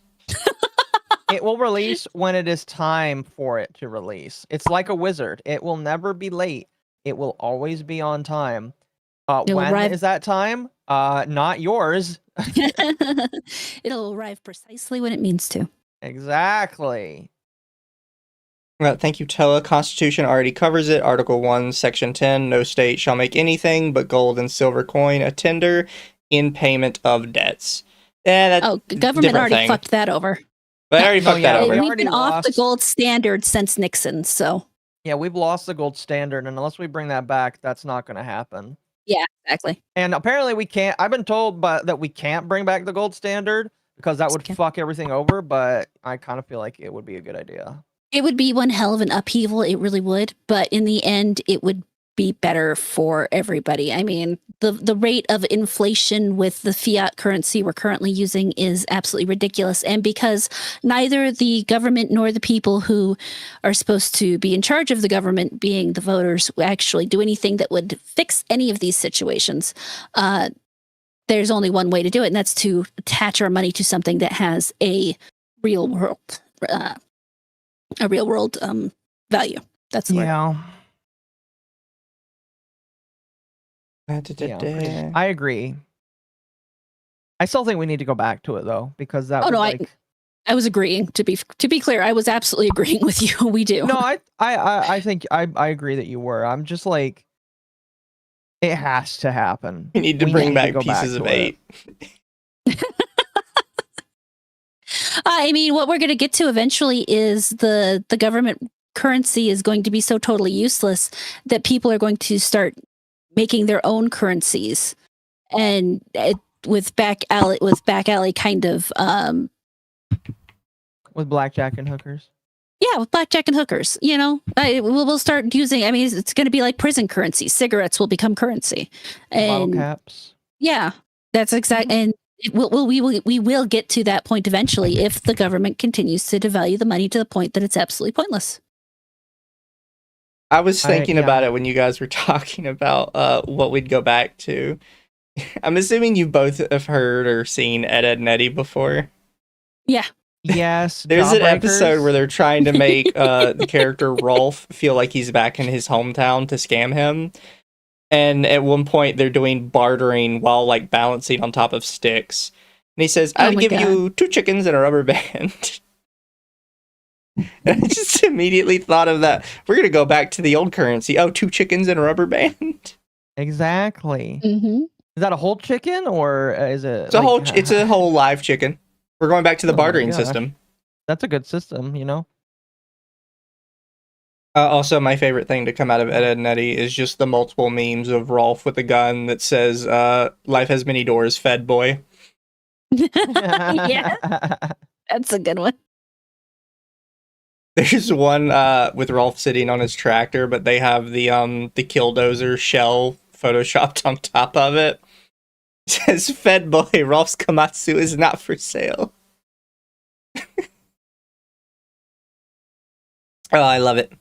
It will release when it is time for it to release. It's like a wizard. It will never be late. It will always be on time. When is that time? Not yours. It'll arrive precisely when it means to. Exactly. Thank you, Tella. Constitution already covers it. Article 1, Section 10. No state shall make anything but gold and silver coin a tender in payment of debts. The government already fucked that over. They already fucked that over. We've been off the gold standard since Nixon, so. Yeah, we've lost the gold standard, and unless we bring that back, that's not going to happen. Yeah, exactly. And apparently we can't. I've been told that we can't bring back the gold standard because that would fuck everything over, but I kind of feel like it would be a good idea. It would be one hell of an upheaval, it really would, but in the end, it would be better for everybody. I mean, the rate of inflation with the fiat currency we're currently using is absolutely ridiculous, and because neither the government nor the people who are supposed to be in charge of the government, being the voters, actually do anything that would fix any of these situations, there's only one way to do it, and that's to attach our money to something that has a real world value. That's the word. Yeah, I agree. I still think we need to go back to it though, because that. I was agreeing. To be clear, I was absolutely agreeing with you. We do. No, I think I agree that you were. I'm just like, it has to happen. We need to bring back Pieces of 8. I mean, what we're going to get to eventually is the government currency is going to be so totally useless that people are going to start making their own currencies, and with back alley kind of With blackjack and hookers. yeah, with blackjack and hookers, you know, we'll start using. I mean, it's going to be like prison currency. Cigarettes will become currency, Bottle and caps. yeah, that's exact. And we will get to that point eventually if the government continues to devalue the money to the point that it's absolutely pointless. I was thinking yeah. about it when you guys were talking about what we'd go back to. I'm assuming you both have heard or seen Ed, Ed and before. Yeah. Yes. There's an Jawbreakers. episode where they're trying to make the character Rolf feel like he's back in his hometown to scam him. And at one point they're doing bartering while like balancing on top of sticks. And he says, I'll give you 2 chickens and a rubber band. And I just immediately thought of that. We're going to go back to the old currency. Oh, 2 chickens and a rubber band. Exactly. Mm-hmm. Is that a whole chicken or is it? It's a whole. It's a whole live chicken. We're going back to the bartering system. That's a good system, you know. Also, my favorite thing to come out of Ed, Ed and Eddie is just the multiple memes of Rolf with a gun that says, "Life has many doors, Fed boy." Yeah, that's a good one. There's one with Rolf sitting on his tractor, but they have the Killdozer shell photoshopped on top of it. It says, "Fed boy, Rolf's Komatsu is not for sale." Oh, I love it.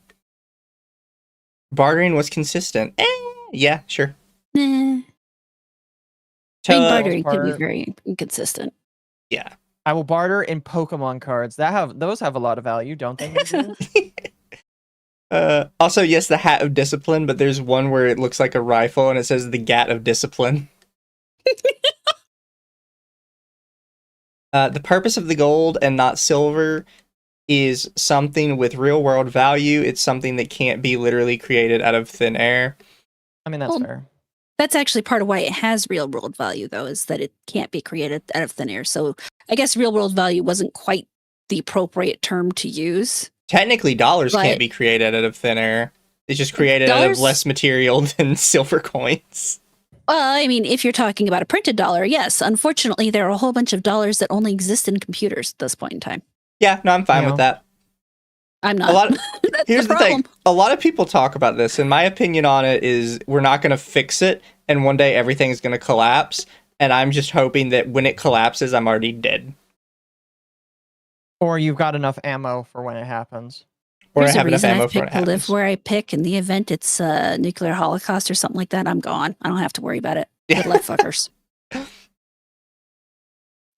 Bartering was consistent. Yeah, sure. I mean, bartering can be very inconsistent. Yeah. I will barter in Pokemon cards. Those have a lot of value, don't they? Also, yes, the Hat of Discipline, but there's one where it looks like a rifle and it says the Gat of Discipline. The purpose of the gold and not silver is something with real world value. It's something that can't be literally created out of thin air. I mean, that's fair. That's actually part of why it has real world value, though, is that it can't be created out of thin air. So I guess real world value wasn't quite the appropriate term to use. Technically, dollars can't be created out of thin air. It's just created out of less material than silver coins. Well, I mean, if you're talking about a printed dollar, yes. Unfortunately, there are a whole bunch of dollars that only exist in computers at this point in time. Yeah, no, I'm fine with that. I'm not. Here's the thing. A lot of people talk about this, and my opinion on it is we're not going to fix it, and one day everything's going to collapse, and I'm just hoping that when it collapses, I'm already dead. Or you've got enough ammo for when it happens. Or I have enough ammo for when it happens. To live where I pick in the event it's a nuclear holocaust or something like that, I'm gone. I don't have to worry about it. Good luck, fuckers.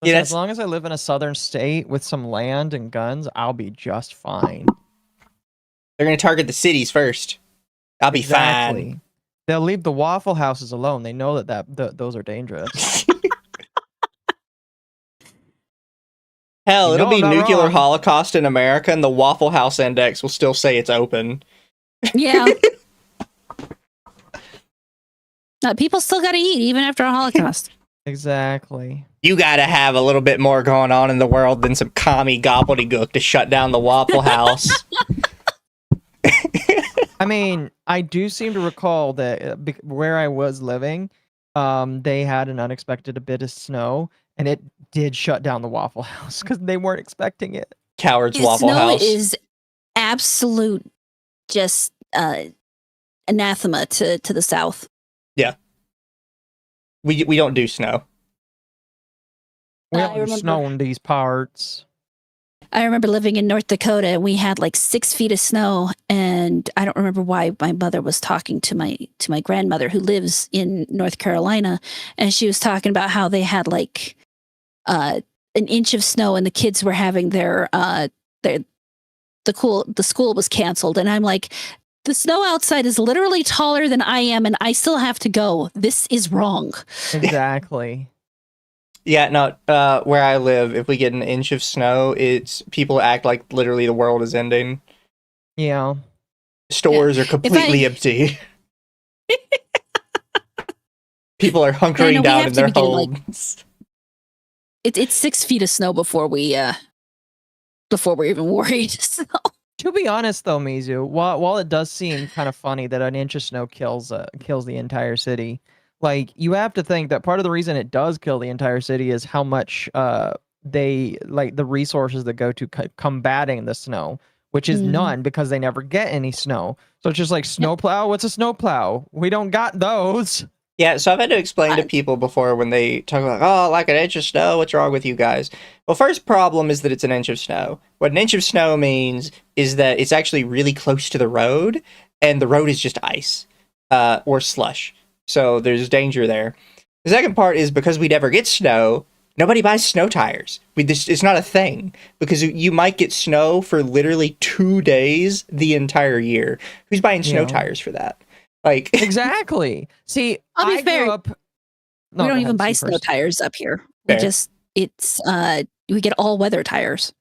Listen, as long as I live in a southern state with some land and guns, I'll be just fine. They're going to target the cities first. I'll be fine. They'll leave the Waffle Houses alone. They know that those are dangerous. Hell, it'll be nuclear holocaust in America, and the Waffle House Index will still say it's open. Yeah. People still got to eat, even after a holocaust. Exactly. You gotta have a little bit more going on in the world than some commie gobbledygook to shut down the Waffle House. I mean, I do seem to recall that where I was living, they had an unexpected bit of snow, and it did shut down the Waffle House because they weren't expecting it. Cowards Waffle House. Snow is absolute just anathema to the South. Yeah. We don't do snow. We don't do snow in these parts. I remember living in North Dakota, and we had like 6 feet of snow, and I don't remember why my mother was talking to my grandmother who lives in North Carolina, and she was talking about how they had like an inch of snow, and the kids were having the school was canceled, and I'm like, the snow outside is literally taller than I am, and I still have to go. This is wrong. Exactly. Yeah, no, where I live, if we get an inch of snow, people act like literally the world is ending. Yeah. Stores are completely empty. People are hunkering down in their homes. It's 6 feet of snow before we're even worried. So. To be honest, though, Mizu, while it does seem kind of funny that an inch of snow kills the entire city, like you have to think that part of the reason it does kill the entire city is how much they like the resources that go to combating the snow, which is none because they never get any snow. So it's just like snowplow. What's a snowplow? We don't got those. Yeah, so I've had to explain to people before when they talk about, oh, like an inch of snow, what's wrong with you guys? Well, first problem is that it's an inch of snow. What an inch of snow means is that it's actually really close to the road, and the road is just ice or slush. So there's danger there. The second part is because we never get snow, nobody buys snow tires. It's not a thing because you might get snow for literally 2 days the entire year. Who's buying snow tires for that? Like exactly. See, I'll be fair. Grew up... we don't even buy snow tires up here. We we get all weather tires.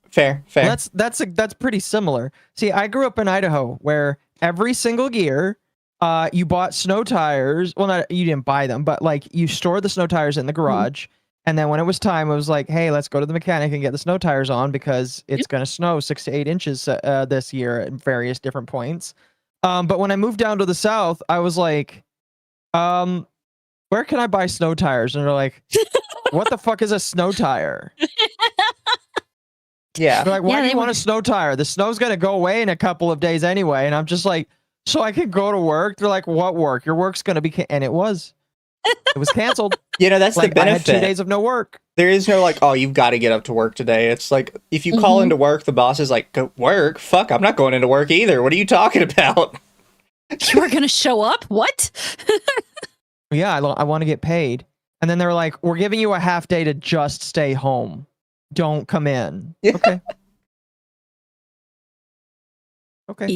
Fair. Well, that's pretty similar. See, I grew up in Idaho where every single year you bought snow tires. Well, you didn't buy them, but like you stored the snow tires in the garage. And then when it was time, it was like, hey, let's go to the mechanic and get the snow tires on because it's going to snow 6 to 8 inches this year at various different points. But when I moved down to the south, I was like, where can I buy snow tires? And they're like, what the fuck is a snow tire? Yeah. They're like, why do you want a snow tire? The snow's going to go away in a couple of days anyway. And I'm just like, so I can go to work? They're like, what work? Your work's going to be... And it was. It was canceled. That's like, the benefit. I had 2 days of no work. There is no like, oh, you've got to get up to work today. It's like, if you call into work, the boss is like, go work? Fuck, I'm not going into work either. What are you talking about? You are going to show up? What? Yeah, I want to get paid. And then they're like, we're giving you a half day to just stay home. Don't come in. Yeah. Okay. Okay.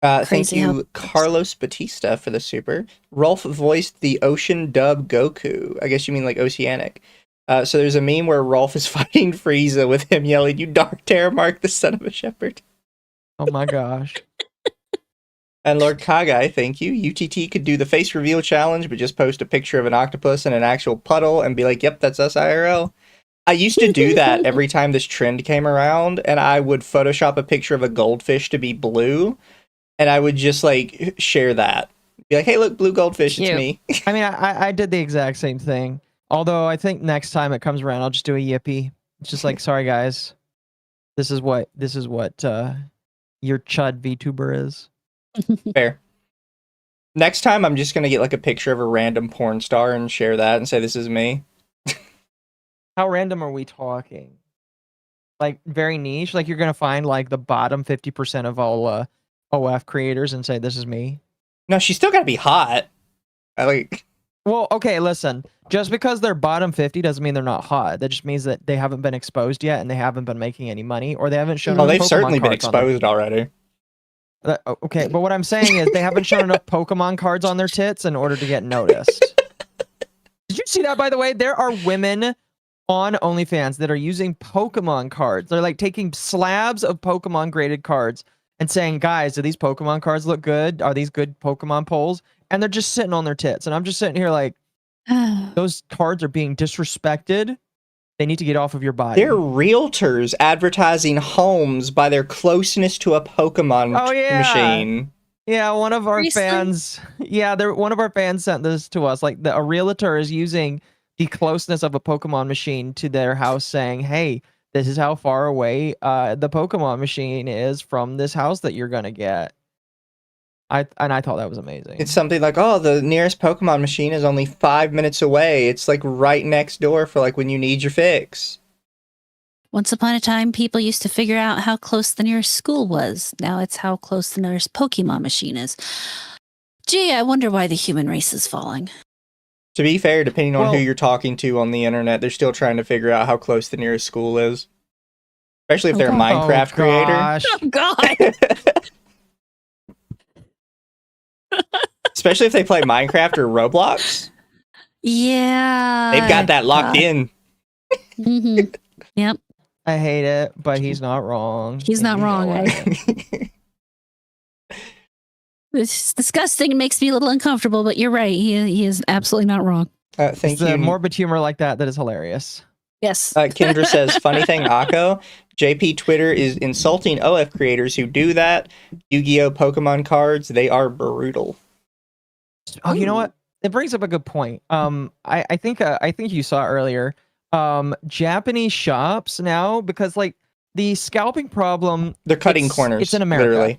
Yeah. Thank you, Carlos Batista, for the super. Rolf voiced the ocean dub Goku. I guess you mean like oceanic. So there's a meme where Rolf is fighting Frieza with him yelling, "You dark terror mark, the son of a shepherd." Oh my gosh. And Lord Kagai, thank you. UTT could do the face reveal challenge, but just post a picture of an octopus in an actual puddle and be like, yep, that's us IRL. I used to do that every time this trend came around, and I would Photoshop a picture of a goldfish to be blue, and I would just, like, share that. Be like, hey, look, blue goldfish, it's me. I mean, I did the exact same thing. Although I think next time it comes around, I'll just do a yippee. It's just like, sorry, guys. This is what your chud VTuber is. Fair. Next time, I'm just going to get, like, a picture of a random porn star and share that and say, this is me. How random are we talking? Like, very niche? Like, you're going to find, like, the bottom 50% of all OF creators and say, this is me? No, she's still got to be hot. Well, okay, listen. Just because they're bottom 50 doesn't mean they're not hot. That just means that they haven't been exposed yet and they haven't been making any money, or they haven't shown. Oh, they've certainly been exposed already. Okay, but what I'm saying is they haven't shown enough Pokemon cards on their tits in order to get noticed. Did you see that, by the way? There are women on OnlyFans that are using Pokemon cards. They're like taking slabs of Pokemon graded cards and saying, guys, do these Pokemon cards look good? Are these good Pokemon polls? And they're just sitting on their tits. And I'm just sitting here like, those cards are being disrespected. They need to get off of your body. They're realtors advertising homes by their closeness to a Pokemon machine. Yeah, one of our fans. Yeah, one of our fans sent this to us. Like, a realtor is using the closeness of a Pokemon machine to their house, saying, "Hey, this is how far away the Pokemon machine is from this house that you're gonna get." I thought that was amazing. It's something like, oh, the nearest Pokemon machine is only 5 minutes away. It's like right next door for like when you need your fix. Once upon a time, people used to figure out how close the nearest school was. Now it's how close the nearest Pokemon machine is. Gee, I wonder why the human race is falling. To be fair, depending on who you're talking to on the internet, they're still trying to figure out how close the nearest school is. Especially if they're a Minecraft creator. Oh, God. Especially if they play Minecraft or Roblox. Yeah. They've got that locked in. Mm-hmm. Yep. I hate it, but he's not wrong. He's not wrong. It's disgusting. It makes me a little uncomfortable, but you're right. He is absolutely not wrong. Thank you. Morbid humor like that is hilarious. Yes. Kendra says, funny thing, Occo, JP Twitter is insulting OF creators who do that. Yu-Gi-Oh! Pokemon cards, they are brutal. Oh, you know what? It brings up a good point. I think you saw earlier. Japanese shops now, because like the scalping problem, they're cutting corners. It's in America.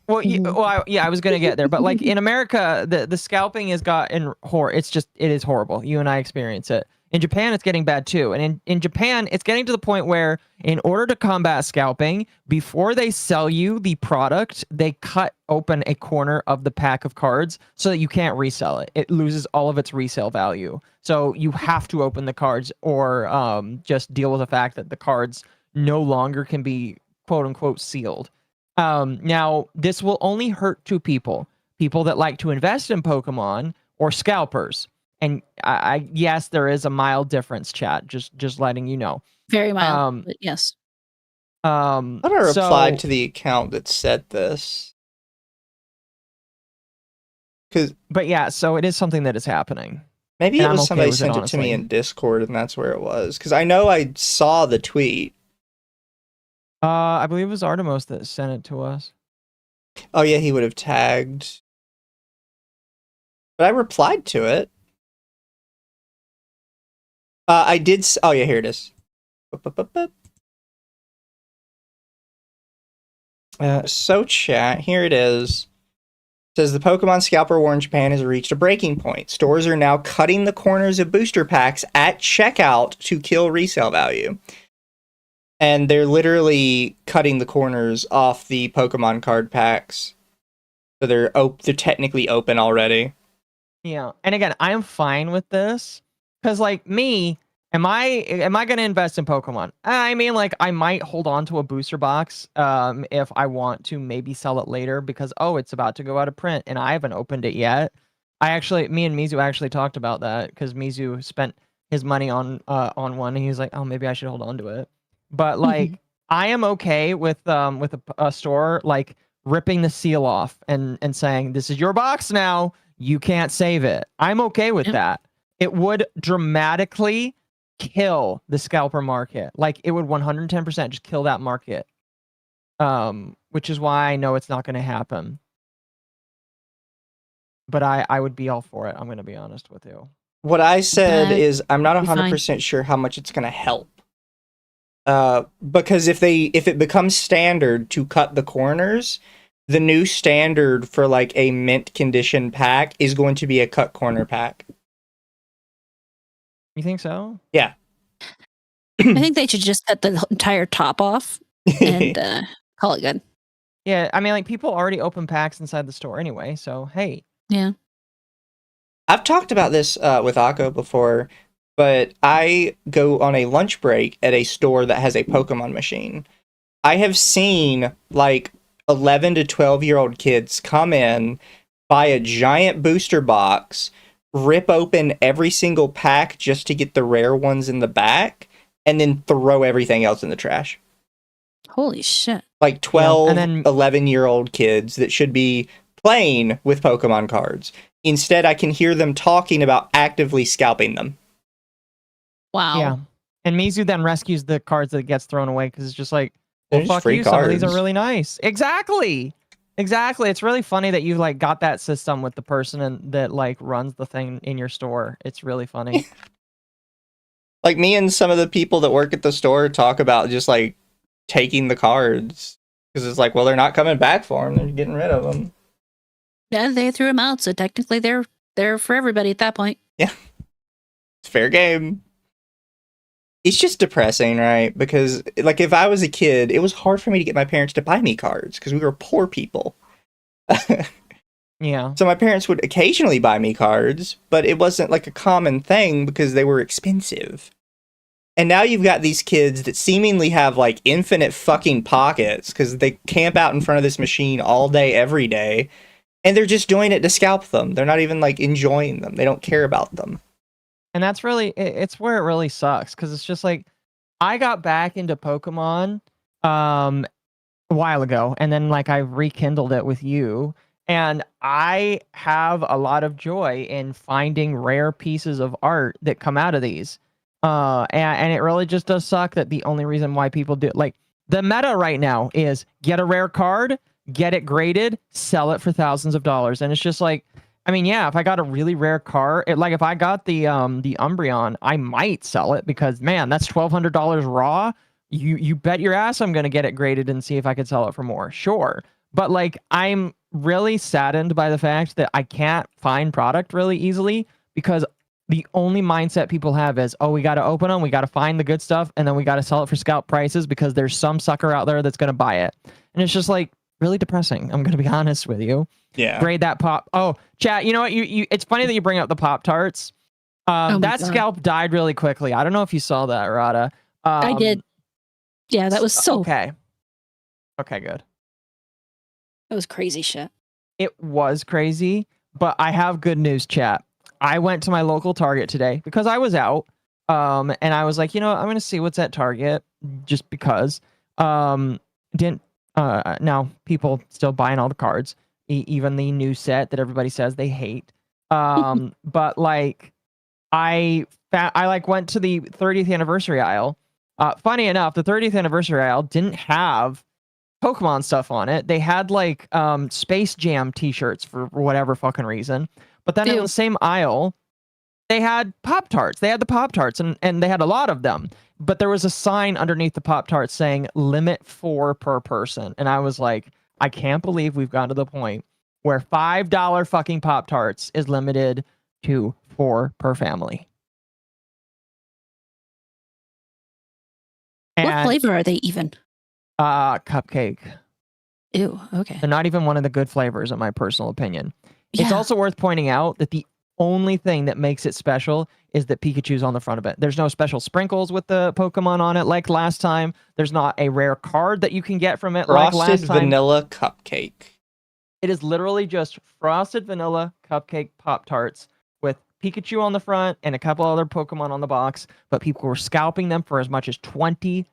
Literally. Well, I was gonna get there, but like in America, the scalping has gotten it is horrible. You and I experience it. In Japan, it's getting bad too. And in Japan, it's getting to the point where in order to combat scalping, before they sell you the product, they cut open a corner of the pack of cards so that you can't resell it. It loses all of its resale value. So you have to open the cards or just deal with the fact that the cards no longer can be quote unquote sealed. Now, this will only hurt two people that like to invest in Pokemon or scalpers. And I yes, there is a mild difference, chat. Just letting you know. Very mild, but yes. I'm gonna reply to the account that said this. But yeah, so it is something that is happening. Maybe it was somebody sent it to me in Discord, and that's where it was. Because I know I saw the tweet. I believe it was Artemis that sent it to us. Oh yeah, he would have tagged. But I replied to it. I did. Oh yeah, here it is. So chat, here it is. It says the Pokemon Scalper War in Japan has reached a breaking point. Stores are now cutting the corners of booster packs at checkout to kill resale value. And they're literally cutting the corners off the Pokemon card packs. So they're technically open already. Yeah. And again, I am fine with this. Because like me, am I gonna invest in Pokemon? I mean, like I might hold on to a booster box if I want to maybe sell it later because it's about to go out of print and I haven't opened it yet. Me and Mizu actually talked about that because Mizu spent his money on one and he was like, oh, maybe I should hold on to it. But like I am okay with a store like ripping the seal off and saying this is your box now, you can't save it. I'm okay with that. It would dramatically kill the scalper market. Like it would 110% just kill that market. Which is why I know it's not going to happen. But I would be all for it. I'm going to be honest with you. What I said is I'm not 100% sure how much it's going to help. Because if it becomes standard to cut the corners, the new standard for like a mint condition pack is going to be a cut corner pack. You think so? Yeah. I think they should just cut the entire top off and call it good. Yeah, I mean, like people already open packs inside the store anyway, so hey. Yeah. I've talked about this with Occo before, but I go on a lunch break at a store that has a Pokemon machine. I have seen like 11 to 12-year-old kids come in, buy a giant booster box, rip open every single pack just to get the rare ones in the back, and then throw everything else in the trash. Holy shit. Like 12, 11-year-old kids that should be playing with Pokemon cards. Instead, I can hear them talking about actively scalping them. Wow. Yeah. And Mizu then rescues the cards that gets thrown away because it's just like, well, fuck free you, cards. some of these are really nice. Exactly. It's really funny that you like got that system with the person that like runs the thing in your store. It's really funny. Like me and some of the people that work at the store talk about just like taking the cards because it's like, well, they're not coming back for them. They're getting rid of them. Yeah, they threw them out, so technically they're for everybody at that point. Yeah. It's fair game. It's just depressing, right? Because, like, if I was a kid, it was hard for me to get my parents to buy me cards because we were poor people. Yeah. So my parents would occasionally buy me cards, but it wasn't like a common thing because they were expensive. And now you've got these kids that seemingly have like infinite fucking pockets because they camp out in front of this machine all day, every day, and they're just doing it to scalp them. They're not even like enjoying them. They don't care about them. And that's really, it's where it really sucks because it's just like, I got back into Pokemon a while ago, and then like I rekindled it with you, and I have a lot of joy in finding rare pieces of art that come out of these. And it really just does suck that the only reason why people do like the meta right now is get a rare card, get it graded, sell it for thousands of dollars, and it's just like, I mean, yeah, if I got a really rare card, like if I got the Umbreon, I might sell it because man, that's $1,200 raw. You bet your ass I'm gonna get it graded and see if I could sell it for more. Sure, but like I'm really saddened by the fact that I can't find product really easily because the only mindset people have is, oh, we got to open them, we got to find the good stuff, and then we got to sell it for scalp prices because there's some sucker out there that's going to buy it. And it's just like really depressing. I'm going to be honest with you. Yeah. Grade that pop. Oh, chat, you know what? You it's funny that you bring up the Pop-Tarts. That scalp died really quickly. I don't know if you saw that, Rada. I did. Yeah, that was so... Okay. Okay, good. That was crazy shit. It was crazy, but I have good news, chat. I went to my local Target today because I was out, and I was like, you know, I'm going to see what's at Target just because. Didn't now people still buying all the cards, even the new set that everybody says they hate. But like, I like went to the 30th anniversary aisle. Funny enough, the 30th anniversary aisle didn't have Pokemon stuff on it. They had like Space Jam t-shirts for whatever fucking reason. But then in the same aisle, they had Pop-Tarts. They had the Pop-Tarts, and they had a lot of them. But there was a sign underneath the Pop-Tarts saying limit 4 per person. And I was like, I can't believe we've gotten to the point where $5 fucking Pop-Tarts is limited to 4 per family. And what flavor are they even? Cupcake. Ew, okay. They're not even one of the good flavors, in my personal opinion. Yeah. It's also worth pointing out that the only thing that makes it special is that Pikachu's on the front of it. There's no special sprinkles with the Pokemon on it like last time. There's not a rare card that you can get from it like last time. Frosted vanilla cupcake. It is literally just frosted vanilla cupcake Pop-Tarts with Pikachu on the front and a couple other Pokemon on the box, but people were scalping them for as much as $20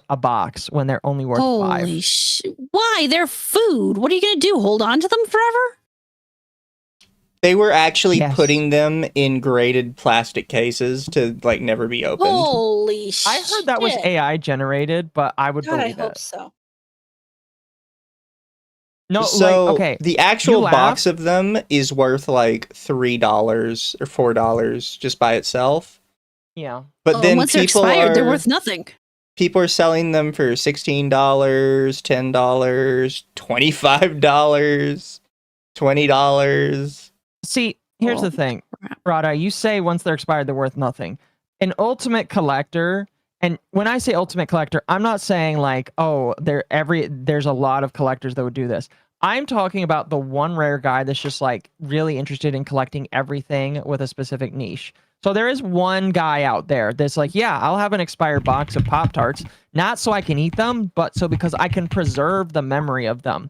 a box when they're only worth $5. Holy shit. Why? They're food. What are you going to do? Hold on to them forever? They were actually putting them in graded plastic cases to like never be opened. Holy shit. I heard that was AI generated, but I would believe I hope so. No, so like, okay. The actual box of them is worth like $3 or $4 just by itself. Yeah. But then once they're expired, they're worth nothing. People are selling them for $16, $10, $25, $20. See, here's the thing, Rada. You say once they're expired, they're worth nothing. An ultimate collector, and when I say ultimate collector, I'm not saying like, oh, there's a lot of collectors that would do this. I'm talking about the one rare guy that's just like really interested in collecting everything with a specific niche. So there is one guy out there that's like, yeah, I'll have an expired box of Pop-Tarts, not so I can eat them, but so because I can preserve the memory of them.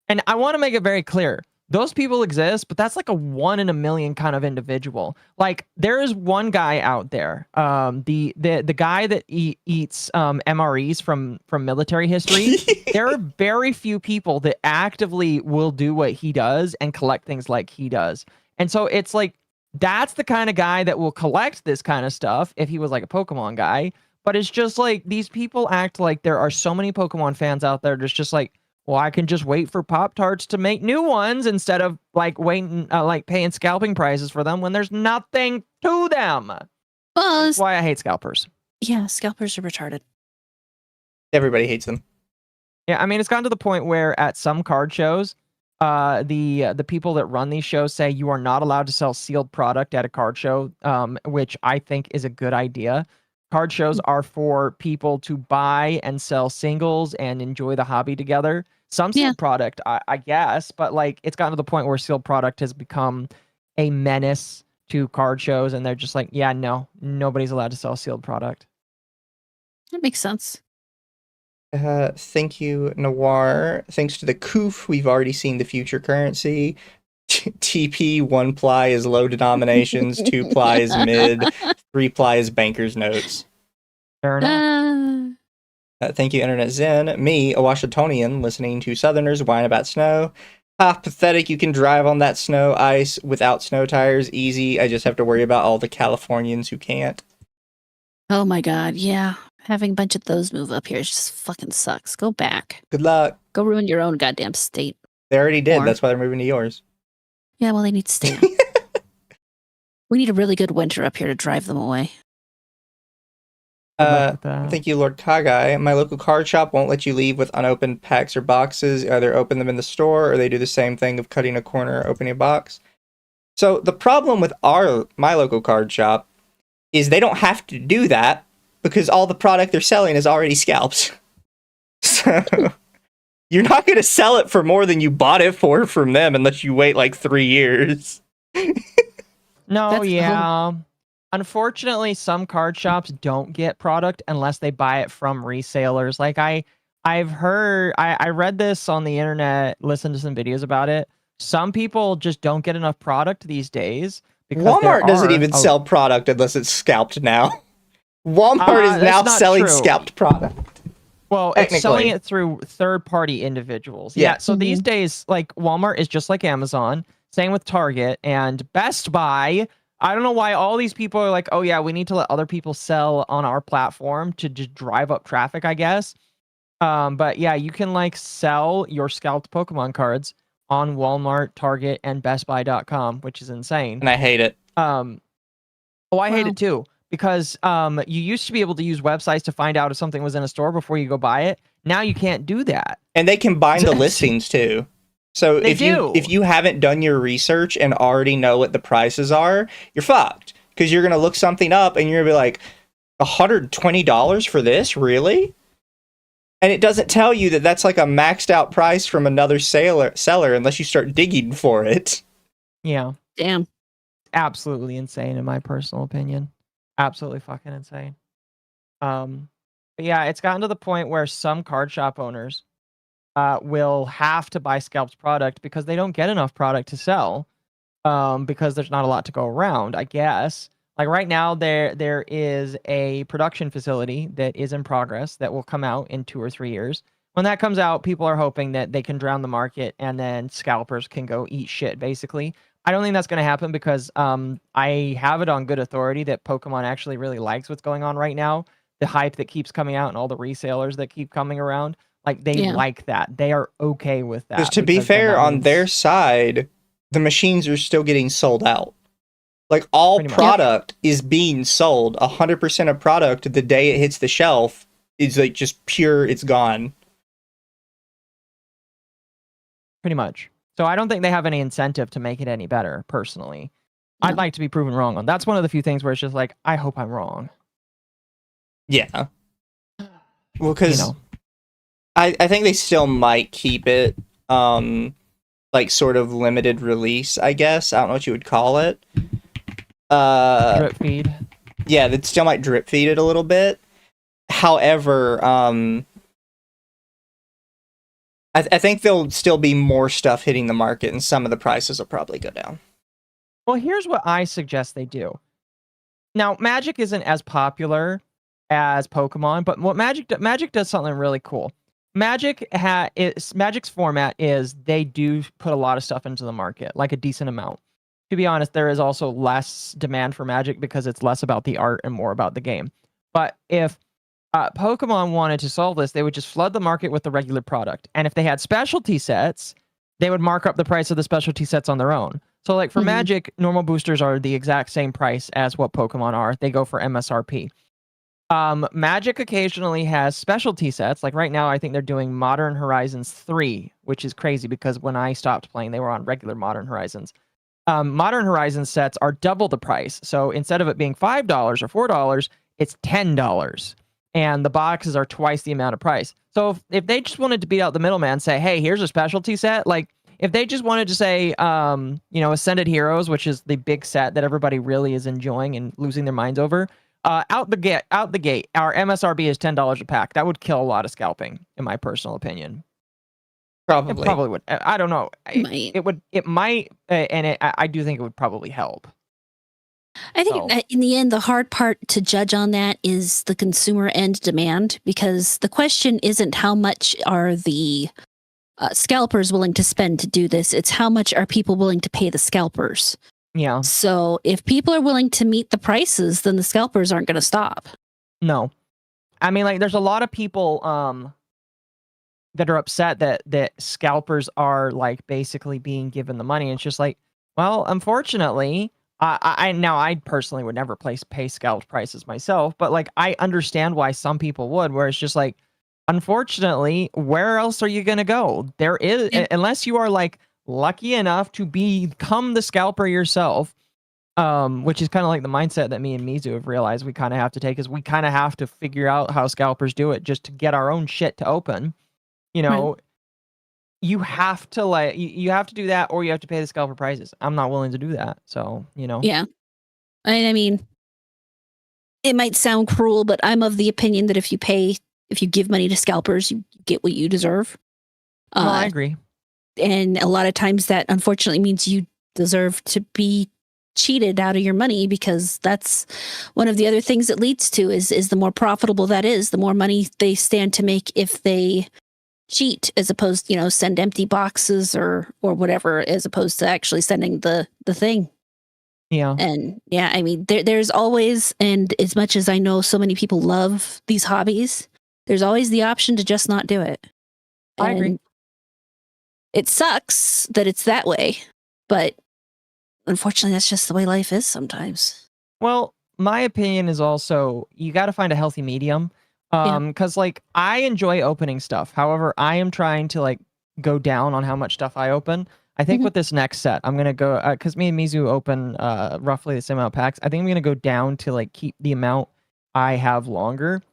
And I want to make it very clear. Those people exist, but that's like a 1 in a million kind of individual. Like there is one guy out there, the guy that eats MREs from military history. There are very few people that actively will do what he does and collect things like he does. And so it's like that's the kind of guy that will collect this kind of stuff if he was like a Pokemon guy. But it's just like these people act like there are so many Pokemon fans out there that's just like, well, I can just wait for Pop-Tarts to make new ones instead of like waiting, like paying scalping prices for them when there's nothing to them. Well, that's why I hate scalpers. Yeah, scalpers are retarded. Everybody hates them. Yeah, I mean, it's gotten to the point where at some card shows, the people that run these shows say you are not allowed to sell sealed product at a card show, which I think is a good idea. Card shows are for people to buy and sell singles and enjoy the hobby together. Some sealed product, I guess, but like it's gotten to the point where sealed product has become a menace to card shows, and they're just like, yeah, no, nobody's allowed to sell sealed product. That makes sense. Thank you, Noir. Thanks to the Coof, we've already seen the future currency. TP 1 ply is low denominations, 2 ply is mid, 3 ply is banker's notes. Fair enough. Thank you, Internet Zen. Me, a Washingtonian, listening to Southerners whine about snow. Ah, pathetic, you can drive on that snow ice without snow tires. Easy, I just have to worry about all the Californians who can't. Oh my god, yeah. Having a bunch of those move up here just fucking sucks. Go back. Good luck. Go ruin your own goddamn state. They already did. Or- That's why they're moving to yours. Yeah, well, they need to stay. We need a really good winter up here to drive them away. Thank you, Lord Kagai. My local card shop won't let you leave with unopened packs or boxes. Either open them in the store or they do the same thing of cutting a corner or opening a box. So the problem with my local card shop is they don't have to do that because all the product they're selling is already scalps. So you're not going to sell it for more than you bought it for from them unless you wait like 3 years. No, yeah. Unfortunately, some card shops don't get product unless they buy it from resellers. Like I've heard, I read this on the internet, listened to some videos about it. Some people just don't get enough product these days. Because Walmart doesn't even sell product unless it's scalped now. Walmart is now selling scalped product. Well, it's selling it through third-party individuals. Yeah. So these days, like Walmart is just like Amazon. Same with Target and Best Buy. I don't know why all these people are like, oh yeah, we need to let other people sell on our platform to just drive up traffic, I guess. But yeah, you can like sell your scalped Pokemon cards on Walmart, Target, and BestBuy.com, which is insane. And I hate it. I hate it too. Because you used to be able to use websites to find out if something was in a store before you go buy it. Now you can't do that. And they combine the listings too. So if you haven't done your research and already know what the prices are, you're fucked. Because you're gonna look something up and you're gonna be like, $120 for this? Really? And it doesn't tell you that that's like a maxed out price from another seller unless you start digging for it. Yeah. Damn. Absolutely insane in my personal opinion. Absolutely fucking insane. But yeah, it's gotten to the point where some card shop owners will have to buy scalped product because they don't get enough product to sell. Because there's not a lot to go around, I guess. Like right now, there is a production facility that is in progress that will come out in 2 or 3 years. When that comes out, people are hoping that they can drown the market and then scalpers can go eat shit, basically. I don't think that's going to happen because I have it on good authority that Pokemon actually really likes what's going on right now. The hype that keeps coming out and all the resellers that keep coming around, like they like that. They are okay with that. Because to be fair, on their side, the machines are still getting sold out. Like all product is being sold. 100% of product the day it hits the shelf is like just pure, it's gone. Pretty much. So I don't think they have any incentive to make it any better, personally. No. I'd like to be proven wrong on. That's one of the few things where it's just like, I hope I'm wrong. Yeah. Well, because I think they still might keep it like sort of limited release, I guess. I don't know what you would call it. Drip feed. Yeah, that still might drip feed it a little bit. However, I think there'll still be more stuff hitting the market, and some of the prices will probably go down. Well, here's what I suggest they do. Now, Magic isn't as popular as Pokemon, but what Magic does something really cool. Magic's format is they do put a lot of stuff into the market, like a decent amount. To be honest, there is also less demand for Magic because it's less about the art and more about the game. But if Pokemon wanted to solve this, they would just flood the market with the regular product. And if they had specialty sets, they would mark up the price of the specialty sets on their own. So like for Magic, normal boosters are the exact same price as what Pokemon are. They go for MSRP. Magic occasionally has specialty sets. Like right now, I think they're doing Modern Horizons 3, which is crazy because when I stopped playing, they were on regular Modern Horizons. Modern Horizons sets are double the price. So instead of it being $5 or $4, it's $10. And the boxes are twice the amount of price. So if they just wanted to beat out the middleman, say, hey, here's a specialty set. Like if they just wanted to say, Ascended Heroes, which is the big set that everybody really is enjoying and losing their minds over, out the gate, our MSRP is $10 a pack. That would kill a lot of scalping, in my personal opinion. Probably. It probably would. I don't know. It might, and I do think it would probably help. I think that in the end, the hard part to judge on that is the consumer end demand, because the question isn't how much are the scalpers willing to spend to do this. It's how much are people willing to pay the scalpers. Yeah. So if people are willing to meet the prices, then the scalpers aren't going to stop. No. I mean, like, there's a lot of people that are upset that scalpers are like basically being given the money. It's just like, well, unfortunately, I personally would never pay scalped prices myself, but like I understand why some people would, where it's just like, unfortunately, where else are you gonna go? There is, unless you are like lucky enough to become the scalper yourself, which is kind of like the mindset that me and Mizu have realized we kind of have to take, is we kind of have to figure out how scalpers do it just to get our own shit to open. You know, you have to like you have to do that, or you have to pay the scalper prices. I'm not willing to do that, so you know. Yeah, I mean, it might sound cruel, but I'm of the opinion that if you give money to scalpers, you get what you deserve. No, I agree. And a lot of times that unfortunately means you deserve to be cheated out of your money, because that's one of the other things it leads to is the more profitable that is, the more money they stand to make if they cheat, as opposed to, send empty boxes or whatever, as opposed to actually sending the thing. Yeah. And yeah, I mean, there's always, and as much as I know so many people love these hobbies, there's always the option to just not do it. I agree. It sucks that it's that way, but unfortunately, that's just the way life is sometimes. Well, my opinion is also, you got to find a healthy medium. Because like I enjoy opening stuff. However, I am trying to like go down on how much stuff I open. I think with this next set, I'm gonna go, because me and Mizu open roughly the same amount of packs. I think I'm gonna go down to like keep the amount I have longer.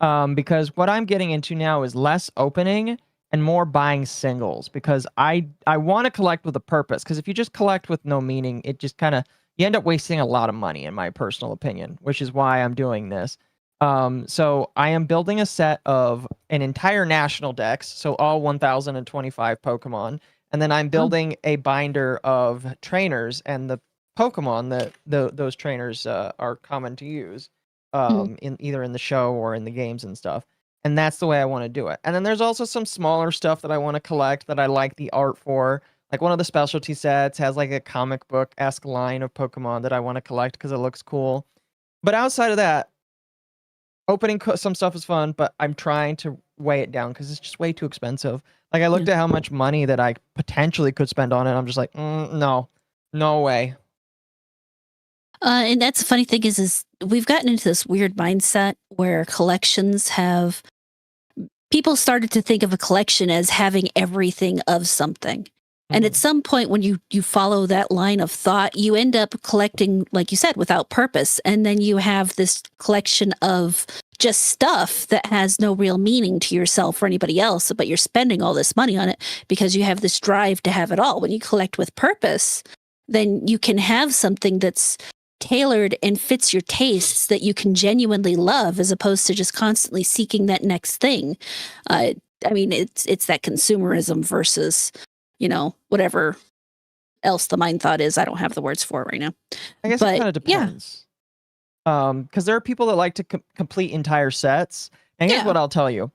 Because what I'm getting into now is less opening and more buying singles, because I want to collect with a purpose. Because if you just collect with no meaning, it just kind of, you end up wasting a lot of money, in my personal opinion, which is why I'm doing this. So I am building a set of an entire national dex, so all 1025 Pokemon, and then I'm building a binder of trainers and the Pokemon that those trainers are common to use in either in the show or in the games and stuff. And that's the way I want to do it. And then there's also some smaller stuff that I want to collect that I like the art for. Like one of the specialty sets has like a comic book-esque line of Pokemon that I want to collect because it looks cool. But outside of that, opening some stuff is fun, but I'm trying to weigh it down because it's just way too expensive. Like I looked at how much money that I potentially could spend on it. I'm just like, no way. And that's the funny thing is we've gotten into this weird mindset where collections have, people started to think of a collection as having everything of something. And at some point when you follow that line of thought, you end up collecting, like you said, without purpose. And then you have this collection of just stuff that has no real meaning to yourself or anybody else, but you're spending all this money on it because you have this drive to have it all. When you collect with purpose, then you can have something that's tailored and fits your tastes that you can genuinely love, as opposed to just constantly seeking that next thing. I mean, it's that consumerism versus, whatever else the mind thought is. I don't have the words for it right now. I guess it kind of depends. Because there are people that like to complete entire sets. And here's what I'll tell you.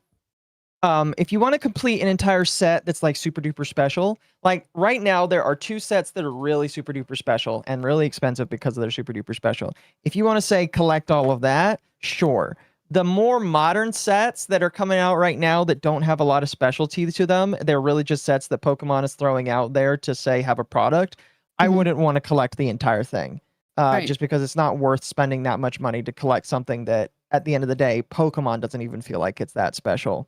If you want to complete an entire set that's like super duper special, like right now there are 2 sets that are really super duper special and really expensive because they're super duper special. If you want to say collect all of that, sure. The more modern sets that are coming out right now that don't have a lot of specialty to them, they're really just sets that Pokemon is throwing out there to say have a product. I wouldn't want to collect the entire thing, just because it's not worth spending that much money to collect something that at the end of the day, Pokemon doesn't even feel like it's that special.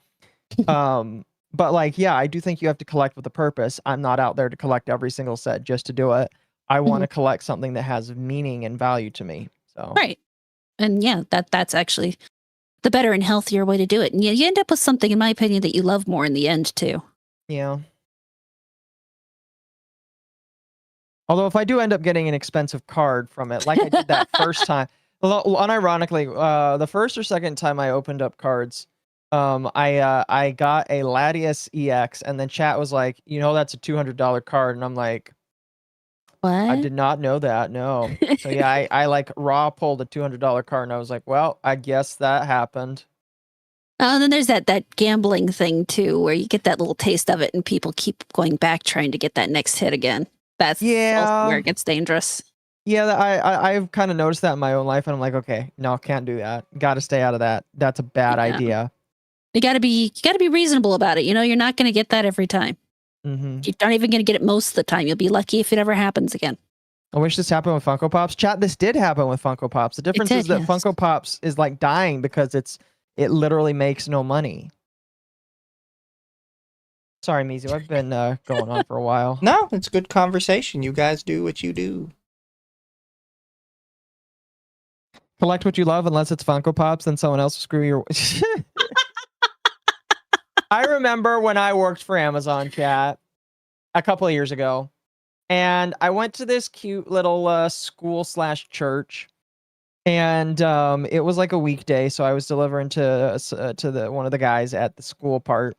But like, yeah, I do think you have to collect with a purpose. I'm not out there to collect every single set just to do it. I want to collect something that has meaning and value to me. So right. And yeah, that's actually the better and healthier way to do it. And you end up with something, in my opinion, that you love more in the end too. Yeah. Although if I do end up getting an expensive card from it, like I did that first time, unironically, the first or second time I opened up cards, I got a Latias EX, and then chat was like, that's a $200 card, and I'm like, what? I did not know that. No. So yeah, I like raw pulled a $200 card, and I was like, well, I guess that happened. Oh, and then there's that gambling thing too, where you get that little taste of it, and people keep going back trying to get that next hit again. That's also where it gets dangerous. Yeah, I've kind of noticed that in my own life, and I'm like, okay, no, can't do that. Got to stay out of that. That's a bad Yeah. idea. You gotta be reasonable about it. You know, you're not gonna get that every time. Mm-hmm. You're not even gonna get it most of the time. You'll be lucky if it ever happens again. I wish this happened with Funko Pops. Chat, this did happen with Funko Pops. The difference is that yes. Funko Pops is like dying because it literally makes no money. Sorry, Mizu, I've been going on for a while. No, it's good conversation. You guys do what you do. Collect what you love, unless it's Funko Pops, then someone else will screw your. I remember when I worked for Amazon, chat, a couple of years ago, and I went to this cute little school/church, and it was like a weekday, so I was delivering to one of the guys at the school part,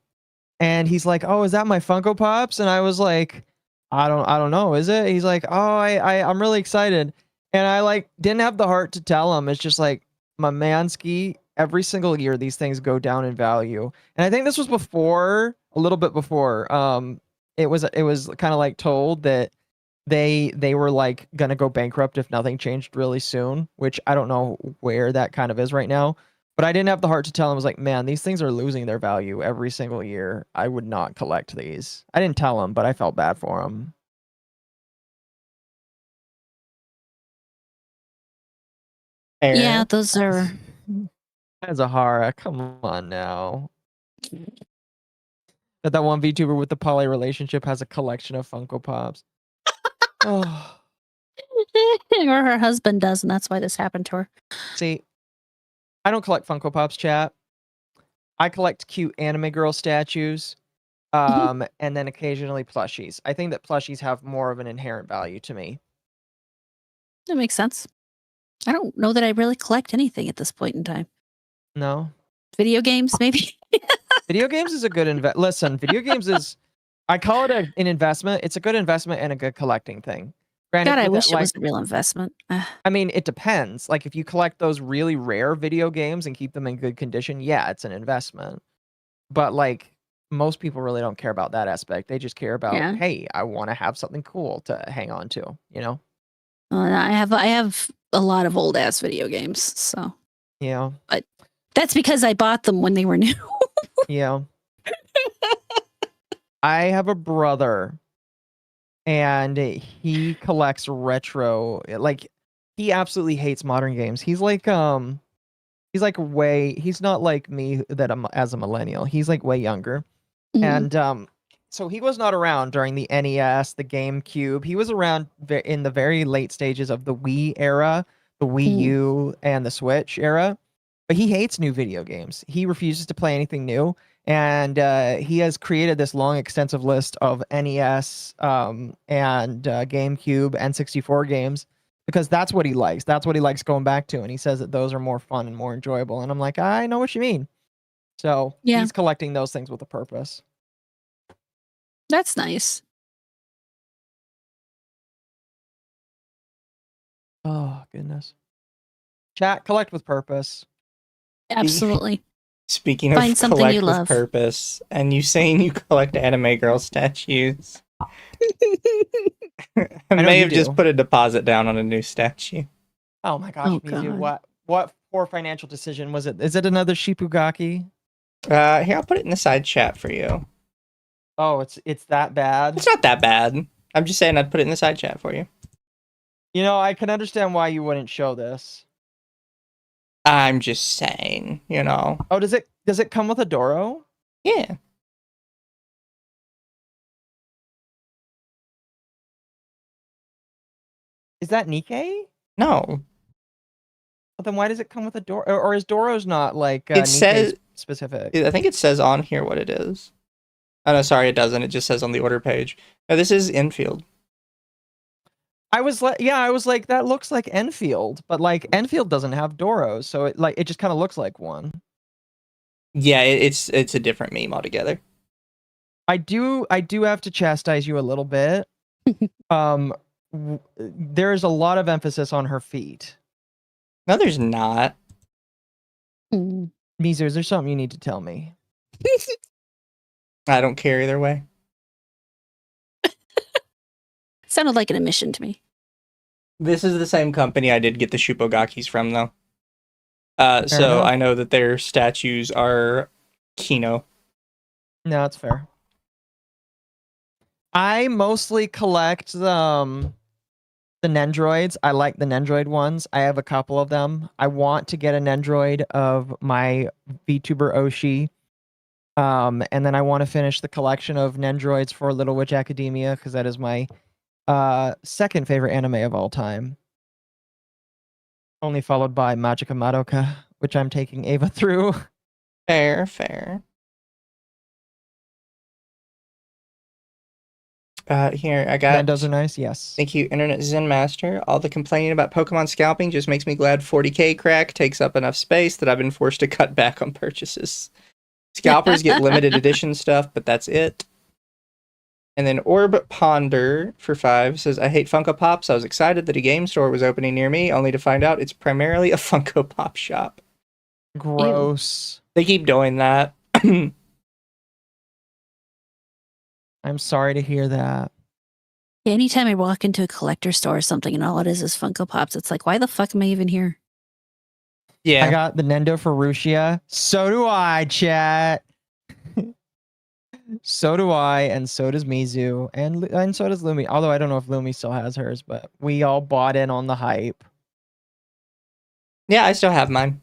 and he's like, "Oh, is that my Funko Pops?" And I was like, "I don't know, is it?" He's like, "Oh, I'm really excited," and I like didn't have the heart to tell him. It's just like, my manski, every single year these things go down in value, and I think this was before, a little bit before, it was kind of like told that they were like gonna go bankrupt if nothing changed really soon, which I don't know where that kind of is right now. But I didn't have the heart to tell him. I was like, man, these things are losing their value every single year. I would not collect these. I didn't tell him, but I felt bad for him. Yeah, those are. Zahara, come on now. That one VTuber with the poly relationship has a collection of Funko Pops. Oh. Or her husband does, and that's why this happened to her. See, I don't collect Funko Pops, chat. I collect cute anime girl statues, and then occasionally plushies. I think that plushies have more of an inherent value to me. That makes sense. I don't know that I really collect anything at this point in time. No. Video games, maybe? Video games is a good listen, video games is, I call it an investment. It's a good investment and a good collecting thing. Granted, God, I wish it was a real investment. I mean, it depends. Like, if you collect those really rare video games and keep them in good condition, yeah, it's an investment. But like, most people really don't care about that aspect. They just care about, hey, I want to have something cool to hang on to, you know? I have a lot of old ass video games, so yeah. But that's because I bought them when they were new. Yeah. I have a brother, and he collects retro. Like, he absolutely hates modern games. He's like he's not like me that I'm as a millennial. He's like way younger. And so he was not around during the NES, the GameCube. He was around in the very late stages of the Wii era, the Wii U, and the Switch era. But he hates new video games. He refuses to play anything new. And he has created this long, extensive list of NES and GameCube, N64 games, because that's what he likes. That's what he likes going back to. And he says that those are more fun and more enjoyable. And I'm like, I know what you mean. So he's collecting those things with a purpose. That's nice. Oh, goodness. Chat, collect with purpose. Absolutely. Speaking Find of something collect you with love. purpose, and you saying you collect anime girl statues. I may have just put a deposit down on a new statue. Oh my gosh, Mizu, what poor financial decision was it? Is it another Shipugaki? Here, I'll put it in the side chat for you. Oh, it's that bad? It's not that bad. I'm just saying I'd put it in the side chat for you. You know, I can understand why you wouldn't show this. I'm just saying, you know. Oh, does it come with a Doro? Yeah. Is that Nikkei? No. Well, then why does it come with a Doro? Or is Doro's not like it says specific? I think it says on here what it is. Oh no, sorry, it doesn't. It just says on the order page. No, this is Enfield. I was like, that looks like Enfield, but like Enfield doesn't have Doros, so it just kind of looks like one. Yeah, it's a different meme altogether. I do have to chastise you a little bit. There's a lot of emphasis on her feet. No, there's not. Mizu, is there something you need to tell me? I don't care either way. Sounded like an admission to me. This is the same company I did get the Shupogakis from, though. So enough. I know that their statues are Kino. No, that's fair. I mostly collect the Nendroids. I like the Nendroid ones. I have a couple of them. I want to get a Nendroid of my VTuber Oshi. And then I want to finish the collection of Nendroids for Little Witch Academia because that is my second favorite anime of all time. Only followed by Magica Madoka, which I'm taking Ava through. Fair. Here, I got... Nandos are nice, yes. Thank you, Internet Zen Master. All the complaining about Pokemon scalping just makes me glad 40k crack takes up enough space that I've been forced to cut back on purchases. Scalpers get limited edition stuff, but that's it. And then Orb Ponder for 5 says, I hate Funko Pops. I was excited that a game store was opening near me, only to find out it's primarily a Funko Pop shop. Gross. They keep doing that. I'm sorry to hear that. Yeah, anytime I walk into a collector store or something and all it is Funko Pops, it's like, why the fuck am I even here? Yeah. I got the Nendo Ferruccia. So do I, chat. So do I, and so does Mizu, and so does Lumi. Although I don't know if Lumi still has hers, but we all bought in on the hype. Yeah, I still have mine.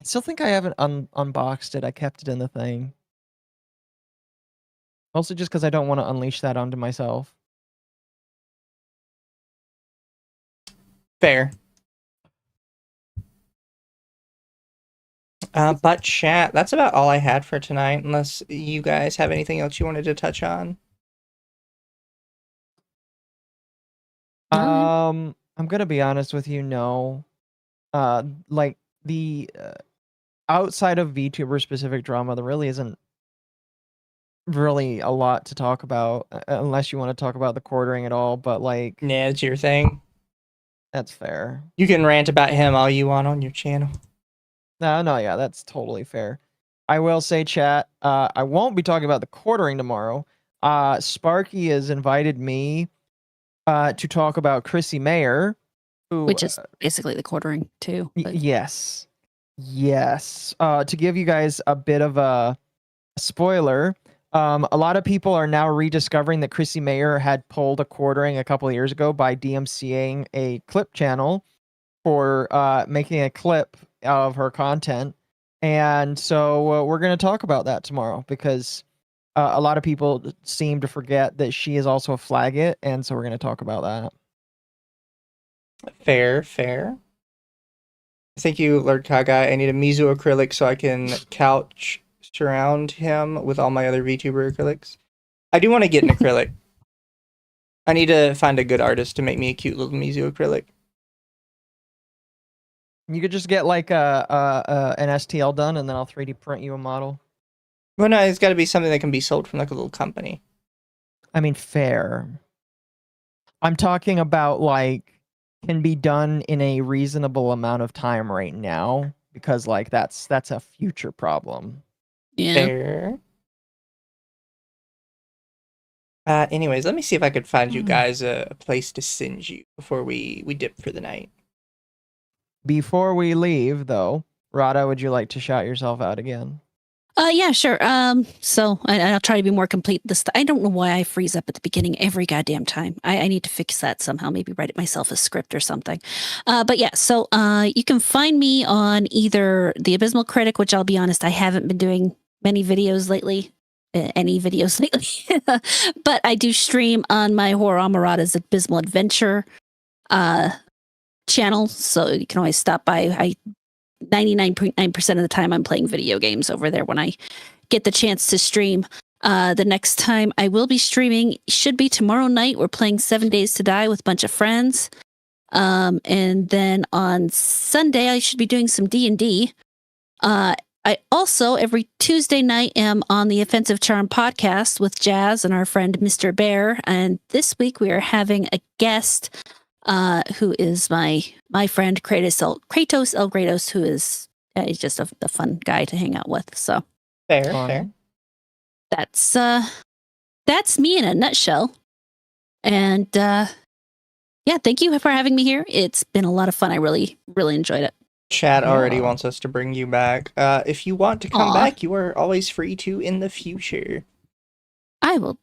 I still think I haven't unboxed it. I kept it in the thing. Mostly just because I don't want to unleash that onto myself. Fair. But chat, that's about all I had for tonight, unless you guys have anything else you wanted to touch on. I'm gonna be honest with you, no. Like the outside of VTuber specific drama, there really isn't really a lot to talk about, unless you want to talk about the quartering at all. But like, Yeah, it's your thing. That's fair. You can rant about him all you want on your channel. No, yeah, that's totally fair. I will say, chat, I won't be talking about the quartering tomorrow. Sparky has invited me to talk about Chrissy Mayer, which is basically the quartering too. Yes. To give you guys a bit of a spoiler, a lot of people are now rediscovering that Chrissy Mayer had pulled a quartering a couple of years ago by DMCAing a clip channel for making a clip of her content. And so we're going to talk about that tomorrow because a lot of people seem to forget that she is also a flagget, and so we're going to talk about that. Fair. Thank you, Lord Kagai. I need a Mizu acrylic so I can couch surround him with all my other VTuber acrylics. I do want to get an acrylic. I need to find a good artist to make me a cute little Mizu acrylic. You could just get like an STL done, and then I'll 3D print you a model. Well, no, it's got to be something that can be sold from like a little company. I mean, fair. I'm talking about like can be done in a reasonable amount of time right now, because like that's a future problem. Yeah. Fair. Anyways, let me see if I could find you guys a place to send you before we dip for the night. Before we leave, though, Rada, would you like to shout yourself out again? Yeah, sure. So I'll try to be more complete this I don't know why I freeze up at the beginning every goddamn time. I need to fix that somehow. Maybe write it myself a script or something. But yeah, so you can find me on either The Abysmal Critic, which I'll be honest, I haven't been doing many videos lately. Any videos lately. But I do stream on my Horror Amarada's Abysmal Adventure channel, so you can always stop by. 99.9% of the time I'm playing video games over there when I get the chance to stream. The next time I will be streaming should be tomorrow night. We're playing 7 Days to Die with a bunch of friends. And then on Sunday I should be doing some D&D. I also every Tuesday night am on the Offensive Charm podcast with Jazz and our friend Mr. Bear. And this week we are having a guest who is my friend Kratos El Gratos, who is he's just a fun guy to hang out with. So fair. That's me in a nutshell. And Yeah, thank you for having me here. It's been a lot of fun. I really, really enjoyed it. Chat already wants us to bring you back. If you want to come back, you are always free to in the future. I will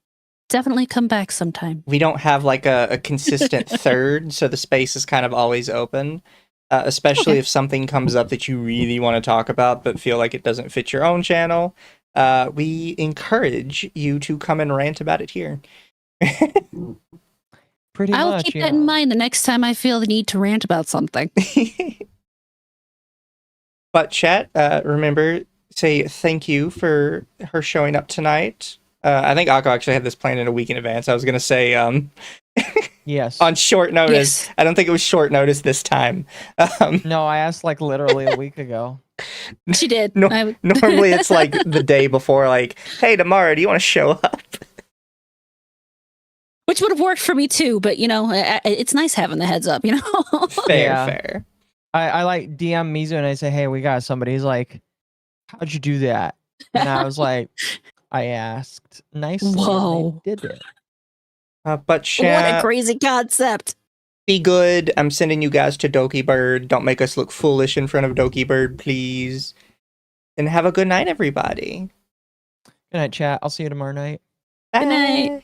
definitely come back sometime. We don't have like a consistent third, so the space is kind of always open. Especially if something comes up that you really want to talk about but feel like it doesn't fit your own channel. We encourage you to come and rant about it here. Pretty I'll much, keep that in mind the next time I feel the need to rant about something. But chat, remember, say thank you for her showing up tonight. I think Occo actually had this planned in a week in advance. I was going to say, yes, on short notice. Yes. I don't think it was short notice this time. No, I asked like literally a week ago. She did. Normally it's like the day before, like, hey, tomorrow, do you want to show up? Which would have worked for me too, but you know, it's nice having the heads up, you know? Fair. I like DM Mizu and I say, hey, we got somebody. He's like, how'd you do that? And I was like, I asked nicely. Whoa. They did it. But chat, what a crazy concept. be good. I'm sending you guys to Doki Bird. Don't make us look foolish in front of Doki Bird, please. And have a good night, everybody. Good night, chat. I'll see you tomorrow night. Bye. Good night.